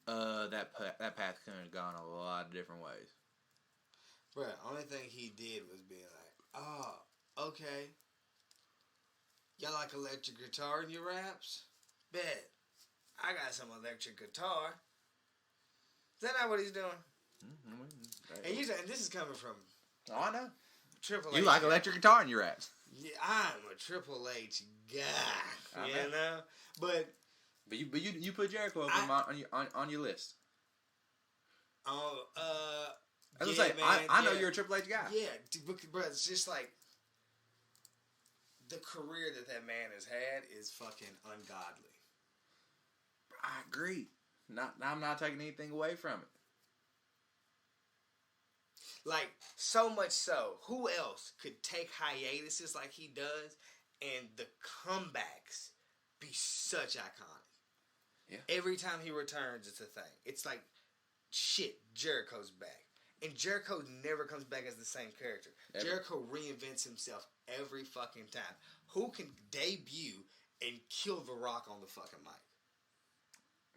E: That path could have gone a lot of different ways.
F: Bro, only thing he did was being like, oh, okay. Y'all like electric guitar in your raps? Bet. I got some electric guitar. Is that not what he's doing? And this is coming from...
E: Oh, I know.
F: Triple
E: You
F: H
E: like
F: guy.
E: electric guitar in your raps.
F: Yeah, I'm a Triple H guy.
E: I
F: You
E: know.
F: know? But
E: you put Jericho up on your list. I was
F: yeah,
E: gonna say,
F: man,
E: I know you're a Triple H guy.
F: Yeah, but it's just like the career that man has had is fucking ungodly.
E: I agree. I'm not taking anything away from it.
F: Like, so much so, who else could take hiatuses like he does and the comebacks be such iconic?
E: Yeah.
F: Every time he returns, it's a thing. It's like, shit, Jericho's back. And Jericho never comes back as the same character.
E: Ever.
F: Jericho reinvents himself every fucking time. Who can debut and kill The Rock on the fucking mic?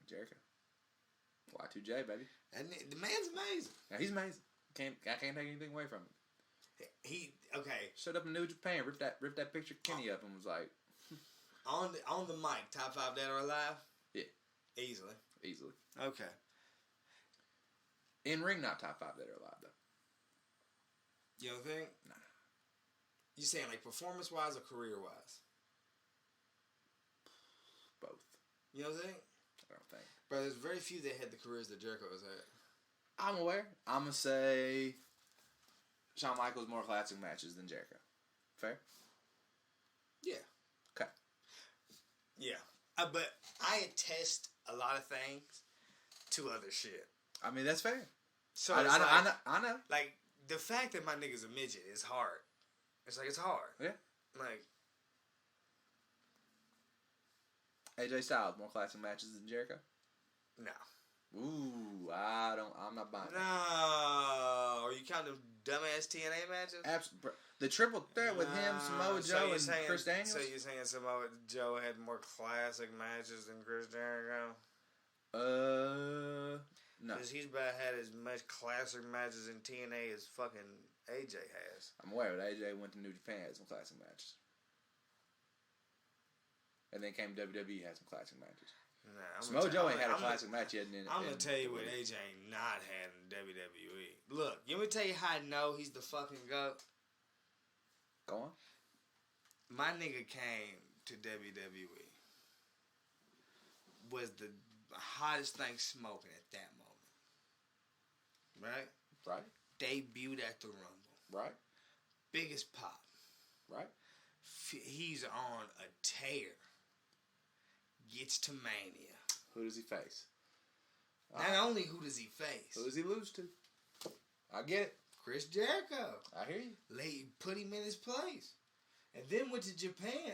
E: Jericho. Y2J, baby.
F: And the man's amazing.
E: Yeah, he's amazing. I can't take anything away from him.
F: Okay.
E: Showed up in New Japan, ripped that picture of Kenny up, and was like,
F: On the mic, top 5 dead or alive?
E: yeah,
F: Easily. Okay.
E: In ring, not top 5 that are alive though.
F: You don't think?
E: Nah.
F: You saying like performance wise or career wise?
E: Both.
F: You know what I'm saying?
E: I don't think.
F: But there's very few that had the careers that Jericho has had.
E: I'm aware. I'm gonna say Shawn Michaels more classic matches than Jericho. Fair?
F: Yeah.
E: Okay.
F: Yeah. But I attest a lot of things to other shit.
E: I mean, that's fair.
F: So
E: I know.
F: Like, the fact that my nigga's a midget is hard. It's like, it's hard.
E: Yeah.
F: Like,
E: AJ Styles more classic matches than Jericho.
F: no.
E: Ooh, I'm not buying that.
F: No. Are you counting them dumbass TNA matches?
E: The triple threat with him, Samoa Joe, and Chris Daniels.
F: So you're saying Samoa Joe had more classic matches than Chris Jericho?
E: No.
F: Because he's about had as much classic matches in TNA as fucking AJ has.
E: I'm aware that AJ went to New Japan, had some classic matches. And then came WWE, had some classic matches.
F: Nah,
E: Samoa Joe ain't had a classic match yet.
F: I'm going to tell you what AJ ain't not had in WWE. Look, you want me to tell you how I know he's the fucking GOAT?
E: Go on.
F: My nigga came to WWE. Was the hottest thing smoking at that moment. Right?
E: Right.
F: Debuted at the Rumble.
E: Right.
F: biggest pop.
E: Right.
F: He's on a tear. Gets to Mania.
E: Who does he face?
F: Not only who does he face.
E: Who does he lose to? I get it.
F: Chris Jericho.
E: I hear you.
F: Put him in his place. And then went to Japan.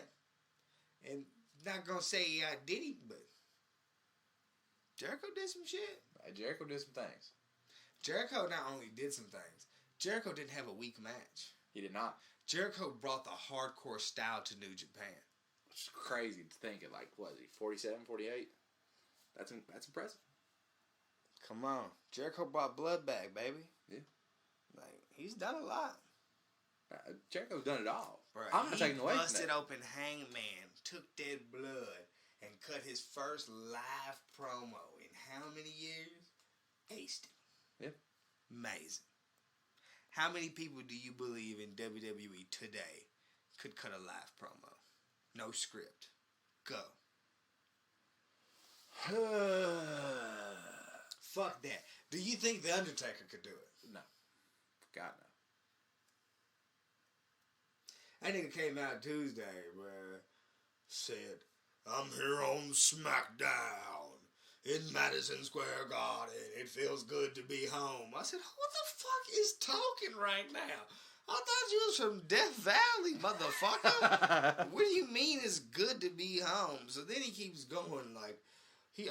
F: And not going to say he outdid him, but Jericho did some shit.
E: Jericho did some things.
F: Jericho not only did some things, Jericho didn't have a weak match.
E: He did not.
F: Jericho brought the hardcore style to New Japan.
E: Which is crazy to think at, like, what is he, 47, 48? That's impressive.
F: Come on. Jericho brought blood back, baby.
E: Yeah.
F: Like, he's done a lot.
E: Jericho's done it all.
F: Bro,
E: I'm not taking away from that.
F: He busted open Hangman, took that blood, and cut his first live promo in how many years? Aced it.
E: Yep.
F: Amazing. How many people do you believe in WWE today could cut a live promo? No script. Go. Fuck that. Do you think The Undertaker could do it?
E: No. God, no.
F: That nigga came out Tuesday, bruh. Said, I'm here on SmackDown in Madison Square Garden. It feels good to be home. I said, who the fuck is talking right now? I thought you was from Death Valley, motherfucker. What do you mean it's good to be home? So then he keeps going like,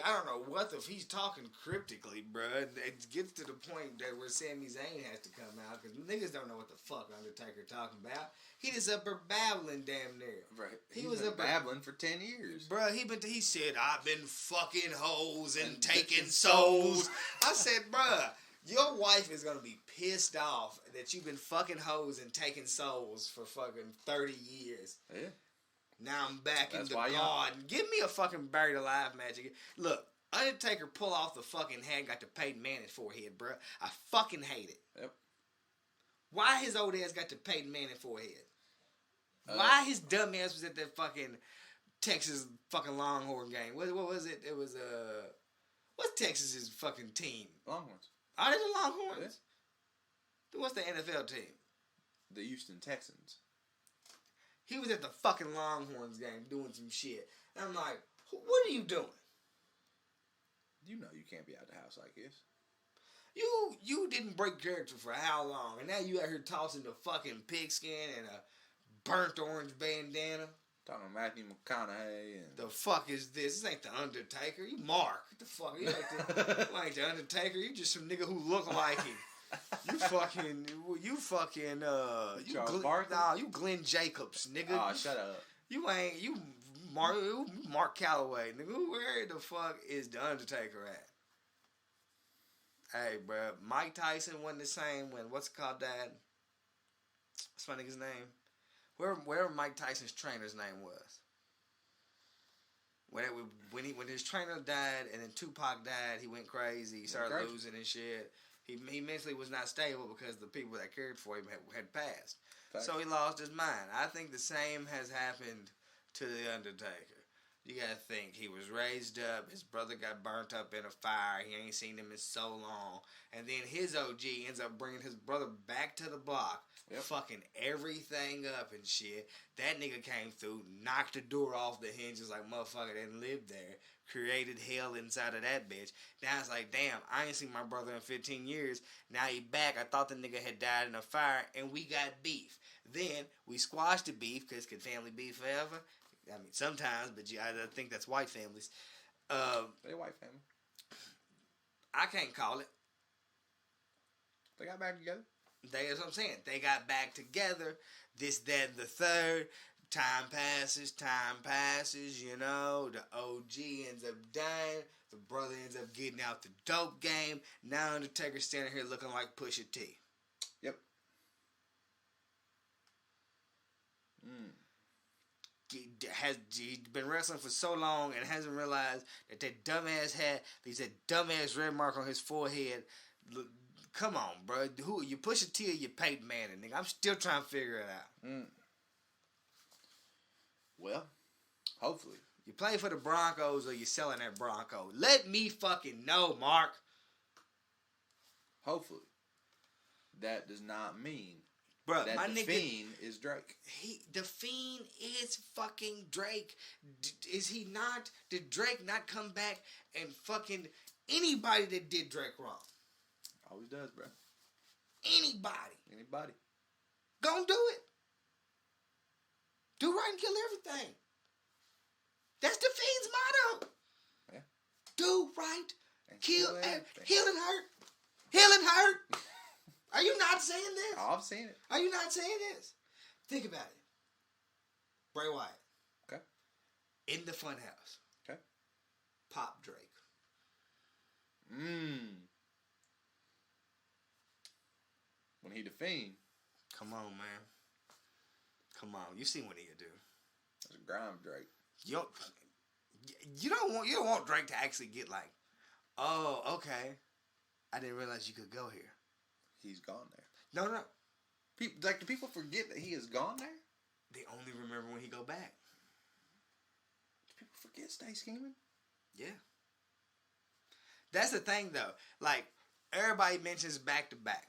F: I don't know what he's talking cryptically, bruh. It gets to the point that where Sami Zayn has to come out because niggas don't know what the fuck Undertaker talking about. He just up there babbling damn near.
E: Right.
F: He was up
E: babbling for 10 years.
F: Bruh, he said, I've been fucking hoes and taking souls. I said, bruh, your wife is going to be pissed off that you've been fucking hoes and taking souls for fucking 30 years.
E: Yeah.
F: Now I'm back in the
E: why
F: garden. Give me a fucking buried alive match again. Look, Undertaker pull off the fucking head, got the Peyton Manning forehead, bruh. I fucking hate it.
E: Yep.
F: Why his old ass got the Peyton Manning forehead? Why his dumb ass was at that fucking Texas fucking Longhorn game? What was it? It was what's Texas's fucking team?
E: Longhorns.
F: Are they the Longhorns?
E: Yeah.
F: What's the NFL team?
E: The Houston Texans.
F: He was at the fucking Longhorns game doing some shit. And I'm like, what are you doing?
E: You know you can't be out the house like this.
F: You didn't break character for how long? And now you out here tossing the fucking pigskin and a burnt orange bandana.
E: Talking about Matthew McConaughey and...
F: The fuck is this? This ain't the Undertaker. You Mark. What the fuck? You ain't the Undertaker. You just some nigga who look like him. You fucking,
E: Charles Barkley?
F: Nah, you Glenn Jacobs, nigga.
E: Oh, shut up.
F: You Mark Calloway, nigga. Where the fuck is the Undertaker at? Hey, bro, Mike Tyson wasn't the same when, what's it called, Dad? What's my nigga's name? Wherever Mike Tyson's trainer's name was. When his trainer died and then Tupac died, he went crazy. He started losing and shit. He mentally was not stable because the people that cared for him had passed. Fact. So he lost his mind. I think the same has happened to The Undertaker. You gotta think, he was raised up, his brother got burnt up in a fire, he ain't seen him in so long, and then his OG ends up bringing his brother back to the block, fucking everything up and shit. That nigga came through, knocked the door off the hinges like motherfucker didn't live there, created hell inside of that bitch. Now it's like, damn, I ain't seen my brother in 15 years, now he back, I thought the nigga had died in a fire, and we got beef. Then, we squashed the beef, because could family beef forever? I mean, sometimes, but I think that's white families.
E: They white family.
F: I can't call it.
E: They got back together.
F: That's what I'm saying. They got back together. This, that, and the third. Time passes, you know. The OG ends up dying. The brother ends up getting out the dope game. Now Undertaker's standing here looking like Pusha T.
E: Yep.
F: He's been wrestling for so long and hasn't realized that dumbass had that dumbass red mark on his forehead. Look, come on, bro. Who you Pusha T or you Peyton Manning, nigga? I'm still trying to figure it out.
E: Well, hopefully.
F: You play for the Broncos or you selling that Bronco. Let me fucking know, Mark.
E: Hopefully. That does not mean
F: Bruh,
E: that
F: my
E: the
F: nigga,
E: Fiend is Drake.
F: The Fiend is fucking Drake. Is he not? Did Drake not come back and fucking anybody that did Drake wrong?
E: Always does, bro.
F: Anybody. Gonna do it. Do right and kill everything. That's the Fiend's motto.
E: Yeah.
F: Do right,
E: And
F: kill
E: everything.
F: heal and hurt. Heal and hurt. Are you not saying this?
E: Oh, I've seen it.
F: Are you not saying this? Think about it. Bray Wyatt.
E: Okay.
F: In the funhouse.
E: Okay.
F: Pop Drake.
E: When he the Fiend.
F: Come on, man. Come on. You see what he could do.
E: That's a grime Drake.
F: You don't want Drake to actually get like, oh, okay. I didn't realize you could go here.
E: He's gone there.
F: No.
E: Do people forget that he is gone there?
F: They only remember when he go back.
E: Do people forget Stay Scheming?
F: Yeah. That's the thing, though. Like, everybody mentions back to back.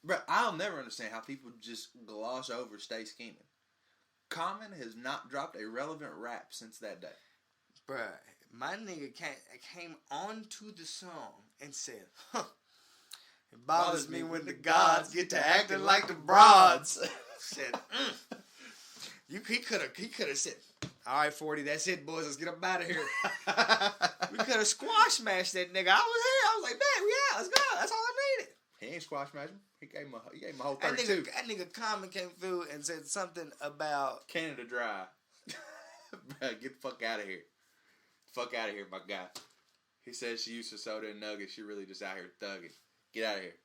E: But I'll never understand how people just gloss over Stay Scheming. Common has not dropped a relevant rap since that day.
F: Bruh, my nigga came onto the song and said, it bothers me when the gods get to acting like the broads. Said, he could have said, all right, 40, that's it, boys. Let's get up out of here. We could have squash smashed that nigga. I was here. I was like, man, we out. Let's go. That's all I needed.
E: He ain't squash matching. He gave him a whole 32.
F: That nigga Common came through and said something about
E: Canada Dry. Bruh, get the fuck out of here. Fuck out of here, my guy. He says she used to soda and nuggets. She really just out here thugging. Get out of here.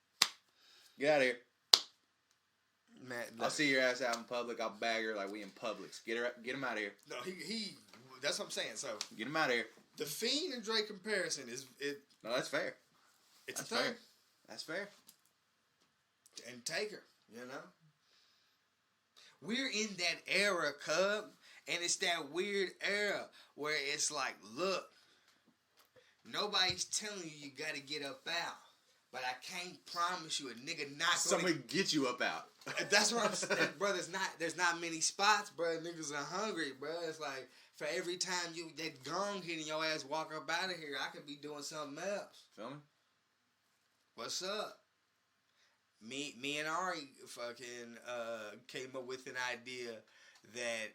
E: Get out of here.
F: man.
E: I'll see your ass out in public. I'll bag her like we in Publix. Get him out of here.
F: No, he. That's what I'm saying. So
E: Get him out of here.
F: the Fiend and Drake comparison is it.
E: No, that's fair.
F: It's
E: That's
F: a thing.
E: fair. That's fair.
F: And Taker, you know. We're in that era, cub, and it's that weird era where it's like, look, nobody's telling you got to get up out, but I can't promise you a nigga not gonna.
E: Somebody get you up out.
F: That's what I'm saying, bro. There's not many spots, bro. Niggas are hungry, bro. It's like for every time that gong hitting your ass walk up out of here, I could be doing something else.
E: Feel me?
F: What's up? Me and Ari fucking came up with an idea that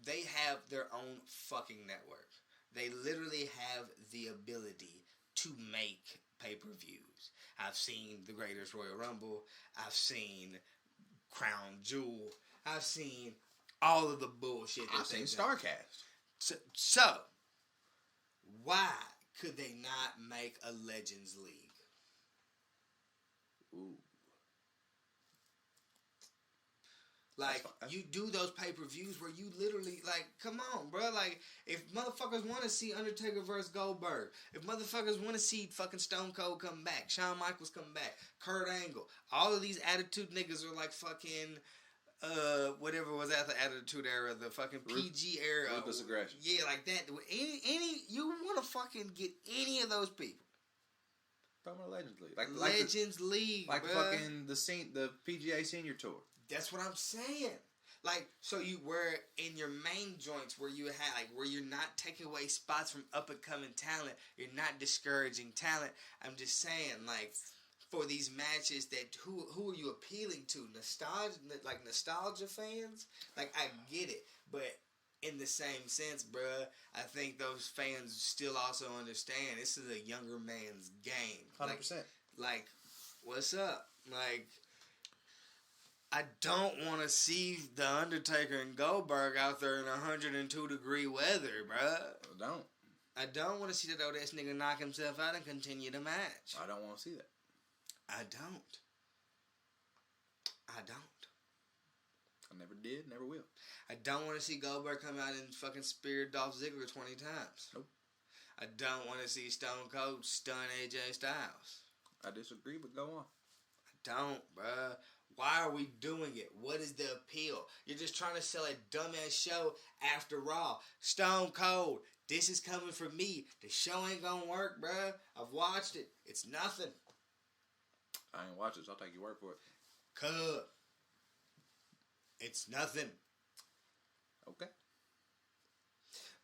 F: they have their own fucking network. They literally have the ability to make pay-per-views. I've seen the Greatest Royal Rumble. I've seen Crown Jewel. I've seen all of the bullshit.
E: I've seen StarCast.
F: So, why could they not make a Legends League?
E: Ooh.
F: Like, you do those pay-per-views where you literally, like, come on, bro. Like, if motherfuckers want to see Undertaker versus Goldberg, if motherfuckers want to see fucking Stone Cold come back, Shawn Michaels come back, Kurt Angle, all of these Attitude niggas are like fucking, whatever was at the Attitude era, the fucking PG era.
E: Ruthless Aggression.
F: Yeah, like that. Any you want to fucking get any of those people.
E: Talking about Legends League.
F: Legends League,
E: like
F: bruh.
E: fucking the PGA Senior Tour.
F: That's what I'm saying. Like, so you were in your main joints where you had, like, where you're not taking away spots from up and coming talent. You're not discouraging talent. I'm just saying, like, for these matches that who are you appealing to? Nostalgia fans? Like, I get it, but in the same sense, bruh, I think those fans still also understand this is a younger man's game.
E: 100%.
F: Like, what's up? Like, I don't want to see The Undertaker and Goldberg out there in 102-degree weather, bruh. I don't want to see that old ass nigga knock himself out and continue the match.
E: I don't want to see that.
F: I don't.
E: I never did, never will.
F: I don't want to see Goldberg come out and fucking spear Dolph Ziggler 20 times.
E: Nope.
F: I don't want to see Stone Cold stun AJ Styles.
E: I disagree, but go on.
F: I don't, bruh. Why are we doing it? What is the appeal? You're just trying to sell a dumbass show after Raw. Stone Cold, this is coming from me. The show ain't gonna work, bruh. I've watched it. It's nothing.
E: I ain't watch it, so I'll take your word for it.
F: Cub. It's nothing.
E: Okay.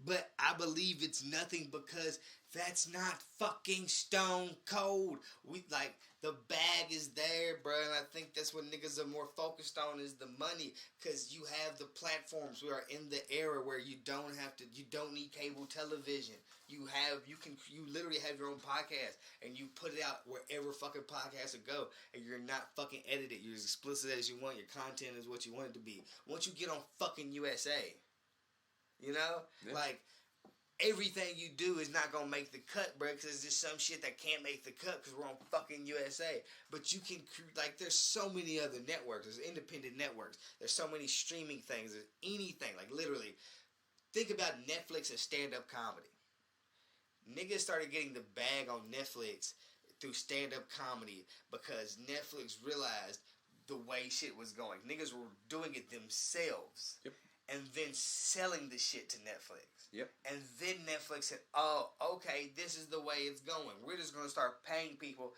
F: But I believe it's nothing because that's not fucking Stone Cold. We like the bag is there, bro, and I think that's what niggas are more focused on is the money. Cause you have the platforms. We are in the era where you don't need cable television. You literally have your own podcast, and you put it out wherever fucking podcasts will go, and you're not fucking edited. You're as explicit as you want. Your content is what you want it to be. Once you get on fucking USA. You know? Yeah. Like, everything you do is not gonna make the cut, bro, because there's just some shit that can't make the cut because we're on fucking USA. But you can, like, there's so many other networks. There's independent networks. There's so many streaming things. There's anything. Like, literally, think about Netflix and stand-up comedy. Niggas started getting the bag on Netflix through stand-up comedy because Netflix realized the way shit was going. Niggas were doing it themselves. Yep. And then selling the shit to Netflix. Yep. And then Netflix said, oh, okay, this is the way it's going. We're just going to start paying people,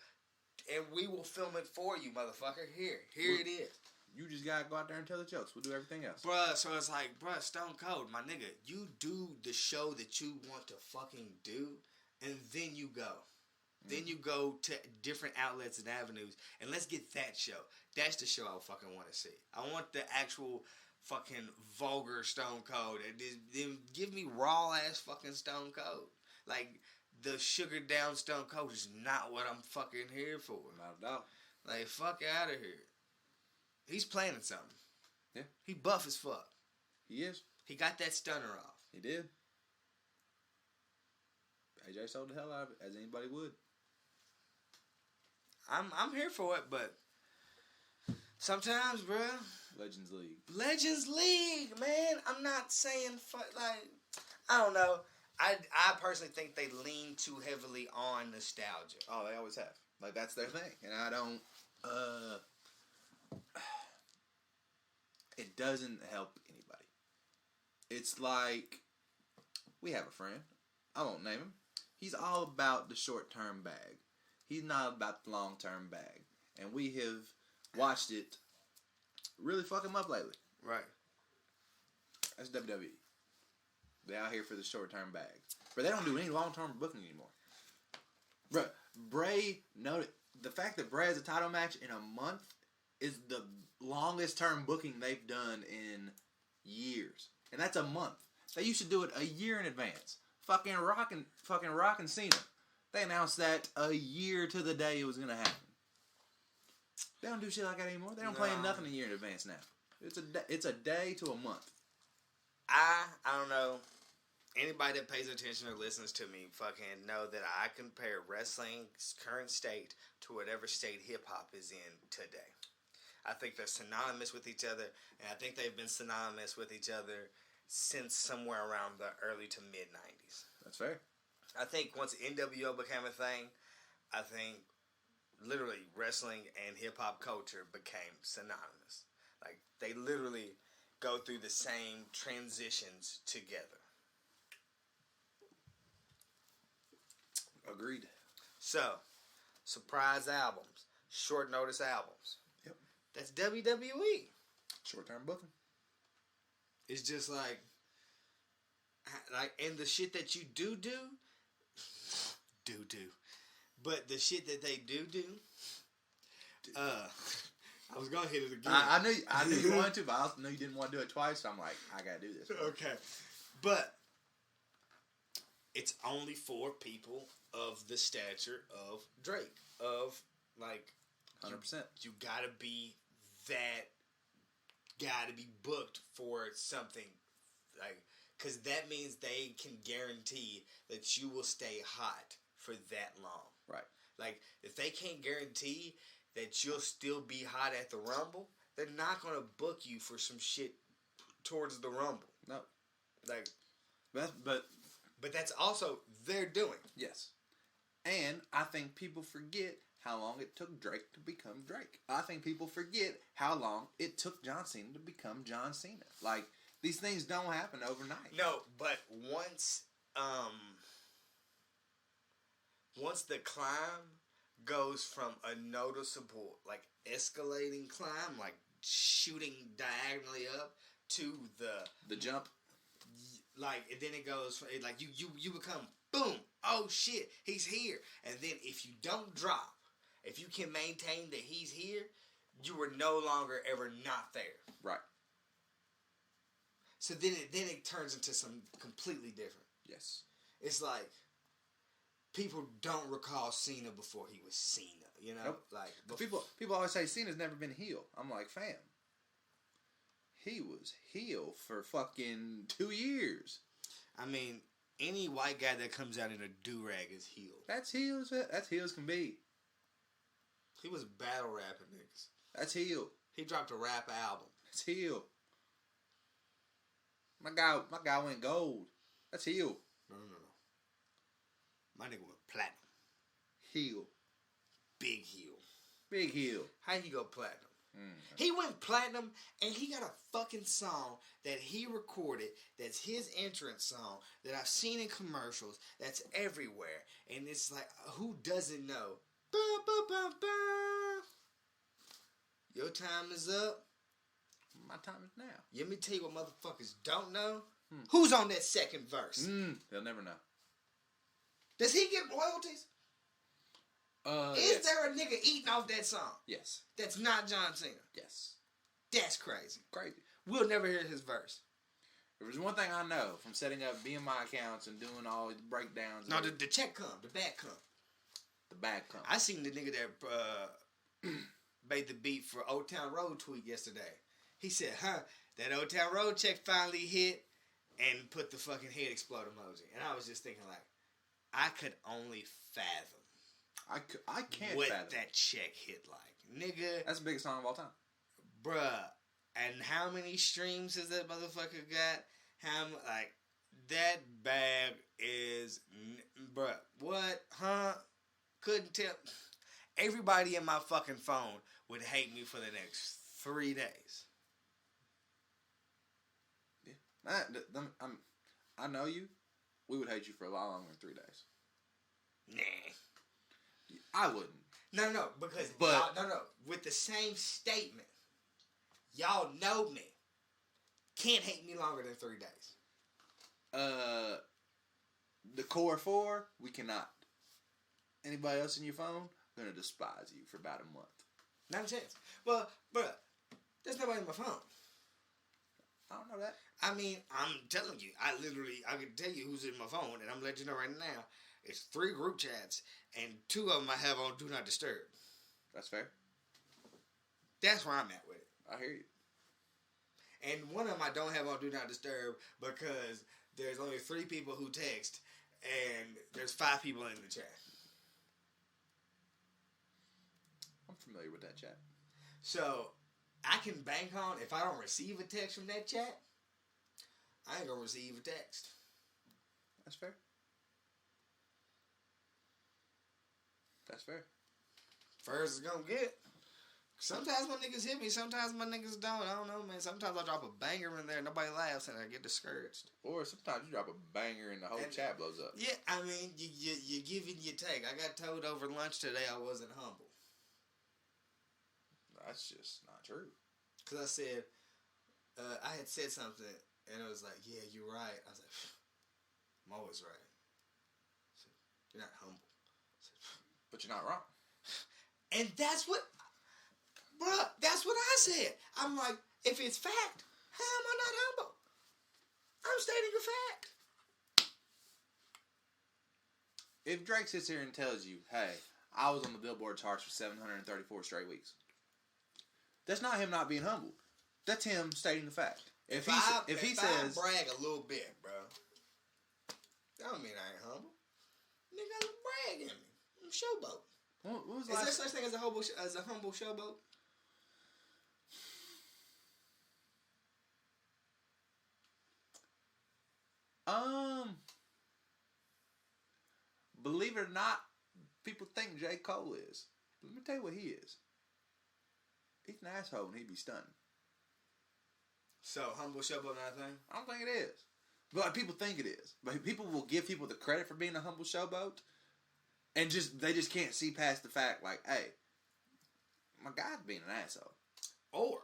F: and we will film it for you, motherfucker. Here it is.
E: You just got to go out there and tell the jokes. We'll do everything else.
F: Bruh, so it's like, bruh, Stone Cold, my nigga, you do the show that you want to fucking do, and then you go. Then you go to different outlets and avenues, and let's get that show. That's the show I fucking want to see. I want the actual fucking vulgar Stone Cold. And then give me raw ass fucking Stone Cold. Like, the sugar down Stone Cold is not what I'm fucking here for.
E: Not at all.
F: Like, fuck out of here. He's planning something.
E: Yeah.
F: He buff as fuck.
E: He is.
F: He got that stunner off.
E: He did. AJ sold the hell out of it, as anybody would.
F: I'm here for it, but sometimes, bruh. Legends League, man. I'm not saying I don't know. I personally think they lean too heavily on nostalgia.
E: Oh, they always have. Like, that's their thing, and I don't. It doesn't help anybody. It's like we have a friend. I won't name him. He's all about the short-term bag. He's not about the long-term bag, and we have watched it really fuck him up lately.
F: Right.
E: That's WWE. They out here for the short-term bag. But they don't do any long-term booking anymore. Bro, Bray, the fact that Bray has a title match in a month is the longest-term booking they've done in years. And that's a month. They used to do it a year in advance. Fucking Rock and Cena. They announced that a year to the day it was going to happen. They don't do shit like that anymore. They don't plan nothing a year in advance now. It's a day to a month.
F: I don't know. Anybody that pays attention or listens to me fucking know that I compare wrestling's current state to whatever state hip-hop is in today. I think they're synonymous with each other, and I think they've been synonymous with each other since somewhere around the early to mid-90s.
E: That's fair.
F: I think once NWO became a thing, I think literally wrestling and hip-hop culture became synonymous. Like, they literally go through the same transitions together.
E: Agreed.
F: So, surprise albums, short notice albums.
E: Yep.
F: That's WWE.
E: Short-term booking.
F: It's just like, and the shit that you do, but the shit that they do, I was gonna hit it again.
E: I knew you wanted to, but I also knew you didn't want to do it twice, so I'm like, I gotta do this.
F: Okay. But it's only for people of the stature of Drake. Of, like,
E: 100%.
F: You gotta be booked for something. Like, because that means they can guarantee that you will stay hot for that long.
E: Right.
F: Like, if they can't guarantee that you'll still be hot at the Rumble, they're not going to book you for some shit towards the Rumble.
E: No.
F: Like,
E: but
F: that's also their doing.
E: Yes. And I think people forget how long it took Drake to become Drake. I think people forget how long it took John Cena to become John Cena. Like, these things don't happen overnight.
F: No, but once the climb goes from a noticeable, like, escalating climb, like shooting diagonally up to
E: the jump.
F: Like, and then it goes like you become boom. Oh shit, he's here. And then if you don't drop, if you can maintain that he's here, you are no longer ever not there.
E: Right.
F: So then it turns into some completely different.
E: Yes.
F: It's like people don't recall Cena before he was Cena. You know,
E: Nope.
F: like
E: people always say Cena's never been heel. I'm like, fam, he was heel for fucking 2 years.
F: I mean, any white guy that comes out in a do-rag is heel.
E: That's heels. That's heels can be.
F: He was battle rapping niggas.
E: That's heel.
F: He dropped a rap album.
E: That's heel. My guy went gold. That's heel.
F: No. My nigga went platinum.
E: Heel.
F: Big heel.
E: Big heel.
F: How he go platinum? He went platinum, and he got a fucking song that he recorded that's his entrance song that I've seen in commercials that's everywhere. And it's like, who doesn't know? Ba, ba, ba, ba. Your time is up.
E: My time is now.
F: Let me tell you what motherfuckers don't know. Who's on that second verse?
E: They'll never know.
F: Does he get royalties? Is
E: Yes.
F: there a nigga eating off that song?
E: Yes.
F: That's not John Cena.
E: Yes.
F: That's crazy.
E: Crazy.
F: We'll never hear his verse.
E: There was one thing I know from setting up BMI accounts and doing all the breakdowns.
F: No, the check come. The bag come.
E: the bag come.
F: I seen the nigga that made the beat for Old Town Road tweet yesterday. He said, that Old Town Road check finally hit, and put the fucking head explode emoji. And I was just thinking, like, I could only fathom.
E: I can't
F: what
E: fathom
F: that check hit like. Nigga.
E: That's the biggest song of all time.
F: Bruh. And how many streams has that motherfucker got? Like, that bag is... Bruh. What? Huh? Couldn't tell. Everybody in my fucking phone would hate me for the next 3 days.
E: Yeah. I know you. We would hate you for a lot longer than 3 days.
F: Nah.
E: I wouldn't.
F: No, because
E: But
F: no. With the same statement, y'all know me. Can't hate me longer than 3 days.
E: The core 4, we cannot. Anybody else in your phone, gonna despise you for about a month.
F: Not a chance. Well, bruh, there's nobody in my phone.
E: I don't know that.
F: I mean, I'm telling you, I can tell you who's in my phone, and I'm letting you know right now. It's 3 group chats, and 2 of them I have on Do Not Disturb.
E: That's fair.
F: That's where I'm at with it.
E: I hear you.
F: And one of them I don't have on Do Not Disturb because there's only 3 people who text, and there's 5 people in the chat.
E: I'm familiar with that chat.
F: So, I can bank on, if I don't receive a text from that chat, I ain't gonna receive a text.
E: That's fair. That's fair.
F: First it's gonna get. Sometimes my niggas hit me, sometimes my niggas don't. I don't know, man. Sometimes I drop a banger in there, nobody laughs, and I get discouraged.
E: Or sometimes you drop a banger and the whole chat blows up.
F: Yeah, I mean, you give and you take. I got told over lunch today I wasn't humble.
E: That's just not true.
F: Because I said, I had said something, and it was like, yeah, you're right. I was like, I'm always right. I said, you're not humble. I said,
E: But you're not wrong.
F: and that's what, bruh, that's what I said. I'm like, if it's fact, how am I not humble? I'm stating a fact.
E: If Drake sits here and tells you, hey, I was on the Billboard charts for 734 straight weeks, that's not him not being humble. That's him stating the fact. If he says,
F: I brag a little bit, bro, that don't mean I ain't humble. Nigga, I'm bragging me. I'm showboat.
E: what was
F: Is there such thing as a humble showboat?
E: Believe it or not, people think J. Cole is. Let me tell you what he is. He's an asshole and he'd be stunning.
F: So, humble showboat not a thing?
E: I don't think it is. But like, people think it is. But people will give people the credit for being a humble showboat. And they just can't see past the fact, like, hey, my guy's being an asshole.
F: Or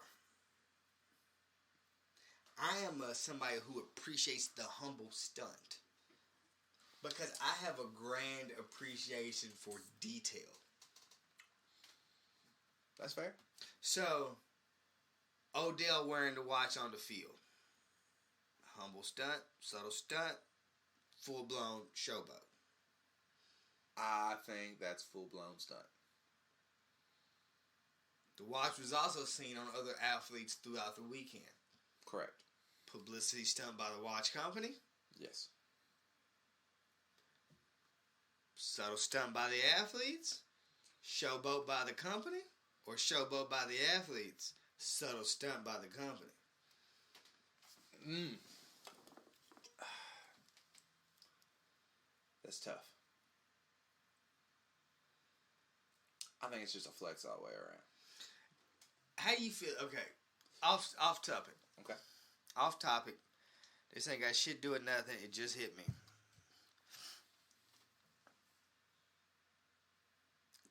F: I am somebody who appreciates the humble stunt. Because I have a grand appreciation for detail.
E: That's fair.
F: So, Odell wearing the watch on the field. Humble stunt, subtle stunt, full-blown showboat.
E: I think that's full-blown stunt.
F: The watch was also seen on other athletes throughout the weekend.
E: Correct.
F: Publicity stunt by the watch company.
E: Yes.
F: Subtle stunt by the athletes. Showboat by the company. Or showboat by the athletes. Subtle stunt by the company.
E: That's tough. I think it's just a flex all the way around.
F: How do you feel? Okay. Off topic.
E: Okay.
F: Off topic. This ain't got shit doing nothing. It just hit me.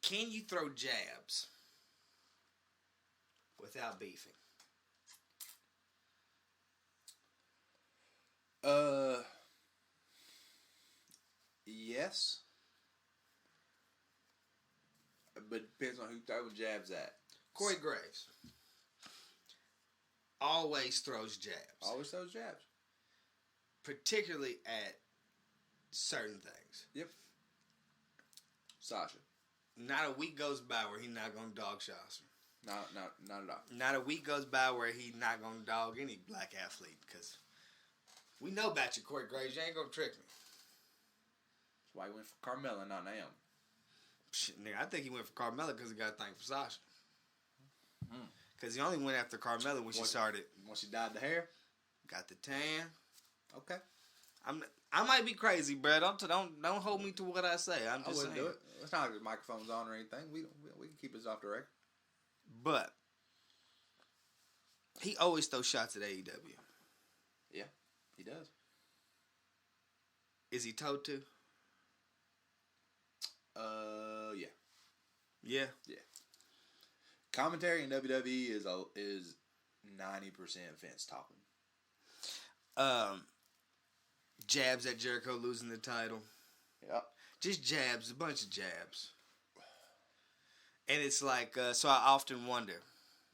F: Can you throw jabs without beefing?
E: Yes. But it depends on who throwing jabs at.
F: Corey Graves always throws jabs.
E: Always throws jabs.
F: Particularly at certain things.
E: Yep. Sasha.
F: Not a week goes by where he's not going to dog Shasha.
E: Not at all.
F: Not a week goes by where he's not going to dog any black athlete. Because we know about you, Corey Graves. You ain't going to trick me.
E: That's why he went for Carmella, not Naomi.
F: Shit, nigga, I think he went for Carmella because he got a thing for Sasha. Because he only went after Carmella when she started.
E: Once she dyed the hair?
F: Got the tan.
E: Okay.
F: I might be crazy, bro. Don't hold me to what I say. I'm just saying.
E: Do it. It's not like the microphone's on or anything. We can keep this off the record.
F: But he always throws shots at AEW.
E: Yeah, he does.
F: Is he told to?
E: Yeah.
F: Yeah.
E: Yeah. Commentary in WWE is 90% Vince talking.
F: Jabs at Jericho losing the title.
E: Yep.
F: Just jabs, a bunch of jabs. And it's like, so I often wonder.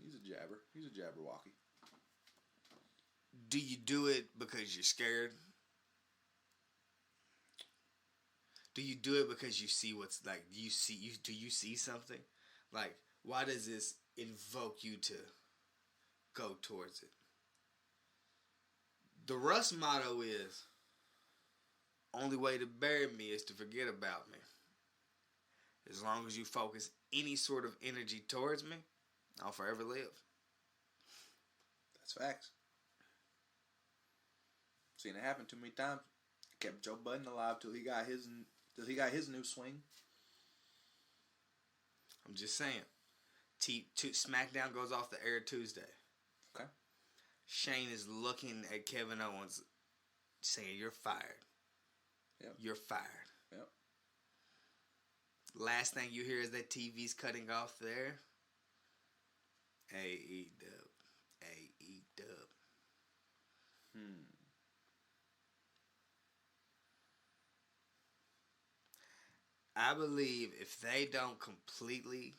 E: He's a jabber. He's a jabberwocky.
F: Do you do it because you're scared? Do you do it because you see what's like? Do you see something? Like, why does this invoke you to go towards it? The Russ motto is, only way to bury me is to forget about me. As long as you focus any sort of energy towards me, I'll forever live.
E: That's facts. Seen it happen too many times. Kept Joe Budden alive till he got his new swing.
F: I'm just saying. SmackDown goes off the air Tuesday.
E: Okay.
F: Shane is looking at Kevin Owens saying, "You're fired.
E: Yep.
F: You're fired."
E: Yep.
F: Last thing you hear is that TV's cutting off there. AEW. I believe if they don't completely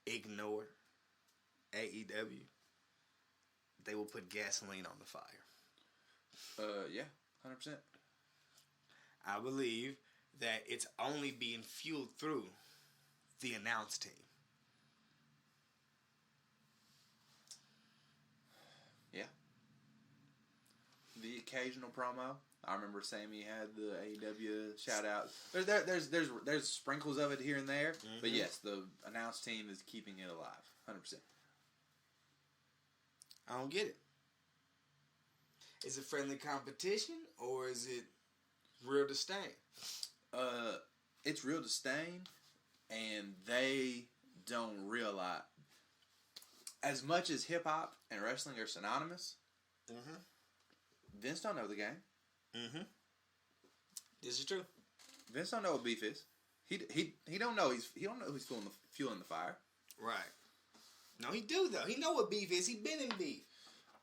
F: ignore AEW, they will put gasoline on the fire.
E: Yeah, 100%.
F: I believe that it's only being fueled through the announce team.
E: Yeah. The occasional promo. I remember Sammy had the AEW shout out. There's sprinkles of it here and there, but yes, the announce team is keeping it alive, 100%.
F: I don't get it. Is it friendly competition or is it real disdain?
E: It's real disdain, and they don't realize as much as hip hop and wrestling are synonymous. Vince don't know the game.
F: This is true.
E: Vince don't know what beef is. He don't know who's fueling the fire.
F: Right. No, he do though. He know what beef is. He been in beef.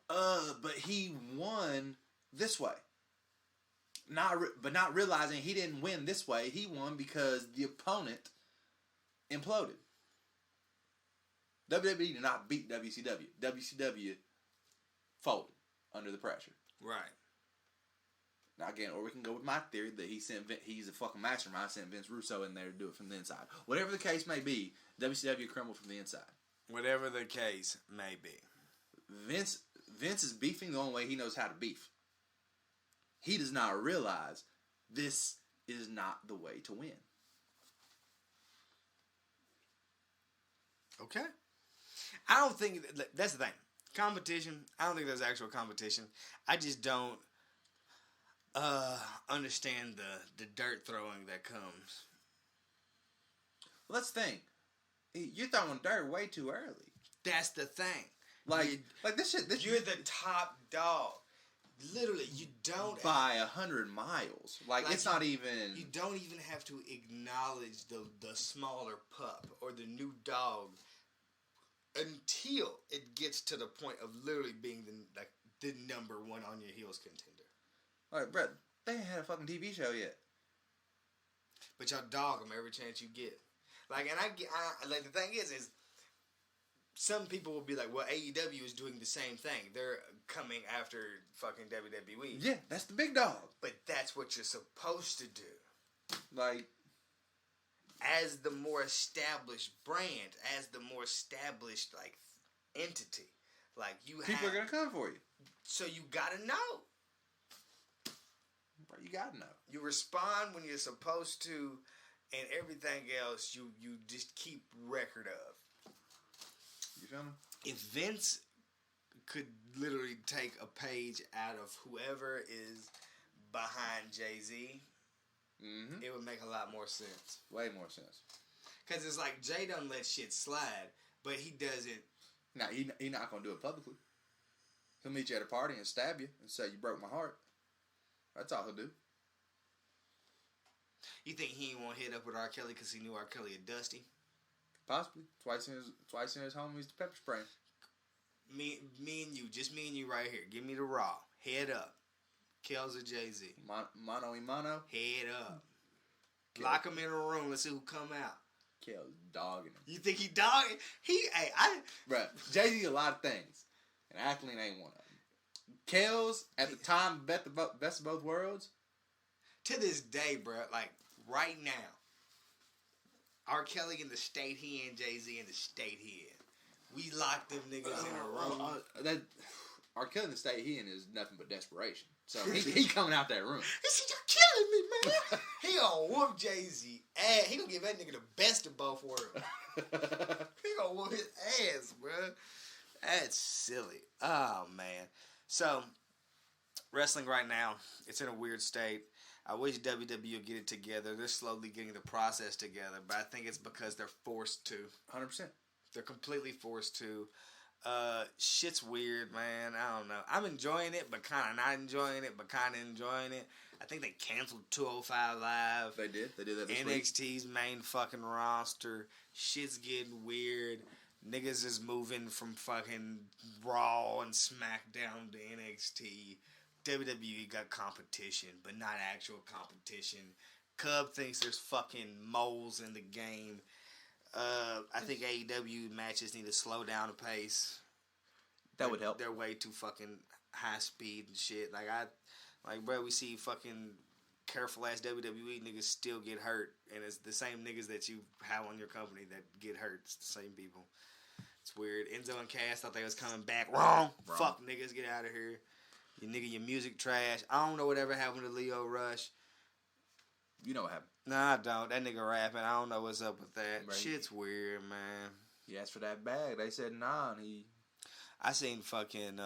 E: But he won this way. But not realizing he didn't win this way. He won because the opponent imploded. WWE did not beat WCW. WCW folded under the pressure.
F: Right.
E: Now again, or we can go with my theory that he's a fucking mastermind, sent Vince Russo in there to do it from the inside. Whatever the case may be, WCW crumbled from the inside.
F: Whatever the case may be.
E: Vince is beefing the only way he knows how to beef. He does not realize this is not the way to win.
F: Okay. I don't think that's the thing. Competition. I don't think there's actual competition. I just don't understand the dirt throwing that comes.
E: Well, let's think. You're throwing dirt way too early.
F: That's the thing.
E: Like this shit.
F: You're the top dog. Literally, you don't
E: by 100 miles. Like it's not even.
F: You don't even have to acknowledge the smaller pup or the new dog until it gets to the point of literally being the number one on your heels contender.
E: All right, Brett. They ain't had a fucking TV show yet.
F: But y'all dog them every chance you get. Like, and I like the thing is some people will be like, well, AEW is doing the same thing. They're coming after fucking WWE.
E: Yeah, that's the big dog.
F: But that's what you're supposed to do.
E: Like,
F: as the more established brand, as the more established, like, entity. Like,
E: people are going to come for you.
F: So you got to know.
E: Bro, you got to know.
F: You respond when you're supposed to, and everything else you just keep record of.
E: You feel me?
F: If Vince could literally take a page out of whoever is behind Jay-Z, it would make a lot more sense.
E: Way more sense.
F: Because it's like Jay don't let shit slide, but he doesn't.
E: Nah, he not going to do it publicly. He'll meet you at a party and stab you and say, you broke my heart. That's all he'll do.
F: You think he ain't want to hit up with R. Kelly because he knew R. Kelly had Dusty?
E: Possibly. Twice in his homies the pepper spray.
F: Me and you, just me and you right here. Give me the raw. Head up. Kells or Jay-Z?
E: Mano y mano.
F: Head up. Lock him in a room. Let's see who come out.
E: Kells dogging him.
F: You think he dogging?
E: Bruh, Jay-Z a lot of things. And Ackling ain't one of them. Kells, at the time, best of both worlds.
F: To this day, bro, like, right now, R. Kelly in the state he in, Jay-Z in the state he in. We locked them niggas in a room.
E: R. Kelly in the state he in is nothing but desperation. So he coming out that room.
F: He said, you're killing me, man. He gonna whoop Jay-Z ass. He gonna give that nigga the best of both worlds. He gonna whoop his ass, bro. That's silly. Oh, man. So, wrestling right now, it's in a weird state. I wish WWE would get it together. They're slowly getting the process together, but I think it's because they're forced to.
E: 100%.
F: They're completely forced to. Shit's weird, man. I don't know. I'm enjoying it, but kind of not enjoying it, but kind of enjoying it. I think they canceled 205 Live.
E: They did that this week.
F: NXT's main fucking roster. Shit's getting weird. Niggas is moving from fucking Raw and SmackDown to NXT. WWE got competition, but not actual competition. Cub thinks there's fucking moles in the game. I think AEW matches need to slow down the pace.
E: That would help.
F: They're way too fucking high speed and shit. Bro, we see fucking careful ass WWE niggas still get hurt, and it's the same niggas that you have on your company that get hurt. It's the same people. It's weird. Enzo and Cass thought they was coming back. Wrong. Fuck niggas, get out of here. You nigga, your music trash. I don't know whatever happened to Leo Rush.
E: You know what happened.
F: Nah, I don't. That nigga rapping. I don't know what's up with that.
E: Right.
F: Shit's weird, man.
E: He asked for that bag. They said nah, and
F: I seen fucking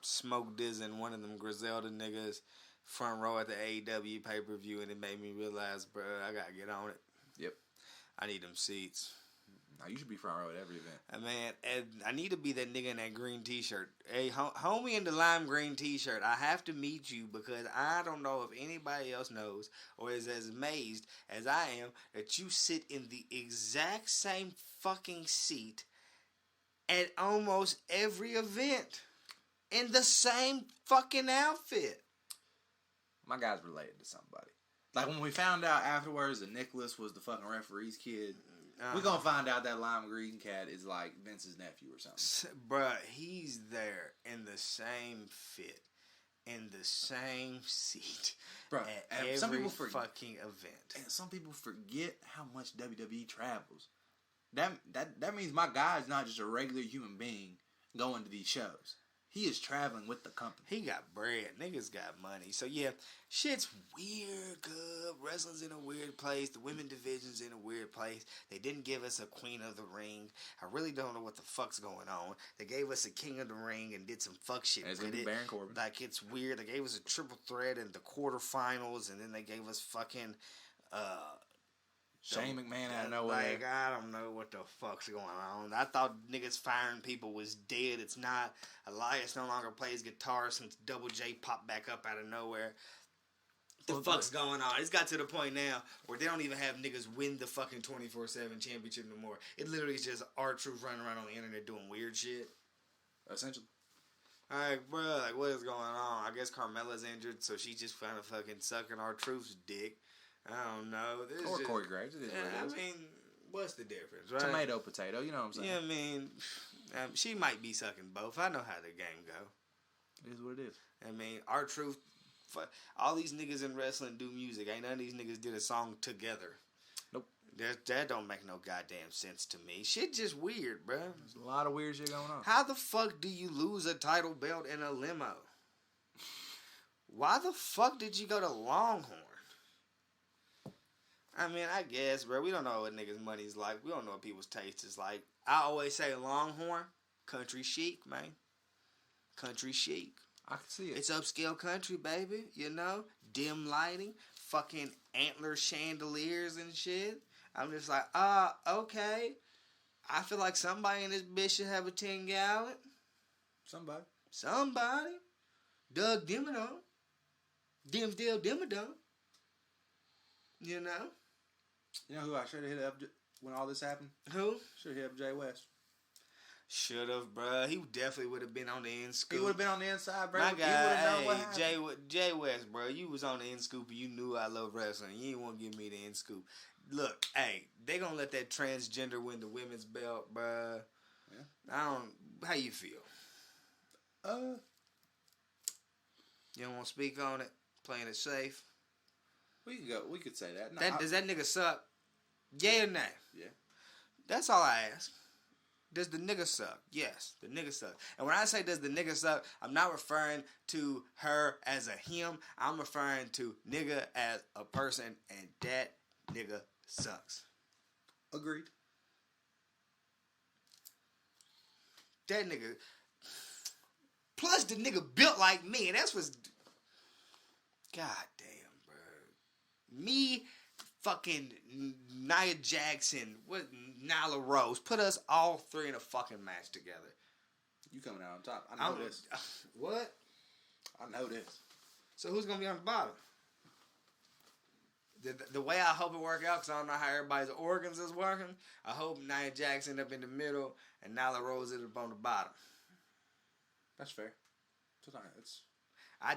F: Smoke Diz and one of them Griselda niggas front row at the AEW pay-per-view, and it made me realize, bro, I gotta get on it.
E: Yep.
F: I need them seats.
E: No, you should be front row at every event.
F: Man, I need to be that nigga in that green t-shirt. Hey, homie in the lime green t-shirt, I have to meet you because I don't know if anybody else knows or is as amazed as I am that you sit in the exact same fucking seat at almost every event in the same fucking outfit.
E: My guy's related to somebody. Like when we found out afterwards that Nicholas was the fucking referee's kid, we're gonna find out that lime green cat is like Vince's nephew or something.
F: Bruh, he's there in the same fit, in the same seat,
E: Bruh,
F: at
E: and
F: every
E: some people
F: fucking event.
E: And some people forget how much WWE travels. That means my guy's not just a regular human being going to these shows. He is traveling with the company.
F: He got bread. Niggas got money. So, yeah, shit's weird, good. Wrestling's in a weird place. The women division's in a weird place. They didn't give us a Queen of the Ring. I really don't know what the fuck's going on. They gave us a King of the Ring and did some fuck shit with it.
E: Baron Corbin.
F: Like, it's weird. They gave us a triple threat in the quarterfinals, and then they gave us fucking...
E: Shane McMahon out of nowhere.
F: Like, I don't know what the fuck's going on. I thought niggas firing people was dead. It's not. Elias no longer plays guitar since Double J popped back up out of nowhere. The fuck's going on? It's got to the point now where they don't even have niggas win the fucking 24/7 championship no more. It literally is just R-Truth running around on the internet doing weird shit.
E: Essentially.
F: Alright, bro, like, what is going on? I guess Carmella's injured, so she's just kind of fucking sucking R-Truth's dick. I don't know.
E: Or Corey Graves. It is what it is.
F: I mean, what's the difference, right?
E: Tomato, potato. You know what I'm saying?
F: Yeah, I mean, she might be sucking both. I know how the game go.
E: It is what it is.
F: I mean, R-Truth, all these niggas in wrestling do music. Ain't none of these niggas did a song together.
E: Nope.
F: That don't make no goddamn sense to me. Shit just weird, bro.
E: There's a lot of weird shit going on.
F: How the fuck do you lose a title belt in a limo? Why the fuck did you go to Longhorn? I mean, I guess, bro. We don't know what niggas' money's like. We don't know what people's taste is like. I always say Longhorn, country chic, man. Country chic.
E: I can see it.
F: It's upscale country, baby. You know? Dim lighting, fucking antler chandeliers and shit. I'm just like, okay. I feel like somebody in this bitch should have a 10-gallon. Somebody. Doug Dimmadome. Dimsdale Dimmadome. You know?
E: You know who I should have hit up when all this happened?
F: Who?
E: Should have hit up Jay West.
F: Should have, bruh. He definitely would have been on the end scoop.
E: He would have been on the inside, bro.
F: My
E: He
F: guy,
E: would have known what happened.
F: Jay West, bro. You was on the end scoop and you knew I love wrestling. You didn't want to give me the end scoop. Look, hey, they gonna let that transgender win the women's belt, bruh. Yeah. How you feel? You don't want to speak on it? Playing it safe?
E: We could say that. No,
F: Does that nigga suck? Yeah or nay?
E: Yeah.
F: That's all I ask. Does the nigga suck? Yes, the nigga suck. And when I say does the nigga suck, I'm not referring to her as a him. I'm referring to nigga as a person, and that nigga sucks.
E: Agreed.
F: That nigga. Plus the nigga built like me, and that's what's. God damn, bro. Me, fucking Nia Jackson, Nyla Rose. Put us all three in a fucking match together.
E: You coming out on top. I know this.
F: What?
E: I know this.
F: So who's going to be on the bottom? The way I hope it work out, because I don't know how everybody's organs is working, I hope Nia Jackson up in the middle and Nyla Rose is up on the bottom.
E: That's fair.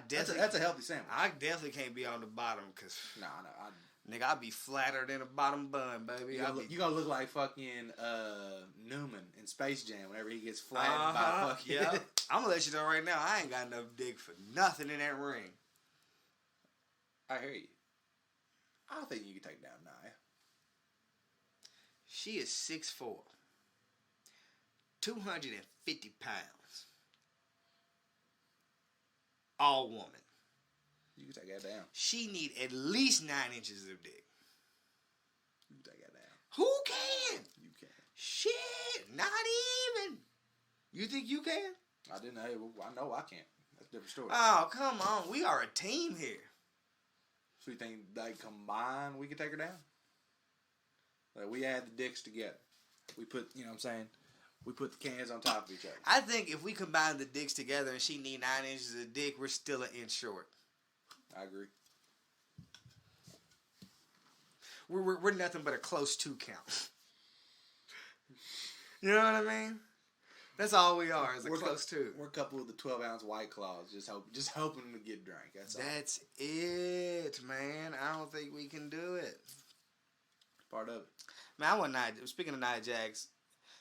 E: That's a healthy sandwich.
F: I definitely can't be on the bottom because
E: Nah,
F: nigga, I'll be flatter than a bottom bun, baby.
E: You gonna look like fucking Newman in Space Jam whenever he gets flattened by fucking.
F: Yeah. I'm gonna let you know right now, I ain't got enough dick for nothing in that ring.
E: I hear you. I think you can take down Nia.
F: She is 6'4", 250 pounds. All woman.
E: You can take that down.
F: She need at least 9 inches of dick.
E: You can take that down.
F: Who can?
E: You can.
F: Shit, not even. You think you can?
E: I didn't know. I know I can't. That's a different story.
F: Oh, come on. We are a team here.
E: So you think they combine, we can take her down? Like we add the dicks together. We put, you know what I'm saying? We put the cans on top of each other.
F: I think if we combine the dicks together and she need 9 inches of dick, we're still an inch short.
E: I agree.
F: We're nothing but a close 2 count. You know what I mean? That's all we are, is a close 2.
E: We're a couple of the 12-ounce White Claws, just hoping to get drank.
F: That's it, man. I don't think we can do it.
E: Part of it.
F: Man, I want Nia. Speaking of Nia Jax,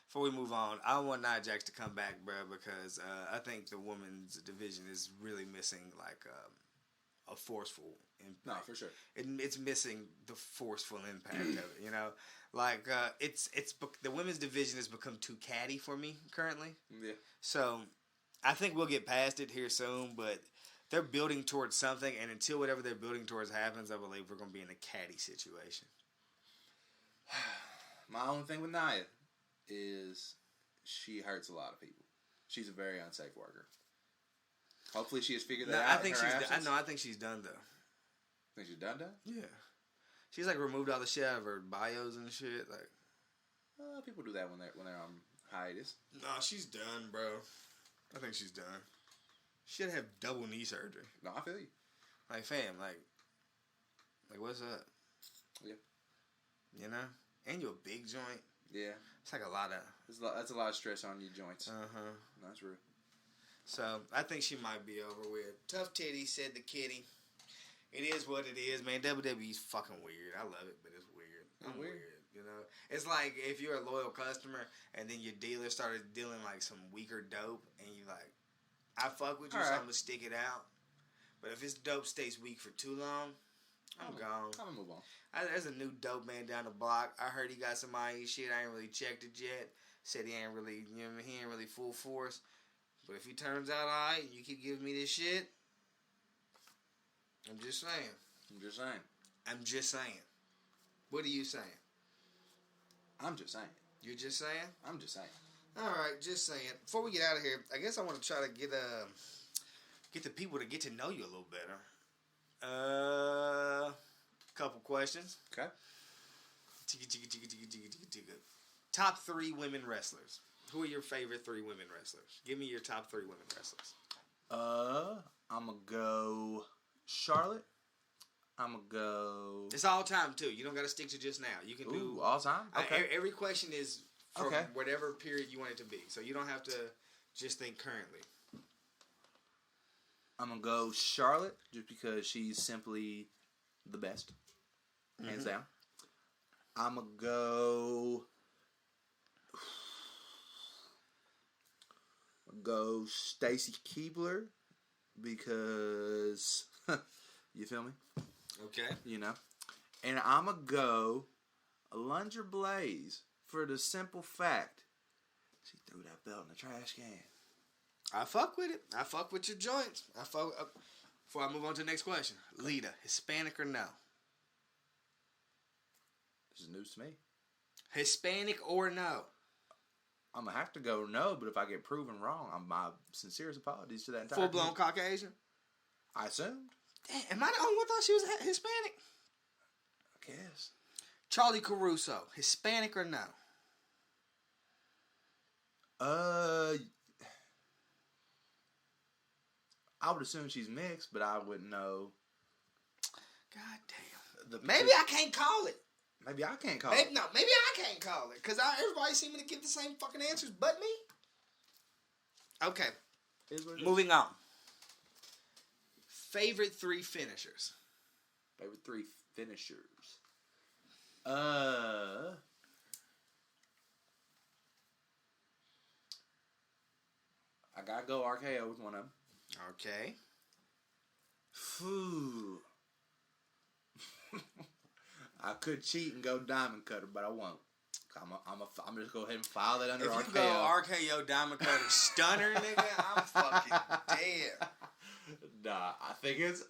F: before we move on, I want Nia Jax to come back, bro, because I think the women's division is really missing like a forceful impact.
E: No, for sure.
F: It's missing the forceful impact of it. You know, like it's the women's division has become too catty for me currently.
E: Yeah.
F: So I think we'll get past it here soon, but they're building towards something, and until whatever they're building towards happens, I believe we're going to be in a catty situation.
E: My only thing with Nia is she hurts a lot of people. She's a very unsafe worker. Hopefully she has figured that out.
F: I think she's done though.
E: Think she's done?
F: Yeah. She's like removed all the shit out of her bios and shit. Like,
E: people do that when they're on hiatus.
F: No, she's done, bro. I think she's done. She'd have double knee surgery.
E: No, I feel you.
F: Like, fam, like what's up?
E: Yeah.
F: You know, and you're a big joint.
E: Yeah.
F: It's like a lot of.
E: That's a lot of stress on your joints. That's real.
F: So I think she might be over with. Tough titty, said the kitty. It is what it is, man. WWE's fucking weird. I love it, but it's weird. I'm weird. You know, it's like if you're a loyal customer and then your dealer started dealing like some weaker dope, and you like, I fuck with you, so I'm gonna stick it out. But if this dope stays weak for too long, I'm gone.
E: I'm gonna move on.
F: There's a new dope man down the block. I heard he got some IE shit. I ain't really checked it yet. Said he ain't really, you know, he ain't really full force. But if he turns out alright and you keep giving me this shit, I'm just saying. I'm just saying. What are you saying?
E: I'm just saying.
F: You're just saying?
E: I'm just saying.
F: Alright, just saying. Before we get out of here, I guess I want to try to get the people to get to know you a little better. Couple questions.
E: Okay.
F: Top 3 women wrestlers. Who are your favorite 3 women wrestlers? Give me your top 3 women wrestlers.
E: I'm gonna go Charlotte. I'm gonna go.
F: It's all time too. You don't got to stick to just now. You can do
E: all time. Okay.
F: Every question is from whatever period you want it to be. So you don't have to just think currently.
E: I'm gonna go Charlotte just because she's simply the best, hands down. I'm gonna go Stacy Keibler because you feel me?
F: Okay.
E: You know, and I'm gonna go Alundra Blaze for the simple fact she threw that belt in the trash can. I
F: fuck with it. I fuck with your joints. Before I move on to the next question, Lita, Hispanic or no?
E: This is news to me.
F: Hispanic or no?
E: I'm gonna have to go no, but if I get proven wrong, my sincerest apologies to that entire
F: full-blown Caucasian?
E: I assumed.
F: Damn, am I the only one thought she was Hispanic?
E: I guess.
F: Charlie Caruso, Hispanic or no?
E: I would assume she's mixed, but I wouldn't know.
F: God damn. Maybe I can't call it.
E: Maybe I can't call it.
F: No, maybe I can't call it. Because everybody seeming to give the same fucking answers but me. Okay. Moving on. Favorite 3 finishers.
E: Favorite 3 finishers. I gotta go RKO with one of them.
F: Okay.
E: Phew. I could cheat and go Diamond Cutter, but I won't. I'm just go ahead and file that under RKO.
F: If you go RKO Diamond Cutter Stunner, nigga, I'm fucking dead.
E: Nah,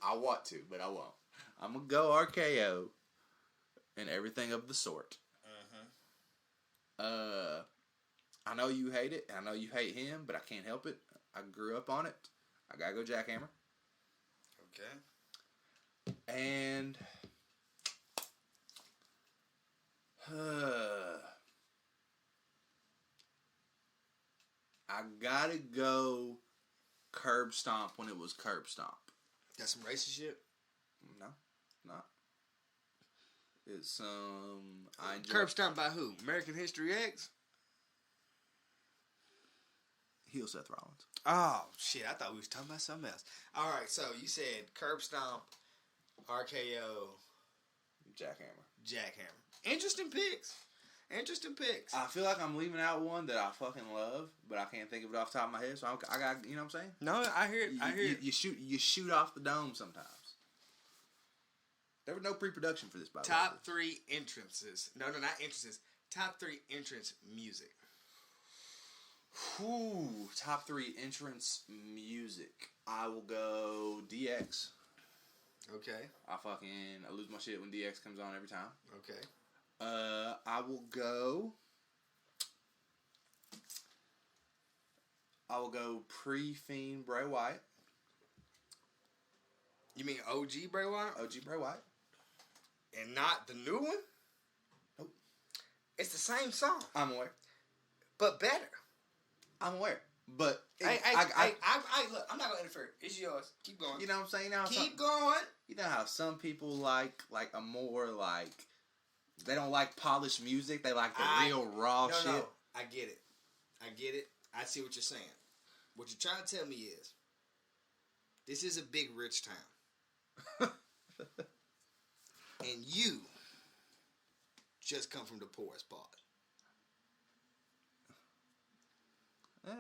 E: I want to, but I won't. I'm gonna go RKO and everything of the sort. I know you hate it, and I know you hate him, but I can't help it. I grew up on it. I gotta go Jackhammer.
F: Okay.
E: And I gotta go Curb Stomp when it was Curb Stomp.
F: Got some racist shit?
E: No, not. It's I enjoy
F: Curb Stomp by who? American History X?
E: heel Seth Rollins.
F: Oh, shit. I thought we was talking about something else. All right, so you said Curb Stomp, RKO, Jackhammer. Interesting picks.
E: I feel like I'm leaving out one that I fucking love, but I can't think of it off the top of my head. So I got, you know what I'm saying?
F: No, I hear it.
E: You shoot off the dome sometimes. There was no pre-production for this, by the way.
F: Top 3 entrances. No, not entrances. Top 3 entrance music.
E: Ooh, top 3 entrance music. I will go DX.
F: Okay.
E: I lose my shit when DX comes on every time.
F: Okay.
E: I will go pre-Fiend Bray Wyatt.
F: You mean OG Bray Wyatt?
E: OG Bray Wyatt.
F: And not the new one?
E: Nope.
F: It's the same song.
E: I'm aware.
F: But better.
E: I'm aware. But
F: look, I'm not gonna interfere. It's yours. Keep going.
E: You know what I'm saying?
F: Keep going.
E: You know how some people like a more like they don't like polished music. They like the real raw shit.
F: No, I get it. I see what you're saying. What you're trying to tell me is this is a big rich town. And you just come from the poorest part.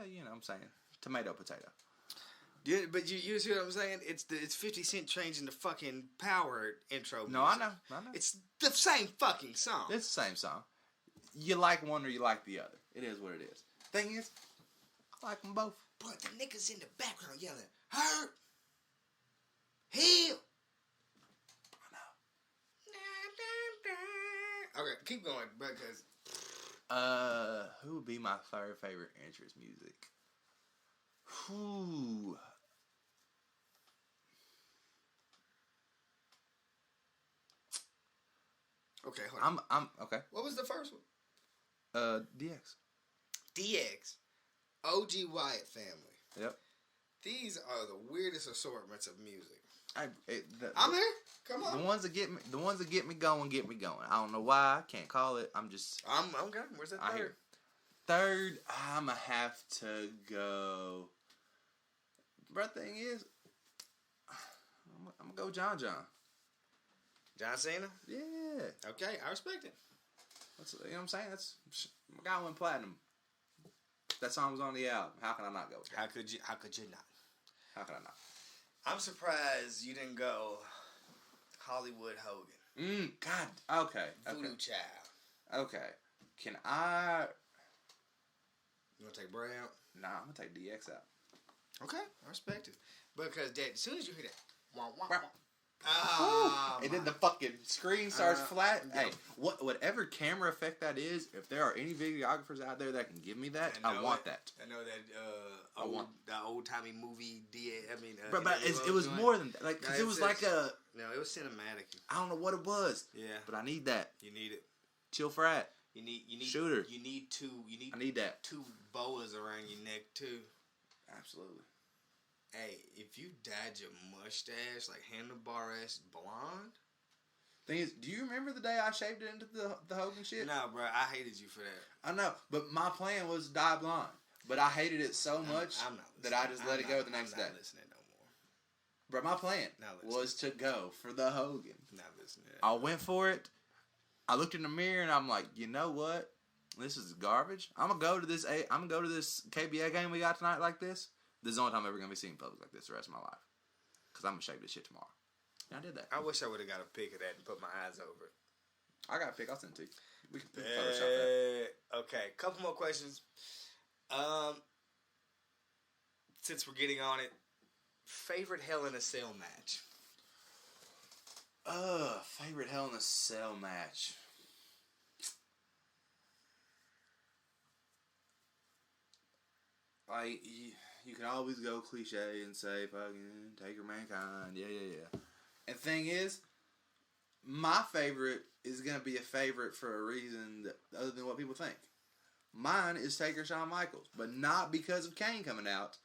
E: You know what I'm saying. Tomato, potato.
F: Yeah, but you see what I'm saying? It's 50 Cent changing the fucking Power intro.
E: No,
F: music.
E: I know.
F: It's the same fucking song.
E: It's the same song. You like one or you like the other. It is what it is. Thing is, I like them both.
F: But the niggas in the background yelling, hurt, heal. I know. Okay, keep going, because...
E: Who would be my third favorite entrance music? Whew.
F: Okay, hold on.
E: I'm okay.
F: What was the first one?
E: DX.
F: DX. OG Wyatt family.
E: Yep.
F: These are the weirdest assortments of music.
E: I'm
F: here. Come on.
E: The ones that get me going, get me going. I don't know why. I can't call it. I'm
F: okay. Where's that third?
E: Third, I'ma have to go. But thing is, I'm gonna go John.
F: John Cena?
E: Yeah.
F: Okay, I respect it.
E: You know what I'm saying? That's my guy went platinum. That song was on the album. How can I not go with that?
F: How could you not?
E: How can I not?
F: I'm surprised you didn't go Hollywood Hogan.
E: God. Okay.
F: Voodoo Child.
E: Okay. Can I?
F: You want to take Bray out?
E: Nah, I'm gonna take DX out.
F: Okay, I respect it. Because as soon as you hear that, wah, wah,
E: Wah.
F: wah,
E: and then the fucking screen starts flat. Hey, whatever camera effect that is, if there are any videographers out there that can give me that, I want that.
F: I know that the old timey movie.
E: But it was more than that. Like, cause it was like a.
F: No, it was cinematic.
E: I don't know what it was.
F: Yeah,
E: but I need that.
F: You need it.
E: Chill frat.
F: You need
E: shooter.
F: You need two.
E: I need that.
F: 2 boas around your neck too.
E: Absolutely.
F: Hey, if you dyed your mustache like handlebar-ass blonde.
E: Thing is, do you remember the day I shaved it into the Hogan shit?
F: No, bro, I hated you for that.
E: I know, but my plan was to dye blonde. But I hated it so much that I just let it go the next day.
F: I'm not listening no more.
E: Bro, my plan was to go for the Hogan.
F: Not listening.
E: I went for it. I looked in the mirror and I'm like, you know what? This is garbage. I'm gonna go to this KBA game we got tonight like this. This is the only time I'm ever gonna be seeing folks like this the rest of my life. Cause I'm gonna shave this shit tomorrow. And I did that.
F: I wish I would have got a pic of that and put my eyes over it.
E: I got a pic. I'll send it to you. We can Photoshop that.
F: Okay, couple more questions. Since we're getting on it, favorite Hell in a Cell match.
E: Favorite Hell in a Cell match. Like, you can always go cliche and say, fucking, Taker Mankind. Yeah. And the thing is, my favorite is going to be a favorite for a reason other than what people think. Mine is Taker Shawn Michaels, but not because of Kane coming out,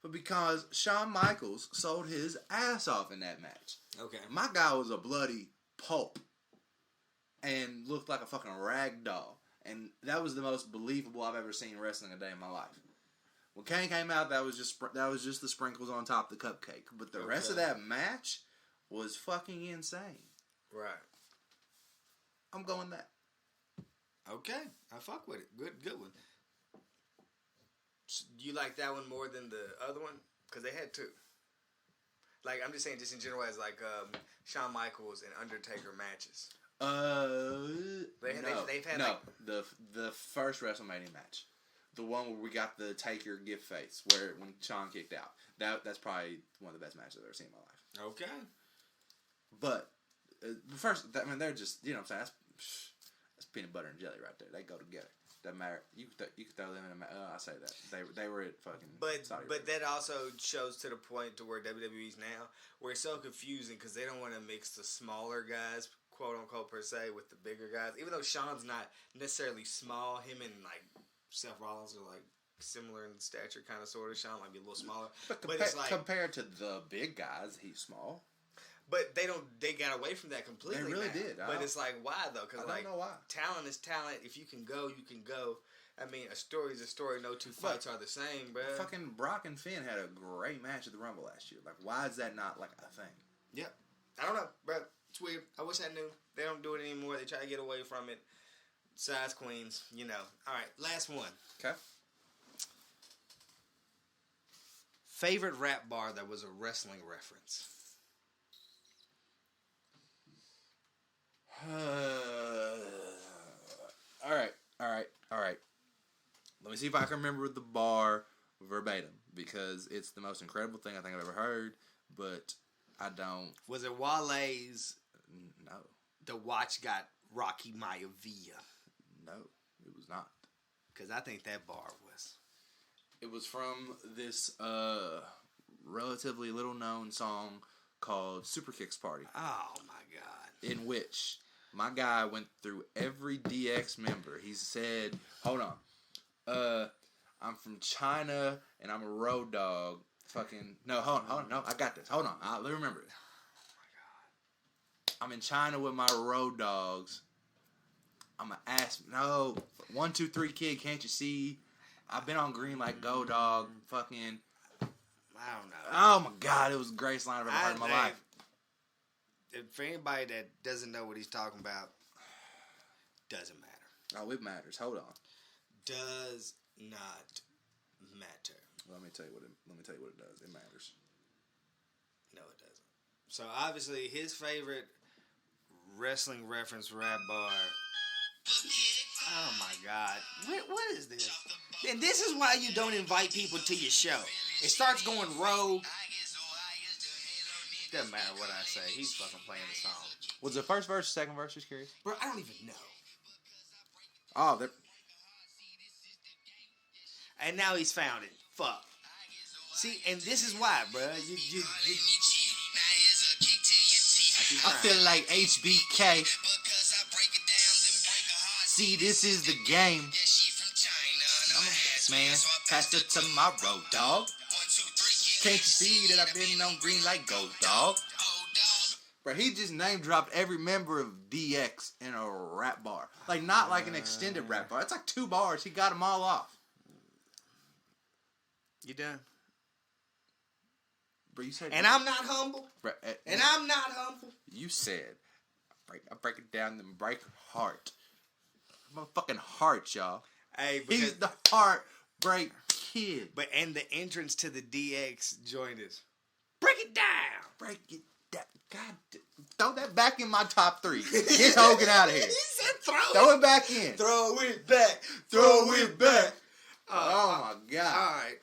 E: but because Shawn Michaels sold his ass off in that match.
F: Okay.
E: My guy was a bloody pulp and looked like a fucking rag doll. And that was the most believable I've ever seen wrestling a day in my life. When Kane came out, that was just the sprinkles on top of the cupcake. But the rest of that match was fucking insane.
F: Right.
E: I'm going that.
F: Okay, I fuck with it. Good one. You like that one more than the other one? Because they had two. Like, I'm just saying, just in general, as like Shawn Michaels and Undertaker matches. They've had
E: the first WrestleMania match, the one where we got the Taker gift face, where when Shawn kicked out. That's probably one of the best matches I've ever seen in my life.
F: Okay.
E: But first, they're just, you know what I'm saying. That's peanut butter and jelly right there. They go together. Doesn't matter. You could throw them in a I say that they were at fucking.
F: But that also shows to the point to where WWE's now, where it's so confusing because they don't want to mix the smaller guys, quote unquote per se, with the bigger guys. Even though Shawn's not necessarily small, him and like Seth Rollins are like similar in stature, kind of sort of. Shawn might be a little smaller,
E: but it's like, compared to the big guys, he's small.
F: But they got away from that completely.
E: They really
F: now.
E: did.
F: But it's like, why though? Because
E: I don't know why.
F: Talent is talent. If you can go, you can go. I mean, a story is a story. No two fights are the same, bro.
E: Fucking Brock and Finn had a great match at the Rumble last year. Like, why is that not like a thing?
F: Yep. I don't know, bro. It's weird. I wish I knew. They don't do it anymore. They try to get away from it. Size queens, you know. All right, last one.
E: Okay.
F: Favorite rap bar that was a wrestling reference.
E: All right. Let me see if I can remember the bar verbatim, because it's the most incredible thing I think I've ever heard, but I don't.
F: Was it Wale's?
E: No.
F: The watch got Rocky Maivia.
E: No, it was not.
F: Because I think that bar was.
E: It was from this relatively little known song called Super Kicks Party.
F: Oh my God.
E: In which my guy went through every DX member. He said, hold on. I'm from China and I'm a road dog. Fucking, no, hold on. No, I got this. Hold on. Let me remember it. Oh my God. I'm in China with my road dogs. I'm an ass. No. 1, 2, 3 kid, can't you see? I've been on green like Go Dog. Fucking.
F: I don't know.
E: Oh my God. It was the greatest line I've ever heard in my life.
F: For anybody that doesn't know what he's talking about, doesn't matter.
E: Oh, it matters. Hold on.
F: Does not matter.
E: Let me tell you what it does. It matters.
F: No, it doesn't. So obviously, his favorite wrestling reference rap bar. Oh my God! What is this? And this is why you don't invite people to your show. It starts going rogue. Doesn't matter what I say. He's fucking playing the song.
E: Was it first verse, second verse? Just curious.
F: Bro, I don't even know.
E: Oh, they're...
F: And now he's found it. Fuck. See, and this is why, bro.
E: I feel like HBK. See, this is the game. I'm a best man. Pass it to my road dog. Can't you see that I've been on green like Go Dog? Bro, he just name dropped every member of DX in a rap bar. Like, not like an extended rap bar. It's like 2 bars. He got them all off.
F: You done?
E: Bro, you said...
F: And I'm not humble.
E: Bro,
F: and I'm not humble.
E: You said, I break it down and break heart. Motherfucking heart, y'all.
F: Hey,
E: he's the heartbreak kid.
F: But and the entrance to the DX joint is break it down.
E: Break it down. God, throw that back in my top 3. Get Hogan out of here.
F: He said
E: throw it back in.
F: Throw it back.
E: Throw it back. Oh my God.
F: All right,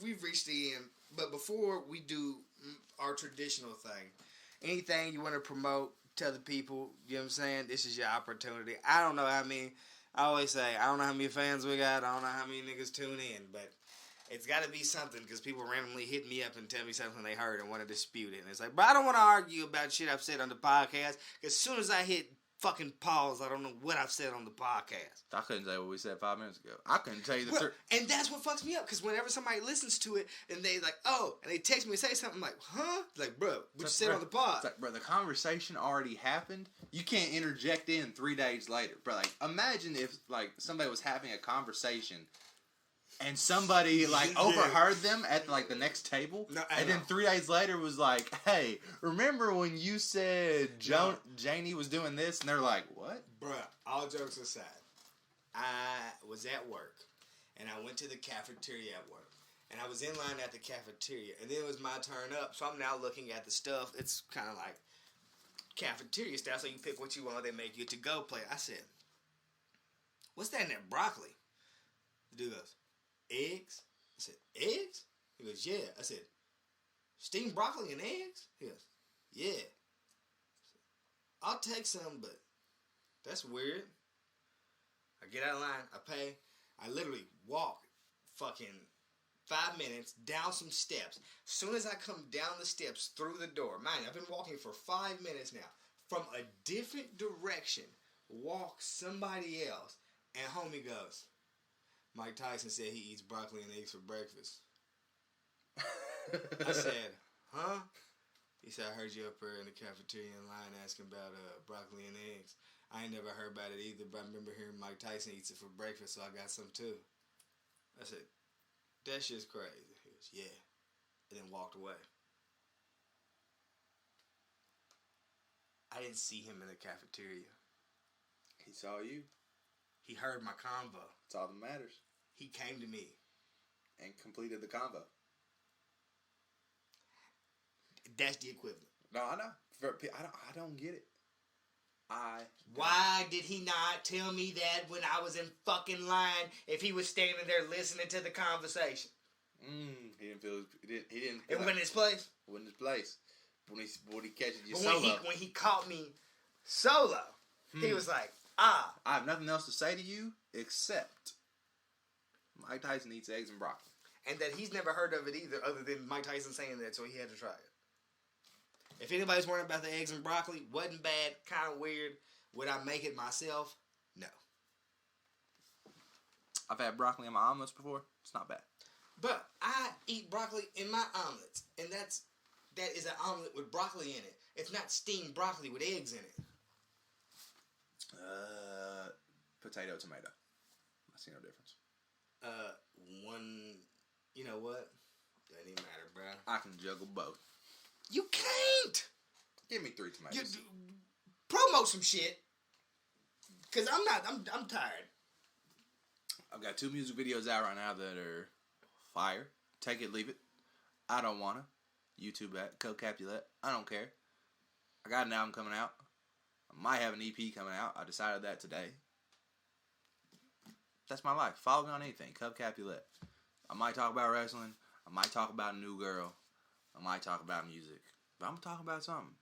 F: we've reached the end. But before we do our traditional thing, anything you want to promote, tell the people, you know what I'm saying? This is your opportunity. I don't know how many, I always say, I don't know how many fans we got. I don't know how many niggas tune in, but it's got to be something because people randomly hit me up and tell me something they heard and want to dispute it. And it's like, bro, I don't want to argue about shit I've said on the podcast because as soon as I hit fucking pause. I don't know what I've said on the podcast.
E: I couldn't say what we said 5 minutes ago. I couldn't tell you the
F: Well,
E: truth.
F: and that's what fucks me up, because whenever somebody listens to it and they like, oh, and they text me and say something, I'm like, huh? Like, bro, what you said on the pod?
E: It's like, bro, the conversation already happened. You can't interject in 3 days later. Bro, like, imagine if, like, somebody was having a conversation and somebody, like, overheard them at, like, the next table.
F: No,
E: and then 3 days later was like, hey, remember when you said Janie was doing this? And they're like, what?
F: Bruh, all jokes aside, I was at work, and I went to the cafeteria at work, and I was in line at the cafeteria, and then it was my turn up, so I'm now looking at the stuff. It's kind of like cafeteria style, so you pick what you want, they make you a to-go plate. I said, what's that in there? Broccoli. The dude goes, eggs? I said, eggs? He goes, yeah. I said, steamed broccoli and eggs? He goes, yeah. I'll take some, but that's weird. I get out of line, I pay, I literally walk fucking 5 minutes down some steps. Soon as I come down the steps through the door, mind, I've been walking for 5 minutes now, from a different direction, walk somebody else, and homie goes, Mike Tyson said he eats broccoli and eggs for breakfast. I said, huh? He said, I heard you up here in the cafeteria in line asking about broccoli and eggs. I ain't never heard about it either, but I remember hearing Mike Tyson eats it for breakfast, so I got some too. I said, that shit's crazy. He goes, yeah. And then walked away. I didn't see him in the cafeteria.
E: He saw you.
F: He heard my convo.
E: That's all that matters.
F: He came to me.
E: And completed the convo.
F: That's the equivalent.
E: No, I know. I don't get it.
F: Why did he not tell me that when I was in fucking line if he was standing there listening to the conversation?
E: He didn't feel. He didn't.
F: It went in his place.
E: Went in his place. When he catches you
F: But
E: solo.
F: when he caught me solo, he was like,
E: I have nothing else to say to you except Mike Tyson eats eggs and broccoli.
F: And that he's never heard of it either, other than Mike Tyson saying that, so he had to try it. If anybody's wondering about the eggs and broccoli, wasn't bad, kind of weird. Would I make it myself? No.
E: I've had broccoli in my omelets before. It's not bad.
F: But I eat broccoli in my omelets, and that is an omelet with broccoli in it. It's not steamed broccoli with eggs in it.
E: Potato, tomato. I see no difference.
F: You know what? Doesn't even matter, bro.
E: I can juggle both.
F: You can't!
E: Give me 3 tomatoes.
F: Promote some shit. Cause I'm tired.
E: I've got 2 music videos out right now that are fire. Take it, leave it. I don't wanna. YouTube at Capulet. I don't care. I got an album coming out. I might have an EP coming out. I decided that today. That's my life. Follow me on anything. Capulet. I might talk about wrestling. I might talk about a new girl. I might talk about music. But I'm talking about something.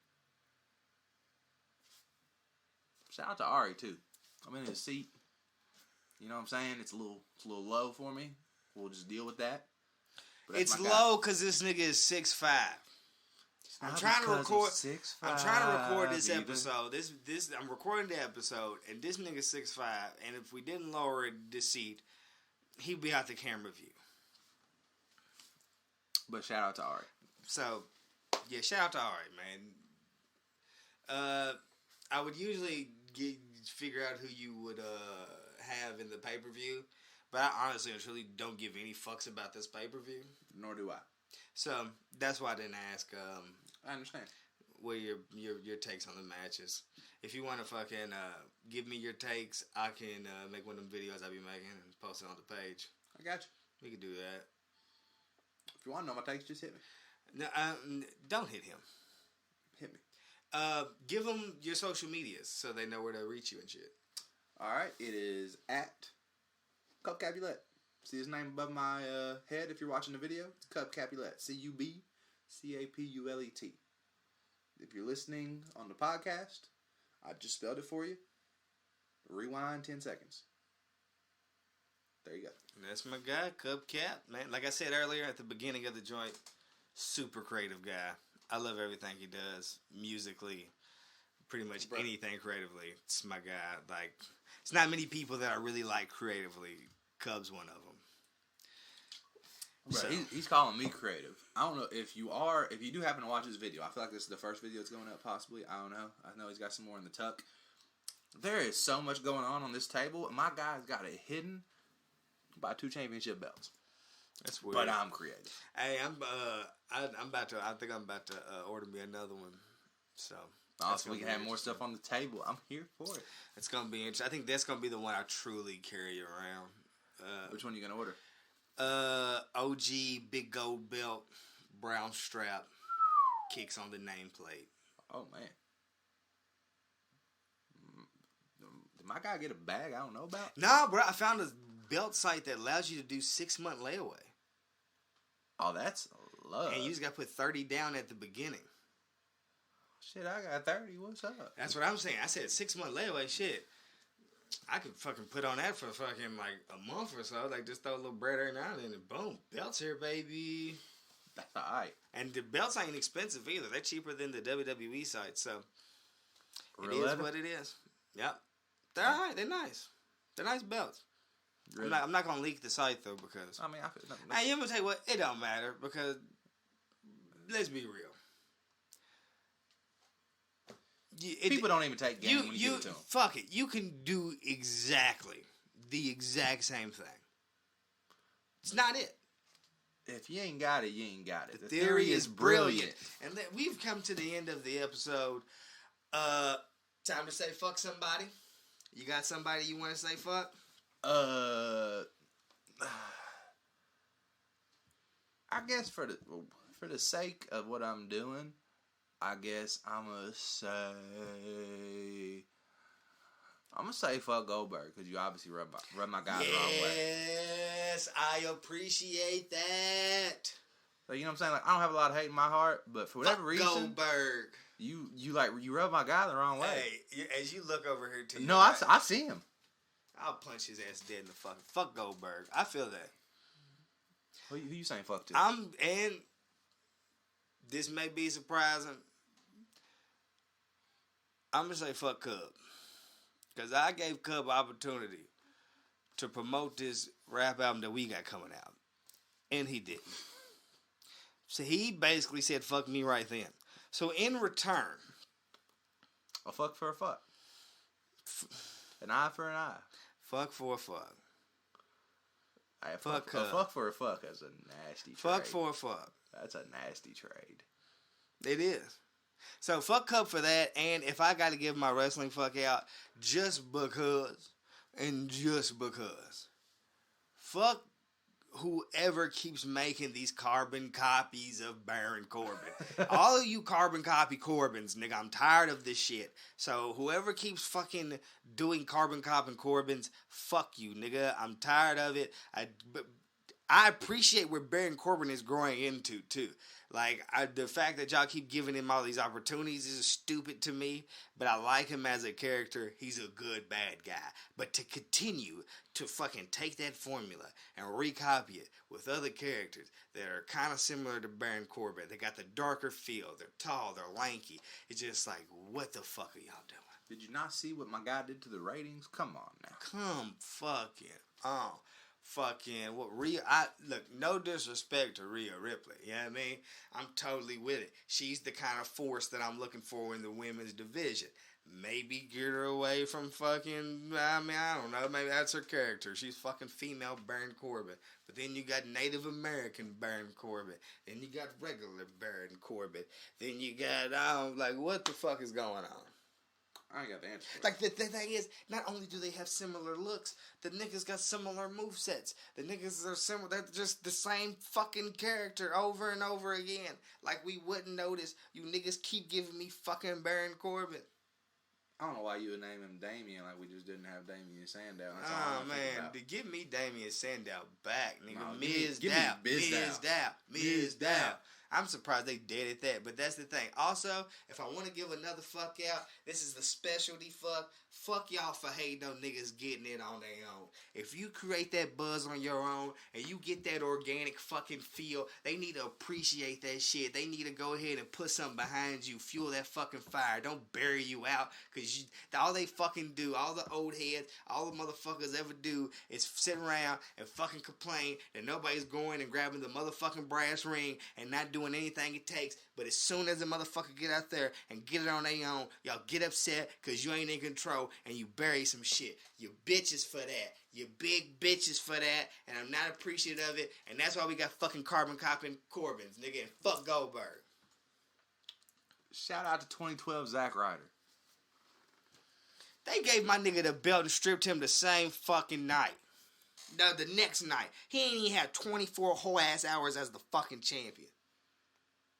E: Shout out to Ari too. I'm in his seat. You know what I'm saying? It's a little low for me. We'll just deal with that. But
F: It's low because this nigga is 6'5". I'm trying to record this episode. I'm recording the episode, and this nigga 6'5", and if we didn't lower this seat, he'd be out the camera view.
E: But shout out to Ari.
F: So, yeah, shout out to Ari, man. I would usually figure out who you would have in the pay-per-view, but I honestly and truly don't give any fucks about this pay-per-view.
E: Nor do I.
F: So that's why I didn't ask.
E: I understand.
F: What are your takes on the matches? If you want to fucking give me your takes, I can make one of them videos I be making and post it on the page.
E: I got you.
F: We can do that.
E: If you want to know my takes, just hit me.
F: No, don't hit him.
E: Hit me.
F: Give them your social medias so they know where to reach you and shit.
E: All right, it is at Capulet. See his name above my head if you're watching the video? It's Capulet. CUBCAPULET. If you're listening on the podcast, I just spelled it for you. Rewind 10 seconds. There you go.
F: And that's my guy, Cap. Man, like I said earlier at the beginning of the joint, super creative guy. I love everything he does musically, pretty much anything creatively. It's my guy. Like, it's not many people that I really like creatively. Cub's one of them.
E: Bro,
F: So,
E: he's calling me creative. I don't know if you do happen to watch this video. I feel like this is the first video that's going up, possibly. I don't know. I know he's got some more in the tuck. There is so much going on this table, and my guy's got it hidden by 2 championship belts.
F: that's weird.
E: But I'm creative.
F: Hey, I'm about to. I think I'm about to order me another one. So
E: Also, we can have more stuff on the table. I'm here for it.
F: it's gonna be interesting. I think that's gonna be the one I truly carry around.
E: Which one are you gonna order?
F: OG big gold belt, brown strap, kicks on the nameplate.
E: Oh man, did my guy get a bag I don't know about?
F: Nah, bro, I found a belt site that allows you to do 6-month layaway,
E: Oh, that's love.
F: and you just got to put 30 down at the beginning.
E: Shit, I got 30. What's up?
F: That's what I'm saying. I said 6-month layaway. Shit, I could fucking put on that for fucking like a month or so. Like just throw a little bread every now and then, and boom, belts here, baby.
E: That's alright.
F: And the belts ain't expensive either. They're cheaper than the WWE site, so it
E: Real
F: is
E: leather?
F: what it is. Yep, they're alright. They're nice. They're nice belts.
E: Really?
F: I'm not gonna leak the site though because
E: I mean,
F: hey, you gonna tell you what? It don't matter because let's be real.
E: people don't even take game when you give it to them.
F: Fuck it. You can do exactly the exact same thing. It's not it.
E: If you ain't got it, you ain't got it.
F: The theory is brilliant. And we've come to the end of the episode. Time to say fuck somebody. You got somebody you want to say fuck?
E: I guess for the sake of what I'm doing, I guess I'm gonna say fuck Goldberg because you obviously rub my guy the wrong way.
F: Yes, I appreciate that.
E: So you know what I'm saying? Like I don't have a lot of hate in my heart, but for whatever reason,
F: Goldberg.
E: you rub my guy the wrong way.
F: Hey, as you look over here to
E: No,
F: right,
E: I see him.
F: I'll punch his ass dead in the fucking fuck Goldberg. I feel that.
E: Who you saying fuck to?
F: And this may be surprising. I'm gonna say fuck Cub. Cause I gave Cub opportunity to promote this rap album that we got coming out. And he didn't. So he basically said fuck me right then. So in return,
E: A fuck for a fuck. An eye for an eye.
F: fuck for a fuck.
E: Hey,
F: Fuck
E: a
F: Cub.
E: fuck for a fuck is a nasty trade.
F: Fuck for a fuck.
E: That's a nasty trade.
F: It is. So fuck Cub for that, and if I got to give my wrestling fuck out, just because, and just because, fuck whoever keeps making these carbon copies of Baron Corbin. All of you carbon copy Corbins, nigga, I'm tired of this shit. So whoever keeps fucking doing carbon copy Corbins, fuck you, nigga. I'm tired of it. I appreciate where Baron Corbin is growing into, too. Like, the fact that y'all keep giving him all these opportunities is stupid to me, but I like him as a character. He's a good, bad guy. But to continue to fucking take that formula and recopy it with other characters that are kind of similar to Baron Corbin, they got the darker feel, they're tall, they're lanky. It's just like, what the fuck are y'all doing?
E: Did you not see what my guy did to the ratings? Come on now.
F: Come fucking on. Fucking what look, no disrespect to Rhea Ripley, you know what I mean? I'm totally with it. She's the kind of force that I'm looking for in the women's division. Maybe get her away from fucking, I don't know, maybe that's her character. She's fucking female Baron Corbin. But then you got Native American Baron Corbin. Then you got regular Baron Corbin. Then you got, like, what the fuck is going on?
E: I ain't got the answer.
F: Like, the thing is, not only do they have similar looks, the niggas got similar movesets. The niggas are similar. They're just the same fucking character over and over again. Like, we wouldn't notice. You niggas keep giving me fucking Baron Corbin.
E: I don't know why you would name him Damien like we just didn't have Damien Sandow. That's all
F: Oh,
E: I'm
F: man. To give me Damien Sandow back, nigga.
E: No,
F: Miz
E: give me
F: Dow.
E: Biz
F: Miz
E: Dow.
F: Dow. Miz Dow. I'm surprised they did at that, but that's the thing. Also, if I want to give another fuck out, this is the specialty fuck. Fuck y'all for hating on niggas getting it on their own. If you create that buzz on your own and you get that organic fucking feel, they need to appreciate that shit. They need to go ahead and put something behind you, fuel that fucking fire. Don't bury you out, because all they fucking do, all the old heads, all the motherfuckers ever do is sit around and fucking complain that nobody's going and grabbing the motherfucking brass ring and not doing anything it takes. But as soon as the motherfucker get out there and get it on their own, y'all get upset because you ain't in control and you bury some shit. You bitches for that. You big bitches for that. And I'm not appreciative of it. And that's why we got fucking carbon copping Corbins, nigga. And fuck Goldberg.
E: Shout out to 2012 Zack Ryder.
F: They gave my nigga the belt and stripped him the same fucking night. No, the next night. He ain't even had 24 whole ass hours as the fucking champion.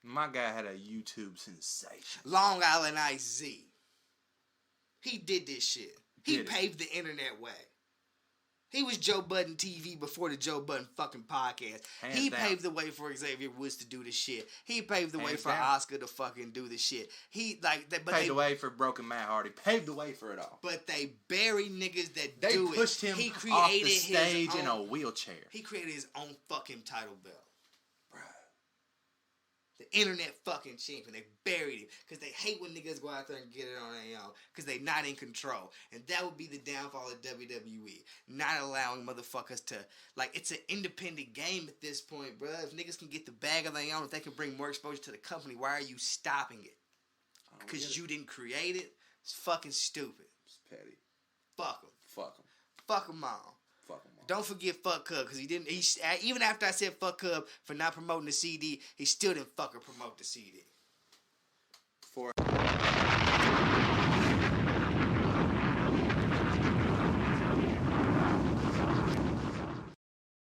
E: My guy had a YouTube sensation.
F: Long Island Ice Z. He did this shit. He paved the internet way. He was Joe Budden TV before the Joe Budden fucking podcast. He paved the way for Xavier Woods to do the shit. He paved the way for Oscar to fucking do the shit. He paved
E: the way for Broken Matt Hardy. Paved the way for it all.
F: But they bury niggas that
E: they
F: do it.
E: They pushed him off the stage in a wheelchair.
F: He created his own fucking title belt. The internet fucking champion. They buried him because they hate when niggas go out there and get it on their own because they not in control. And that would be the downfall of WWE. Not allowing motherfuckers to, it's an independent game at this point, bro. If niggas can get the bag of their own, if they can bring more exposure to the company, why are you stopping it? Because you didn't create it? It's fucking stupid.
E: It's petty.
F: Fuck them.
E: Fuck them.
F: Fuck them all.
E: Fuck him.
F: Don't forget fuck Cub, because he didn't. Even after I said fuck Cub for not promoting the CD, he still didn't fucking promote the CD.